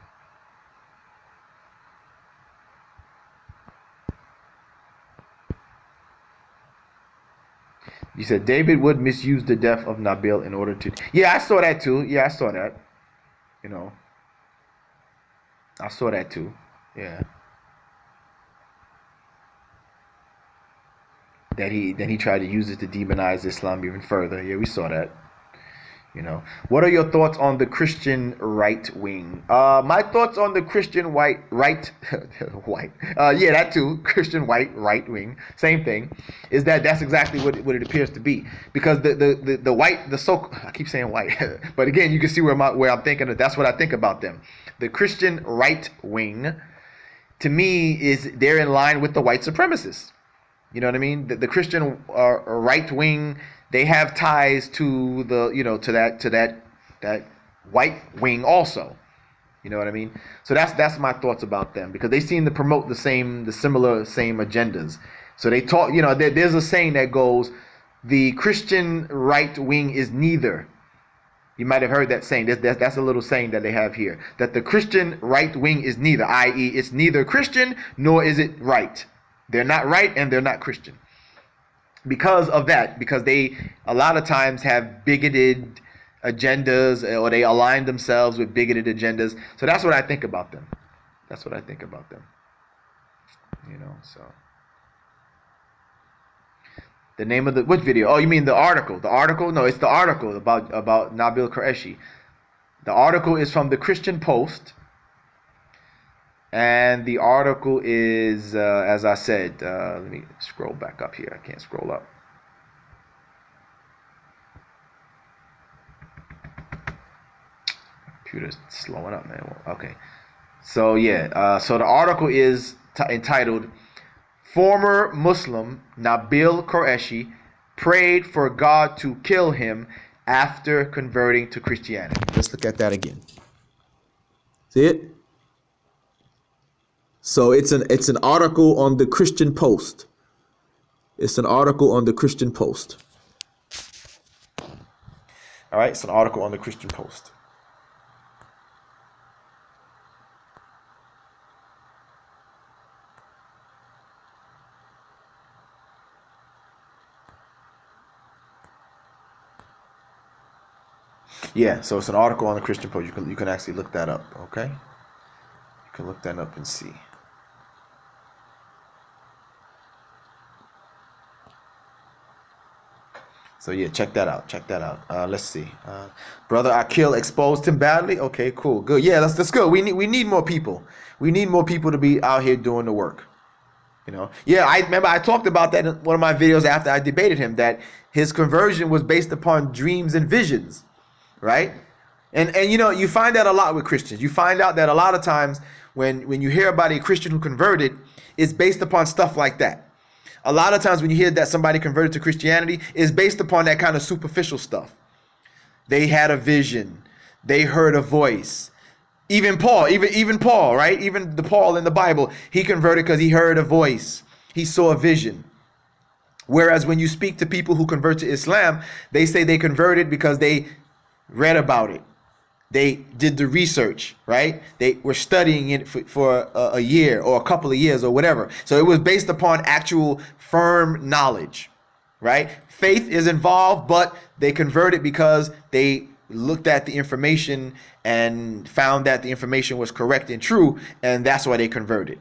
You said David would misuse the death of Nabeel in order to... Yeah, I saw that too. Yeah, I saw that. I saw that too. Yeah. That he tried to use it to demonize Islam even further. Yeah, we saw that. What are your thoughts on the Christian right wing? My thoughts on the Christian right. Yeah, that too. Christian right wing. Same thing. Is that's exactly what it appears to be. Because the white, I keep saying white, but again, you can see where I'm thinking. That's what I think about them. The Christian right wing, to me, they're in line with the white supremacists. You know what I mean? The Christian right wing, they have ties to that white wing also. You know what I mean? So that's my thoughts about them, because they seem to promote the same agendas. So they talk. There's a saying that goes, the Christian right wing is neither. You might have heard that saying. That's a little saying that they have here, that the Christian right wing is neither, i.e., it's neither Christian nor is it right. They're not right and they're not Christian. Because of that, because they a lot of times have bigoted agendas, or they align themselves with bigoted agendas. So that's what I think about them. You know, so the name of the which video? Oh, you mean the article? The article? No, it's the article about Nabeel Qureshi. The article is from the Christian Post, and the article is, as I said, let me scroll back up here. I can't scroll up. Computer's slowing up, man. Okay. So yeah, so the article is entitled "Former Muslim Nabeel Qureshi Prayed for God to Kill Him After Converting to Christianity." Let's look at that again. See it? So it's an article on the Christian Post. It's an article on the Christian Post. All right, it's an article on the Christian Post. Yeah, so it's an article on the Christian Post. You can actually look that up, okay? You can look that up and see. So yeah, check that out. Check that out. Let's see. Brother Akil exposed him badly. Okay, cool, good. Yeah, that's good. We need more people. We need more people to be out here doing the work. You know. Yeah, I remember I talked about that in one of my videos after I debated him, that his conversion was based upon dreams and visions. Right? And you know, you find that a lot with Christians. You find out that a lot of times when you hear about a Christian who converted, it's based upon stuff like that. A lot of times when you hear that somebody converted to Christianity, it's based upon that kind of superficial stuff. They had a vision. They heard a voice. Even Paul, even Paul, right? Even the Paul in the Bible, he converted because he heard a voice. He saw a vision. Whereas when you speak to people who convert to Islam, they say they converted because they read about it. They did the research, right? They were studying it for a year or a couple of years or whatever. So it was based upon actual firm knowledge, right? Faith is involved, but they converted because they looked at the information and found that the information was correct and true, and that's why they converted.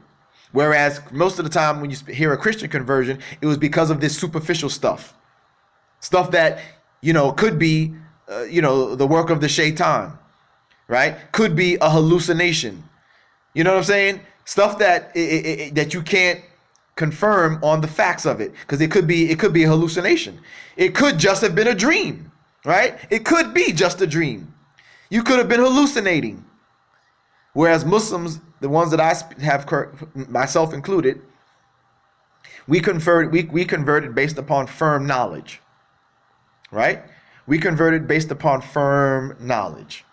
Whereas most of the time when you hear a Christian conversion, it was because of this superficial stuff. Stuff that, you know, could be the work of the shaitan, right? Could be a hallucination. You know what I'm saying? Stuff that that you can't confirm on the facts of it, because it could be a hallucination. It could just have been a dream, right? It could be just a dream. You could have been hallucinating. Whereas Muslims, the ones that I have, myself included, we converted based upon firm knowledge, right? We converted based upon firm knowledge,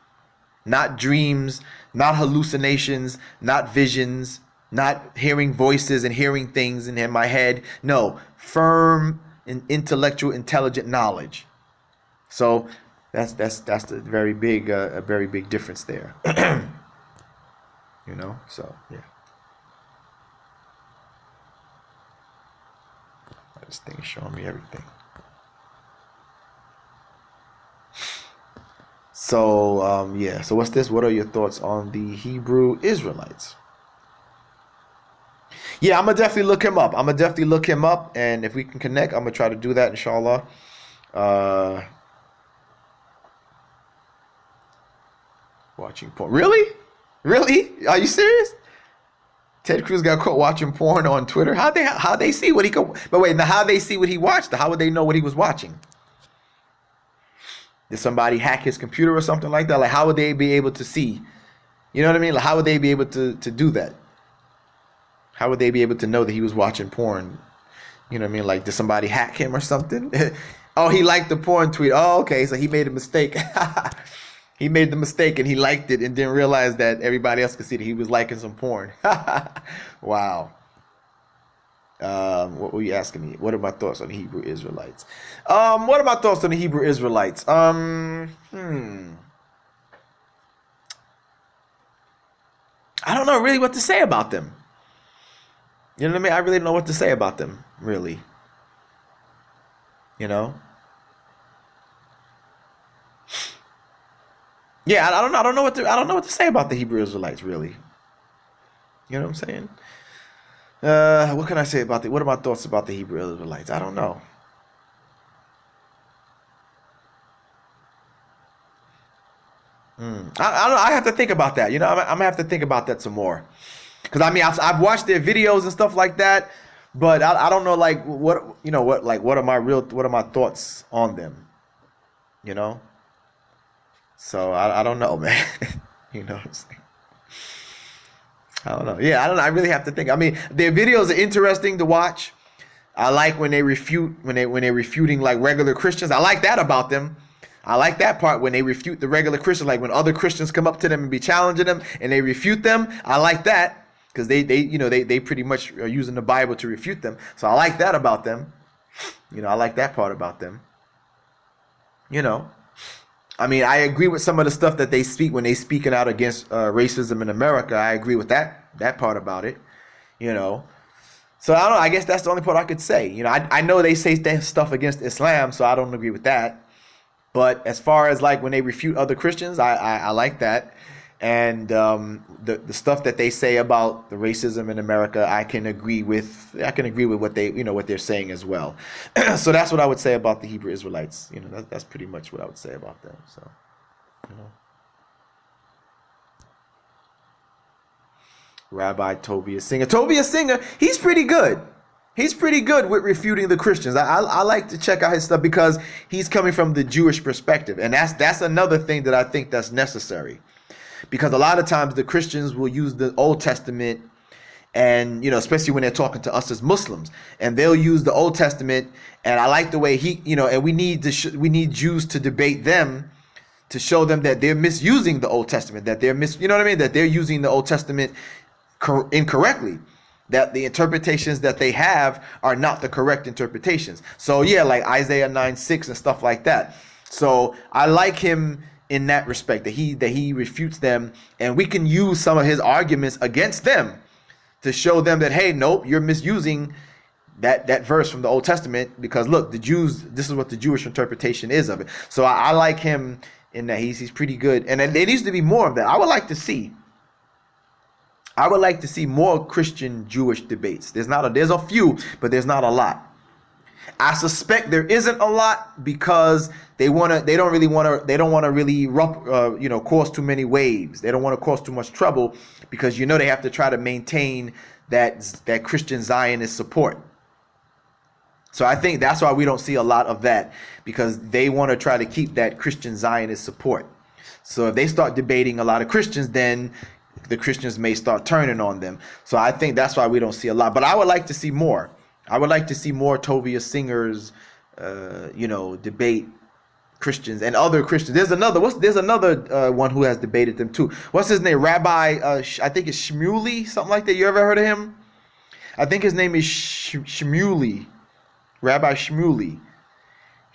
not dreams, not hallucinations, not visions, not hearing voices and hearing things in my head. No, firm and intellectual, intelligent knowledge. So that's the very big, a very big difference there. You know, so yeah. This thing is showing me everything. So yeah, so what's this? What are your thoughts on the Hebrew Israelites? Yeah, I'm gonna definitely look him up. And if we can connect, I'm gonna try to do that, inshallah. Watching porn. Really? Are you serious? Ted Cruz got caught watching porn on Twitter. How they see what he could? But wait, now how they see what he watched? How would they know what he was watching? Did somebody hack his computer or something like that? Like, how would they be able to see? You know what I mean? Like, how would they be able to do that? How would they be able to know that he was watching porn? You know what I mean? Like, did somebody hack him or something? Oh, he liked the porn tweet. Oh, okay, so he made a mistake. He made the mistake and he liked it and didn't realize that everybody else could see that he was liking some porn. Wow. What were you asking me? What are my thoughts on the Hebrew Israelites? What are my thoughts on the Hebrew Israelites? I don't know really what to say about them. You know what I mean? I really don't know what to say about them, really. You know? Yeah, I don't know what to say about the Hebrew Israelites, really. You know what I'm saying? What can I say about what are my thoughts about the Hebrew Israelites? I don't know. I don't know. I have to think about that. I'm gonna have to think about that some more. Because I mean, I've watched their videos and stuff like that, but I don't know like what are my thoughts on them, you know? So I don't know, man. You know what I'm saying? I don't know. Yeah, I don't know. I really have to think. I mean, their videos are interesting to watch. I like when they refute when they're refuting like regular Christians. I like that about them. I like that part when they refute the regular Christians, like when other Christians come up to them and be challenging them and they refute them. I like that because they pretty much are using the Bible to refute them. So I like that about them. I like that part about them. I mean, I agree with some of the stuff that they speak when they speaking out against racism in America. I agree with that part about it. So I don't know. I guess that's the only part I could say. I know they say stuff against Islam, so I don't agree with that. But as far as like when they refute other Christians, I like that. And the stuff that they say about the racism in America, I can agree with what they're saying as well. So that's what I would say about the Hebrew Israelites. That's pretty much what I would say about them. So, Rabbi Tovia Singer, he's pretty good. He's pretty good with refuting the Christians. I like to check out his stuff because he's coming from the Jewish perspective. And that's another thing that I think that's necessary. Because a lot of times the Christians will use the Old Testament and, especially when they're talking to us as Muslims, and they'll use the Old Testament. And I like the way and we need Jews to debate them to show them that they're misusing the Old Testament, that that they're using the Old Testament incorrectly. That the interpretations that they have are not the correct interpretations. So yeah, like Isaiah 9:6 and stuff like that. So I like him in that respect, that he refutes them, and we can use some of his arguments against them to show them that, hey, nope, you're misusing that verse from the Old Testament, because look, this is what the Jewish interpretation is of it. So I like him in that. He's pretty good, and there needs to be more of that. I would like to see more Christian Jewish debates. There's a few, but there's not a lot. I suspect there isn't a lot because they don't want to really cause too many waves. They don't want to cause too much trouble because they have to try to maintain that Christian Zionist support. So I think that's why we don't see a lot of that, because they want to try to keep that Christian Zionist support. So if they start debating a lot of Christians, then the Christians may start turning on them. So I think that's why we don't see a lot. But I would like to see more. I would like to see more Tovia Singers, debate Christians and other Christians. There's another one who has debated them too. What's his name? Rabbi, I think it's Shmuley, something like that. You ever heard of him? I think his name is Shmuley, Rabbi Shmuley.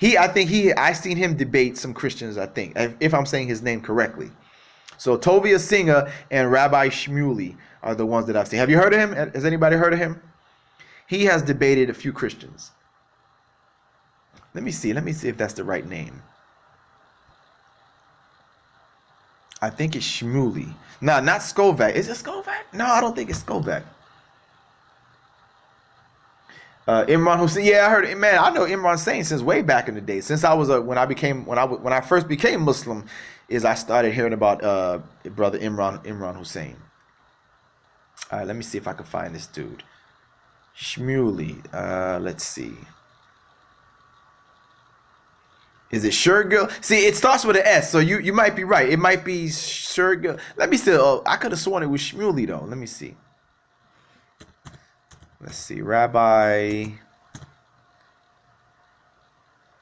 I seen him debate some Christians, I think, if I'm saying his name correctly. So Tovia Singer and Rabbi Shmuley are the ones that I've seen. Have you heard of him? Has anybody heard of him? He has debated a few Christians. Let me see if that's the right name. I think it's Shmuley. No, not Skovak. Is it Skovak? No, I don't think it's Skovak. Imran Hussein. Yeah, I heard it. Man, I know Imran Hussein since way back in the day. Since I was when I first became Muslim, I started hearing about brother Imran Hussein. All right, let me see if I can find this dude. Shmuley. Let's see. Is it Shergill? See, it starts with an S, so you might be right. It might be Shergill. Let me see. I could have sworn it was Shmuley though. Let me see. Let's see. Rabbi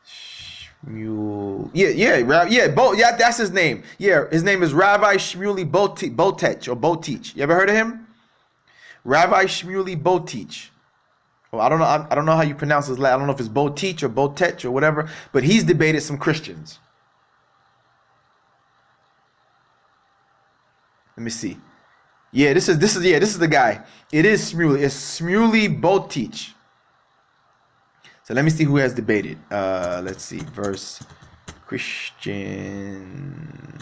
Shmuley. Yeah, that's his name. Yeah, his name is Rabbi Shmuley Botich. You ever heard of him? Rabbi Shmuley Botich. Well, I don't know how you pronounce his last. I don't know if it's Botich or Botech or whatever, but he's debated some Christians. Let me see. Yeah, this is the guy. It is Shmuley. It's Shmuley Botich. So let me see who has debated. Let's see. Verse Christian.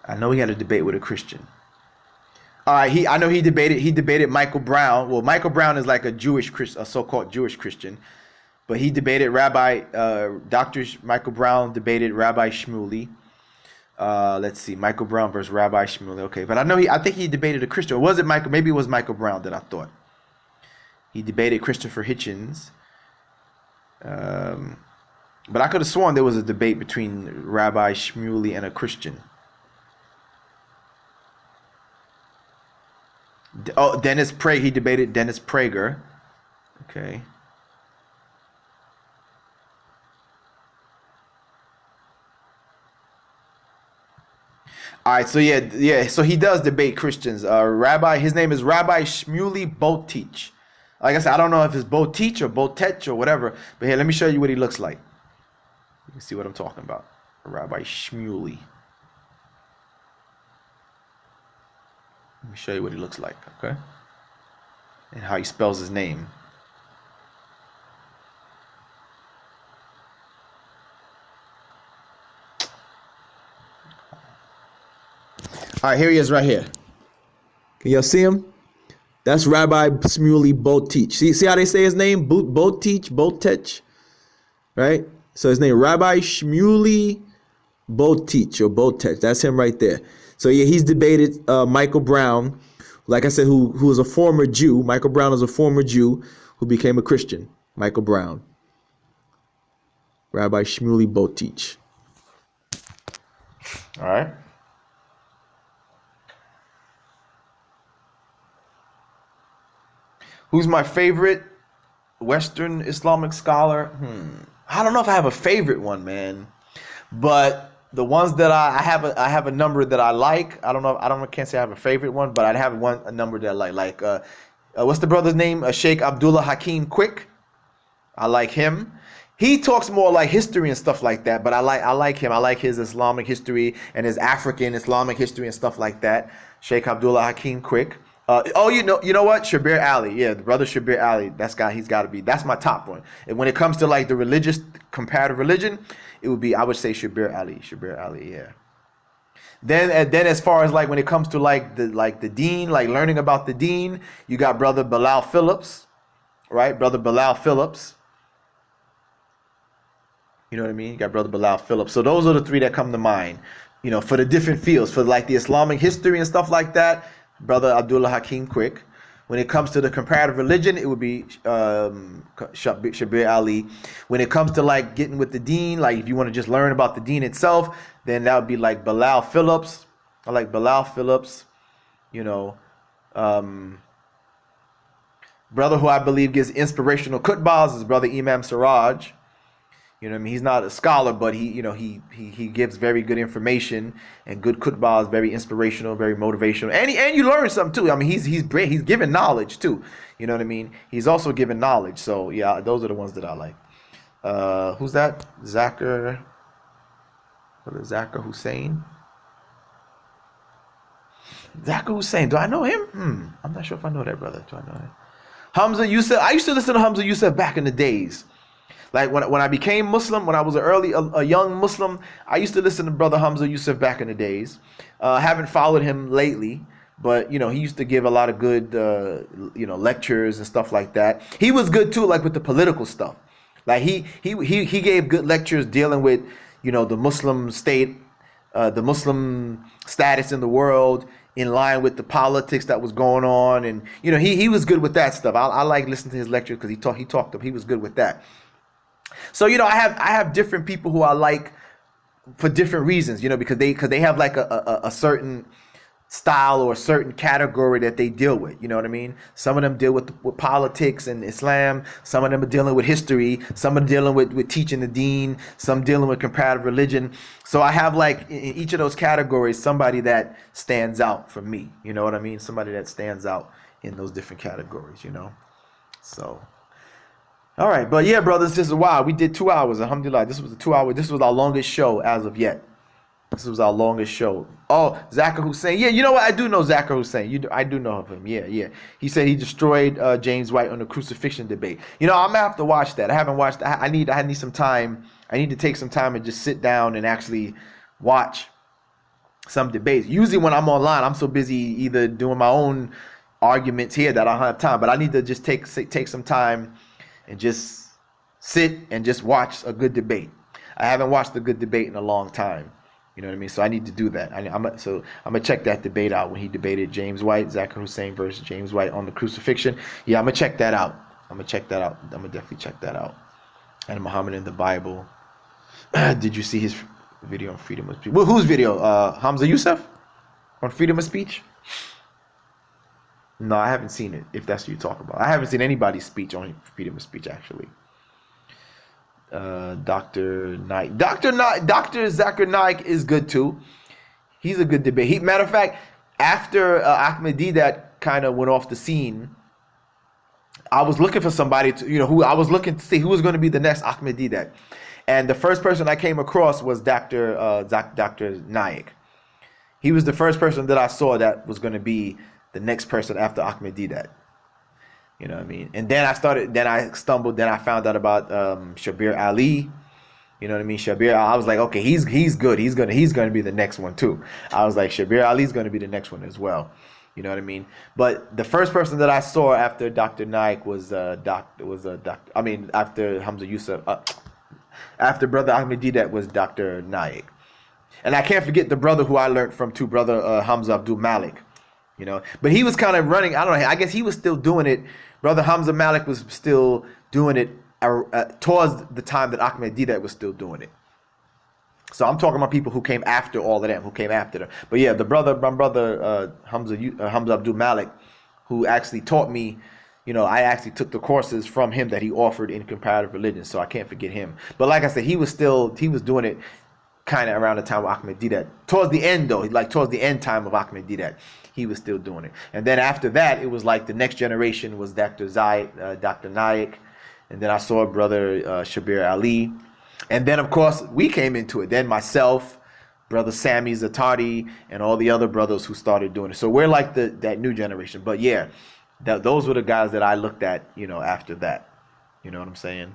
I know he had a debate with a Christian. All right, I know he debated Michael Brown. Well, Michael Brown is like a so-called Jewish Christian, but he debated Dr. Michael Brown debated Rabbi Shmuley. Let's see, Michael Brown versus Rabbi Shmuley. Okay, but I think he debated a Christian. Or was it Michael? Maybe it was Michael Brown that I thought. He debated Christopher Hitchens. But I could have sworn there was a debate between Rabbi Shmuley and a Christian. Dennis Prager. He debated Dennis Prager. Okay. All right, so so he does debate Christians. His name is Rabbi Shmuley Boteach. Like I said, I don't know if it's Boteach or Botech or whatever, but here, let me show you what he looks like. You can see what I'm talking about. Rabbi Shmuley. Let me show you what he looks like, okay? And how he spells his name. All right, here he is right here. Can y'all see him? That's Rabbi Shmuley Boteach. See how they say his name? Boteach, Botech, right? So his name, Rabbi Shmuley Boteach or Botech. That's him right there. So yeah, he's debated Michael Brown, like I said, who is a former Jew. Michael Brown is a former Jew who became a Christian. Michael Brown. Rabbi Shmuley Boteach. All right. Who's my favorite Western Islamic scholar? I don't know if I have a favorite one, man. But the ones that I have a number that I like. Can't say I have a favorite one, but I'd have a number that I like. Like what's the brother's name? Sheikh Abdullah Hakim Quick. I like him. He talks more like history and stuff like that, but I like him. I like his Islamic history and his African Islamic history and stuff like that. Sheikh Abdullah Hakim Quick. You know what? Shabir Ali. Yeah, the brother Shabir Ali. He's got to be. That's my top one. And when it comes to like the religious, comparative religion, it would be, I would say Shabir Ali. Shabir Ali, yeah. Then as far as like when it comes to like the deen, like learning about the deen, you got brother Bilal Phillips, right? Brother Bilal Phillips. You know what I mean? You got brother Bilal Phillips. So those are the three that come to mind, you know, for the different fields, for like the Islamic history and stuff like that. Brother Abdullah Hakim Quick. When it comes to the comparative religion, it would be Shabir Ali. When it comes to like getting with the deen, like if you want to just learn about the deen itself, then that would be like Bilal Phillips. I like Bilal Phillips. You know, brother who I believe gives inspirational khutbahs is brother Imam Siraj. You know what I mean? He's not a scholar, but he gives very good information and good khutbahs, very inspirational, very motivational. And you learn something too. I mean, he's giving knowledge too. You know what I mean? He's also giving knowledge. So yeah, those are the ones that I like. Who's that? Zakir Hussain? Zakir Hussain. Do I know him? I'm not sure if I know that brother. Do I know him? Hamza Yusuf. I used to listen to Hamza Yusuf back in the days. Like when I became Muslim, when I was a young Muslim, I used to listen to brother Hamza Yusuf back in the days. Haven't followed him lately, but you know, he used to give a lot of good lectures and stuff like that. He was good too, like with the political stuff. Like he gave good lectures dealing with, you know, the Muslim state, the Muslim status in the world, in line with the politics that was going on, and you know, he was good with that stuff. I like listening to his lectures because he was good with that. So, you know, I have different people who I like for different reasons, you know, because they have like a certain style or a certain category that they deal with. You know what I mean? Some of them deal with politics and Islam. Some of them are dealing with history. Some are dealing with teaching the deen. Some dealing with comparative religion. So I have like in each of those categories, somebody that stands out for me. You know what I mean? Somebody that stands out in those different categories, you know? So... all right, but yeah, brothers, this is wild. We did 2 hours, alhamdulillah. This was this was our longest show as of yet. This was our longest show. Oh, Zakir Hussain. Yeah, you know what? I do know Zakir Hussain. I do know of him. Yeah. He said he destroyed James White on the crucifixion debate. You know, I'm gonna have to watch that. I haven't watched. I need some time. I need to take some time and just sit down and actually watch some debates. Usually when I'm online, I'm so busy either doing my own arguments here that I don't have time. But I need to just take some time and just sit and just watch a good debate. I haven't watched a good debate in a long time. You know what I mean? So I need to do that. I'm gonna check that debate out when he debated James White, Zakir Hussain versus James White on the crucifixion. Yeah, I'm gonna check that out. I'm gonna definitely check that out. And Muhammad in the Bible. Did you see his video on freedom of speech? Well, whose video? Hamza Youssef on freedom of speech? No, I haven't seen it. If that's what you talk about, I haven't seen anybody's speech on freedom of speech actually. Dr. Zakir Naik is good too. He's a good debate. Matter of fact, after Ahmed Deedat kind of went off the scene, I was looking for somebody to, who I was looking to see who was going to be the next Ahmed Deedat, and the first person I came across was Dr. Naik. He was the first person that I saw that was going to be the next person after Ahmed Deedat. You know what I mean? And then I found out about Shabir Ali. You know what I mean? I was like, okay, he's good. He's gonna be the next one too. I was like, Shabir Ali's gonna be the next one as well. You know what I mean? But the first person that I saw after Dr. Naik was after Hamza Youssef, after Brother Ahmed Deedat was Dr. Naik. And I can't forget the brother who I learned from too, Brother Hamza Abdul Malik. But he was kind of running. I don't know. I guess he was still doing it. Brother Hamza Malik was still doing it towards the time that Ahmed Deedat was still doing it. So I'm talking about people who came after all of them, who came after them. But yeah, my brother Hamza Abdul Malik, who actually taught me. I actually took the courses from him that he offered in comparative religion. So I can't forget him. But like I said, he was doing it kind of around the time of Ahmed Deedat. Towards the end though, like towards the end time of Ahmed Deedat, he was still doing it. And then after that, it was like the next generation was Dr. Naik. And then I saw Brother Shabir Ali. And then of course we came into it. Then myself, Brother Sami Zatari, and all the other brothers who started doing it. So we're like that new generation. But yeah, those were the guys that I looked at, after that. You know what I'm saying?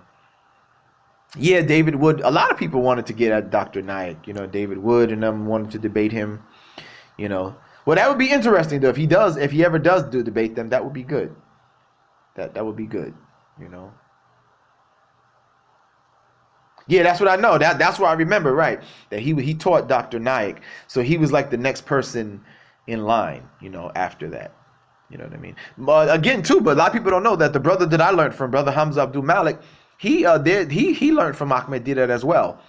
Yeah, David Wood. A lot of people wanted to get at Dr. Naik. David Wood and them wanted to debate him. Well, that would be interesting though. If he ever does debate them, that would be good. That would be good. Yeah, that's what I know. That's what I remember, right? That he taught Dr. Naik, so he was like the next person in line. After that. You know what I mean? But again, too. But a lot of people don't know that the brother that I learned from, Brother Hamza Abdul Malik, he learned from Ahmed Deedat as well.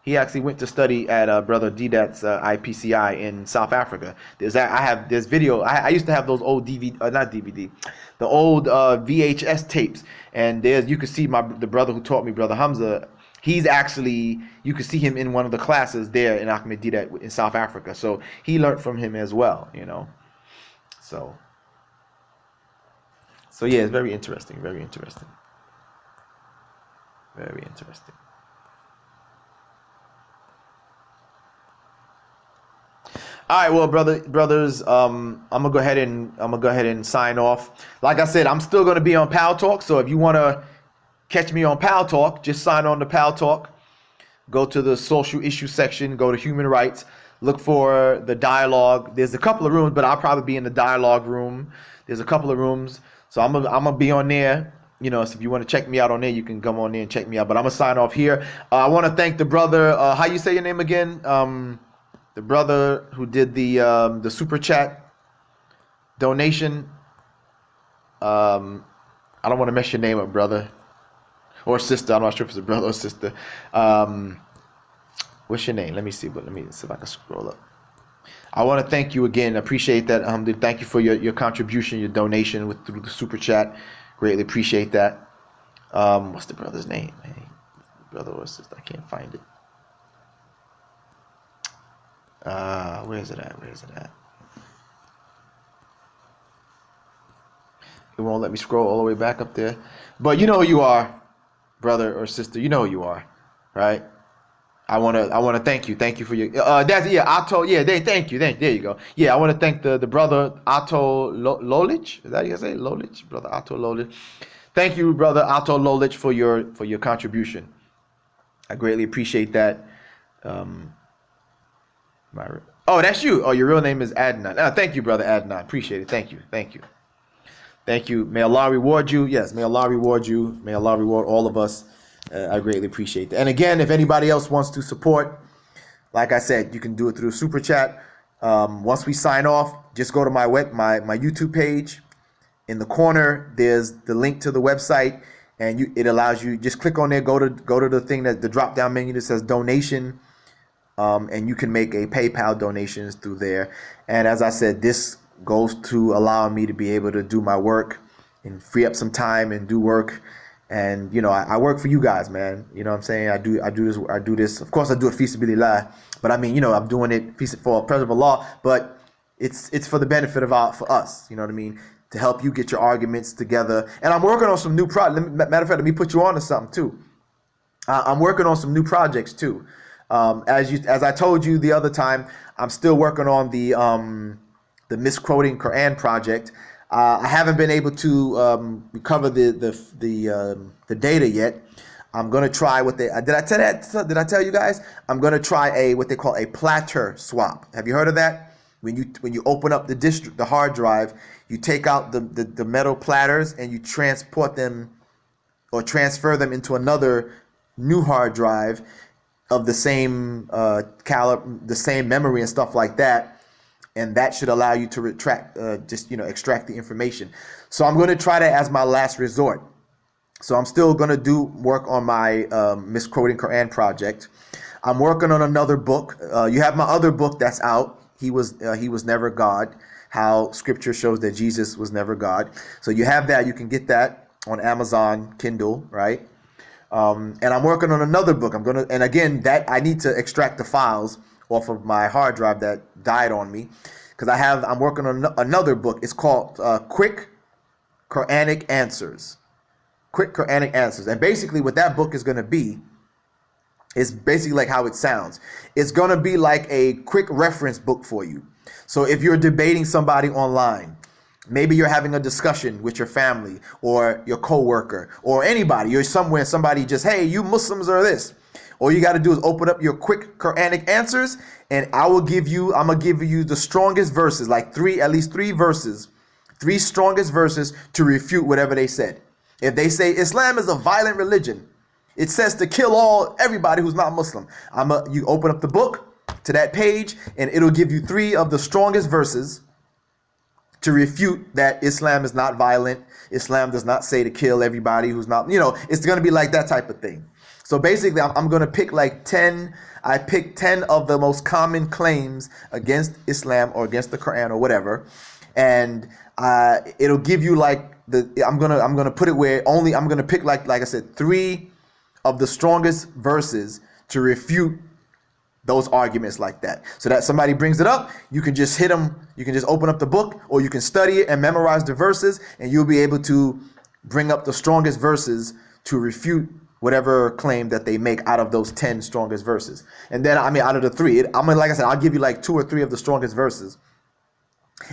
He actually went to study at Brother Deedat's IPCI in South Africa. There's video. I used to have those old the old VHS tapes, and you can see the brother who taught me, Brother Hamza. He's actually, you can see him in one of the classes there in Ahmed Deedat in South Africa. So he learned from him as well. So yeah, it's very interesting. Very interesting. Very interesting. All right, well, brothers, I'm gonna go ahead and sign off. Like I said, I'm still gonna be on Pal Talk. So if you wanna catch me on Pal Talk, just sign on to Pal Talk. Go to the social issue section. Go to human rights. Look for the dialogue. There's a couple of rooms, but I'll probably be in the dialogue room. There's a couple of rooms, so I'm gonna be on there. So if you want to check me out on there, you can come on there and check me out. But I'm gonna sign off here. I want to thank the brother. How you say your name again? The brother who did the super chat donation. I don't want to mess your name up, brother or sister. I'm not sure if it's a brother or sister. What's your name? Let me see if I can scroll up. I want to thank you again. Appreciate that. Thank you for your contribution, your donation through the super chat. Greatly appreciate that. What's the brother's name? Hey, brother or sister? I can't find it. Where is it at? It won't let me scroll all the way back up there. But you know who you are, brother or sister. You know who you are, right? I wanna thank you. Thank you for your Otto. Yeah, thank you. There you go. Yeah, I want to thank the brother Otto Lolich. Is that how you say Lolich? Brother Otto Lolich. Thank you, brother Otto Lolich, for your contribution. I greatly appreciate that. Oh, that's you. Oh, your real name is Adnan. Thank you, brother Adnan. Appreciate it. Thank you. Thank you. Thank you. May Allah reward you. Yes, may Allah reward you. May Allah reward all of us. I greatly appreciate that. And again, if anybody else wants to support, like I said, you can do it through Super Chat. Once we sign off, just go to my YouTube page. In the corner, there's the link to the website, and it allows you, just click on there, go to the thing, that the drop down menu that says donation. And you can make a PayPal donations through there. And as I said, this goes to allow me to be able to do my work and free up some time and do work. And I work for you guys, man. You know what I'm saying? I do this. Of course, I do it fi sabilillah, but I mean, I'm doing it for presence of Allah. But it's for the benefit of for us. You know what I mean? To help you get your arguments together. And I'm working on some new projects. Matter of fact, let me put you on to something too. I'm working on some new projects too. As I told you the other time, I'm still working on the misquoting Quran project. I haven't been able to recover the data yet. I'm gonna try did I tell you guys? I'm gonna try what they call a platter swap. Have you heard of that? When you open up the hard drive, you take out the metal platters and you transport them or transfer them into another new hard drive of the same the same memory and stuff like that, and that should allow you to extract the information. So I'm going to try that as my last resort. So I'm still going to do work on my misquoting Quran project. I'm working on another book. You have my other book that's out. He was never God. How Scripture shows that Jesus was never God. So you have that. You can get that on Amazon Kindle, right? And I'm working on another book. And again, that I need to extract the files off of my hard drive that died on me, because I'm working on another book. It's called Quick Quranic Answers. Quick Quranic Answers. And basically what that book is going to be is basically like how it sounds. It's going to be like a quick reference book for you. So if you're debating somebody online, maybe you're having a discussion with your family or your coworker or anybody. You're somewhere, somebody just, hey, you Muslims are this. All you got to do is open up your quick Quranic answers, and I'm gonna give you the strongest verses, like at least three strongest verses to refute whatever they said. If they say Islam is a violent religion, it says to kill everybody who's not Muslim. You open up the book to that page, and it'll give you three of the strongest verses to refute that Islam is not violent. Islam does not say to kill everybody who's not, it's going to be like that type of thing. So basically, I'm going to pick like 10. I picked 10 of the most common claims against Islam or against the Quran or whatever. And it'll give you like I'm going to put it where I'm going to pick like I said, 3 of the strongest verses to refute those arguments like that. So that somebody brings it up, you can just hit them, you can just open up the book, or you can study it and memorize the verses, and you'll be able to bring up the strongest verses to refute whatever claim that they make out of those 10 strongest verses. And then, out of the 3, like I said, I'll give you like 2 or 3 of the strongest verses.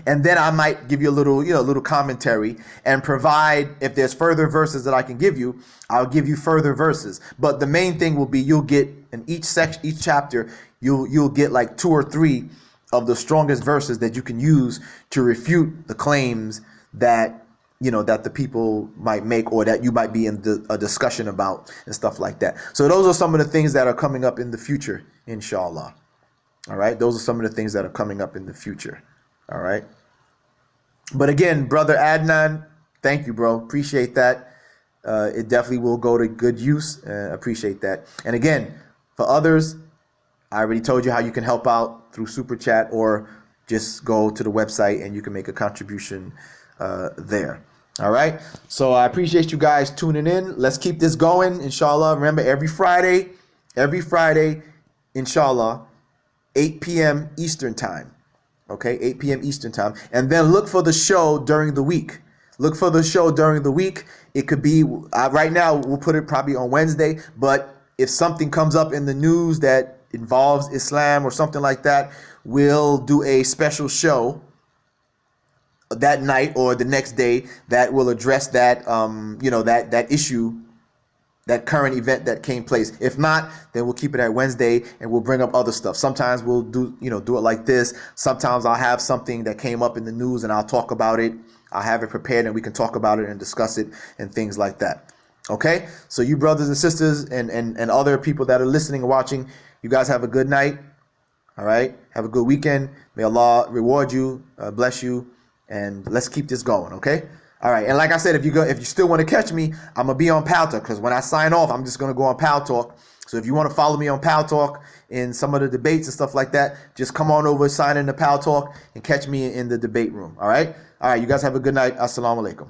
And then I might give you a little commentary and provide, if there's further verses that I can give you, I'll give you further verses. But the main thing will be you'll get in each chapter, you'll get like 2 or 3 of the strongest verses that you can use to refute the claims that that the people might make, or that you might be in a discussion about and stuff like that. So those are some of the things that are coming up in the future, inshallah. All right, those are some of the things that are coming up in the future. All right. But again, brother Adnan, thank you, bro. Appreciate that. It definitely will go to good use. Appreciate that. And again, for others, I already told you how you can help out through Super Chat, or just go to the website and you can make a contribution there. All right. So I appreciate you guys tuning in. Let's keep this going, inshallah. Remember, every Friday, inshallah, 8 p.m. Eastern time. Okay, 8 p.m. Eastern time. And then look for the show during the week. Look for the show during the week. It could be, right now, we'll put it probably on Wednesday. But if something comes up in the news that involves Islam or something like that, we'll do a special show that night or the next day that will address that, that issue that current event that came place. If not, then we'll keep it at Wednesday and we'll bring up other stuff. Sometimes we'll do it like this. Sometimes I'll have something that came up in the news and I'll talk about it. I'll have it prepared and we can talk about it and discuss it and things like that. Okay? So you brothers and sisters and other people that are listening and watching, you guys have a good night. All right? Have a good weekend. May Allah reward you, bless you, and let's keep this going, okay? All right, and like I said, if you still want to catch me, I'm gonna be on Pal Talk, because when I sign off, I'm just gonna go on Pal Talk. So if you want to follow me on Pal Talk in some of the debates and stuff like that, just come on over, sign in to Pal Talk, and catch me in the debate room. All right, you guys have a good night. Assalamu alaikum.